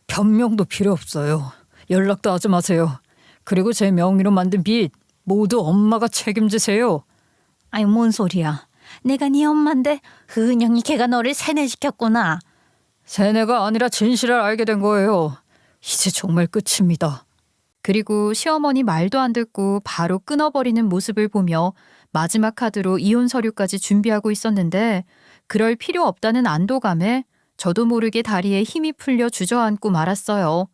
변명도 필요 없어요. 연락도 하지 마세요. 그리고 제 명의로 만든 빚 모두 엄마가 책임지세요. 아니 뭔 소리야. 내가 네 엄마인데 은영이 걔가 너를 세뇌시켰구나. 세뇌가 아니라 진실을 알게 된 거예요. 이제 정말 끝입니다. 그리고 시어머니 말도 안 듣고 바로 끊어버리는 모습을 보며 마지막 카드로 이혼 서류까지 준비하고 있었는데 그럴 필요 없다는 안도감에 저도 모르게 다리에 힘이 풀려 주저앉고 말았어요.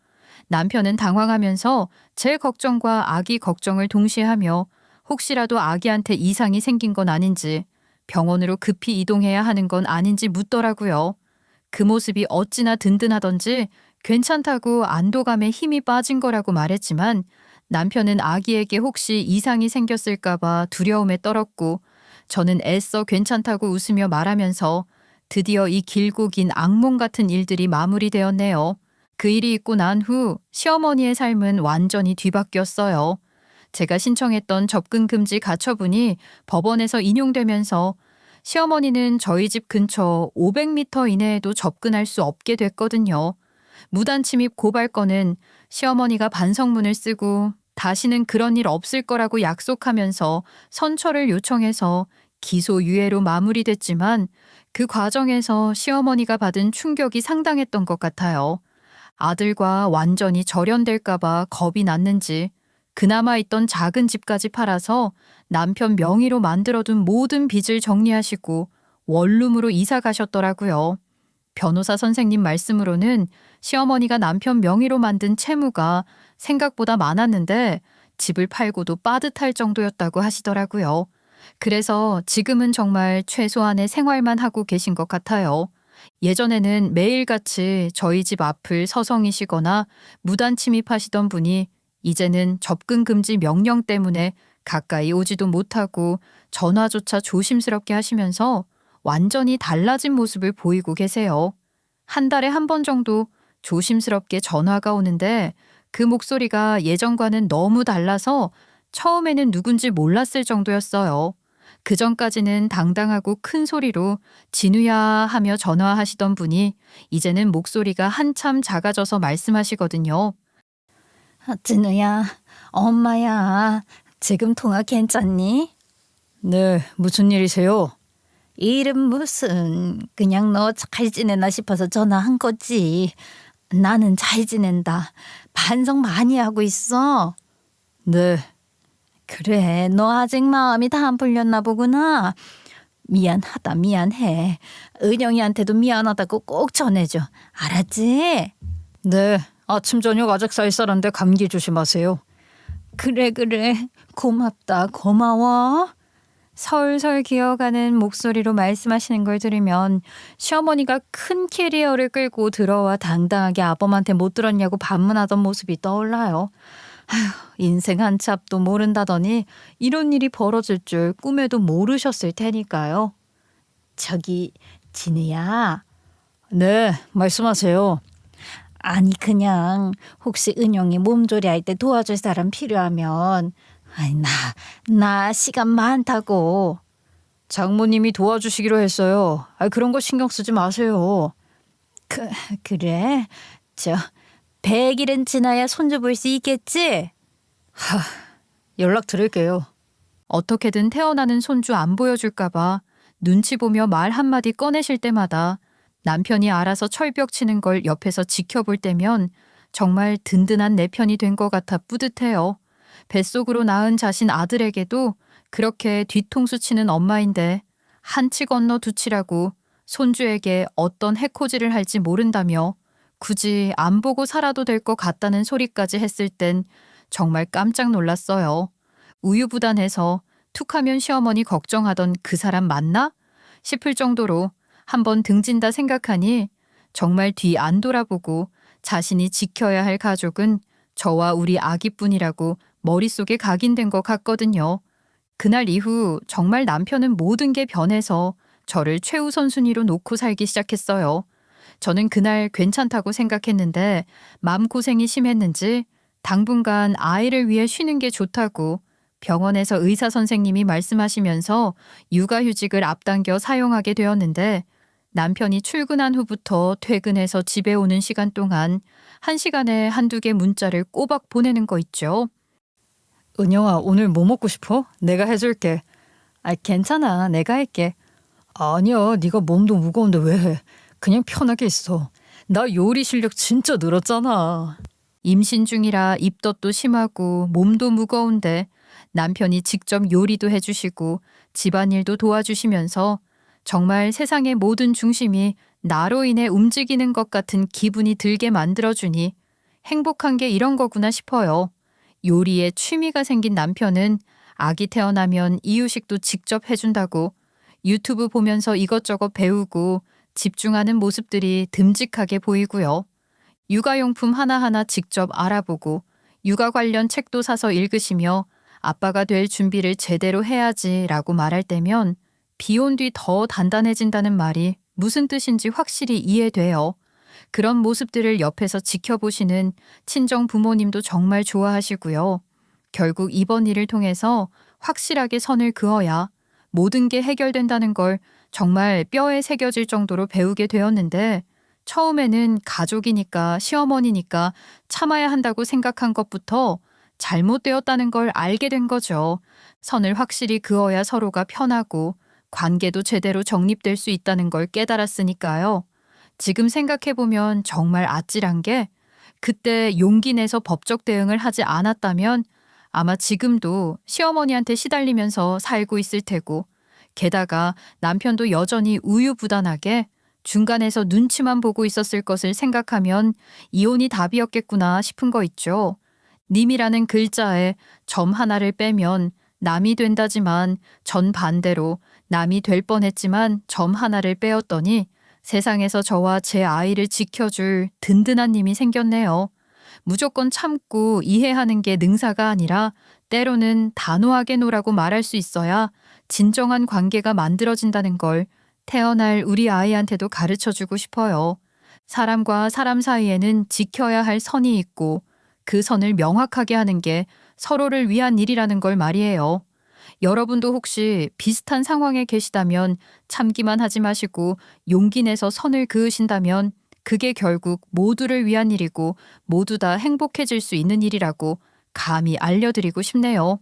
남편은 당황하면서 제 걱정과 아기 걱정을 동시에 하며 혹시라도 아기한테 이상이 생긴 건 아닌지, 병원으로 급히 이동해야 하는 건 아닌지 묻더라고요. 그 모습이 어찌나 든든하던지 괜찮다고 안도감에 힘이 빠진 거라고 말했지만 남편은 아기에게 혹시 이상이 생겼을까봐 두려움에 떨었고 저는 애써 괜찮다고 웃으며 말하면서 드디어 이 길고 긴 악몽 같은 일들이 마무리되었네요. 그 일이 있고 난 후 시어머니의 삶은 완전히 뒤바뀌었어요. 제가 신청했던 접근금지 가처분이 법원에서 인용되면서 시어머니는 저희 집 근처 500m 이내에도 접근할 수 없게 됐거든요. 무단 침입 고발 건은 시어머니가 반성문을 쓰고 다시는 그런 일 없을 거라고 약속하면서 선처를 요청해서 기소유예로 마무리됐지만 그 과정에서 시어머니가 받은 충격이 상당했던 것 같아요. 아들과 완전히 절연될까봐 겁이 났는지 그나마 있던 작은 집까지 팔아서 남편 명의로 만들어둔 모든 빚을 정리하시고 원룸으로 이사 가셨더라고요. 변호사 선생님 말씀으로는 시어머니가 남편 명의로 만든 채무가 생각보다 많았는데 집을 팔고도 빠듯할 정도였다고 하시더라고요. 그래서 지금은 정말 최소한의 생활만 하고 계신 것 같아요. 예전에는 매일같이 저희 집 앞을 서성이시거나 무단 침입하시던 분이 이제는 접근금지 명령 때문에 가까이 오지도 못하고 전화조차 조심스럽게 하시면서 완전히 달라진 모습을 보이고 계세요. 한 달에 한 번 정도 조심스럽게 전화가 오는데 그 목소리가 예전과는 너무 달라서 처음에는 누군지 몰랐을 정도였어요. 그 전까지는 당당하고 큰 소리로 진우야 하며 전화하시던 분이 이제는 목소리가 한참 작아져서 말씀하시거든요. 진우야, 엄마야. 지금 통화 괜찮니? 네, 무슨 일이세요? 일은 무슨, 그냥 너 잘 지내나 싶어서 전화한 거지. 나는 잘 지낸다. 반성 많이 하고 있어. 네, 그래, 너 아직 마음이 다 안 풀렸나 보구나. 미안하다, 미안해. 은영이한테도 미안하다고 꼭 전해줘. 알았지? 네. 아침 저녁 아직 쌀쌀한데 감기 조심하세요. 그래, 고맙다, 고마워. 설설 기어가는 목소리로 말씀하시는 걸 들으면 시어머니가 큰 캐리어를 끌고 들어와 당당하게 아범한테 못 들었냐고 반문하던 모습이 떠올라요. 아휴, 인생 한 치 앞도 모른다더니 이런 일이 벌어질 줄 꿈에도 모르셨을 테니까요. 저기, 진우야. 네, 말씀하세요. 아니, 그냥 혹시 은영이 몸조리할 때 도와줄 사람 필요하면 아니, 나 시간 많다고. 장모님이 도와주시기로 했어요. 그런 거 신경 쓰지 마세요. 그래? 저 100일은 지나야 손주 볼 수 있겠지? 연락 드릴게요. 어떻게든 태어나는 손주 안 보여줄까봐 눈치 보며 말 한마디 꺼내실 때마다 남편이 알아서 철벽 치는 걸 옆에서 지켜볼 때면 정말 든든한 내 편이 된 것 같아 뿌듯해요. 뱃속으로 낳은 자신 아들에게도 그렇게 뒤통수 치는 엄마인데 한 치 건너 두 치라고 손주에게 어떤 해코지를 할지 모른다며 굳이 안 보고 살아도 될 것 같다는 소리까지 했을 땐 정말 깜짝 놀랐어요. 우유부단해서 툭하면 시어머니 걱정하던 그 사람 맞나? 싶을 정도로 한번 등진다 생각하니 정말 뒤 안 돌아보고 자신이 지켜야 할 가족은 저와 우리 아기뿐이라고 머릿속에 각인된 것 같거든요. 그날 이후 정말 남편은 모든 게 변해서 저를 최우선 순위로 놓고 살기 시작했어요. 저는 그날 괜찮다고 생각했는데 마음고생이 심했는지 당분간 아이를 위해 쉬는 게 좋다고 병원에서 의사 선생님이 말씀하시면서 육아휴직을 앞당겨 사용하게 되었는데 남편이 출근한 후부터 퇴근해서 집에 오는 시간 동안 1시간에 한두 개 문자를 꼬박 보내는 거 있죠. 은영아, 오늘 뭐 먹고 싶어? 내가 해줄게. 괜찮아. 내가 할게. 아니야, 네가 몸도 무거운데 왜 해? 그냥 편하게 있어. 나 요리 실력 진짜 늘었잖아. 임신 중이라 입덧도 심하고 몸도 무거운데 남편이 직접 요리도 해주시고 집안일도 도와주시면서 정말 세상의 모든 중심이 나로 인해 움직이는 것 같은 기분이 들게 만들어주니 행복한 게 이런 거구나 싶어요. 요리에 취미가 생긴 남편은 아기 태어나면 이유식도 직접 해준다고 유튜브 보면서 이것저것 배우고 집중하는 모습들이 듬직하게 보이고요. 육아용품 하나하나 직접 알아보고 육아 관련 책도 사서 읽으시며 아빠가 될 준비를 제대로 해야지라고 말할 때면 비온 뒤 더 단단해진다는 말이 무슨 뜻인지 확실히 이해돼요. 그런 모습들을 옆에서 지켜보시는 친정 부모님도 정말 좋아하시고요. 결국 이번 일을 통해서 확실하게 선을 그어야 모든 게 해결된다는 걸 정말 뼈에 새겨질 정도로 배우게 되었는데 처음에는 가족이니까 시어머니니까 참아야 한다고 생각한 것부터 잘못되었다는 걸 알게 된 거죠. 선을 확실히 그어야 서로가 편하고 관계도 제대로 정립될 수 있다는 걸 깨달았으니까요. 지금 생각해보면 정말 아찔한 게 그때 용기 내서 법적 대응을 하지 않았다면 아마 지금도 시어머니한테 시달리면서 살고 있을 테고 게다가 남편도 여전히 우유부단하게 중간에서 눈치만 보고 있었을 것을 생각하면 이혼이 답이었겠구나 싶은 거 있죠. 님이라는 글자에 점 하나를 빼면 남이 된다지만 전반대로 남이 될 뻔했지만 점 하나를 빼었더니 세상에서 저와 제 아이를 지켜줄 든든한 님이 생겼네요. 무조건 참고 이해하는 게 능사가 아니라 때로는 단호하게 노라고 말할 수 있어야 진정한 관계가 만들어진다는 걸 태어날 우리 아이한테도 가르쳐주고 싶어요. 사람과 사람 사이에는 지켜야 할 선이 있고 그 선을 명확하게 하는 게 서로를 위한 일이라는 걸 말이에요. 여러분도 혹시 비슷한 상황에 계시다면 참기만 하지 마시고 용기 내서 선을 그으신다면 그게 결국 모두를 위한 일이고 모두 다 행복해질 수 있는 일이라고 감히 알려드리고 싶네요.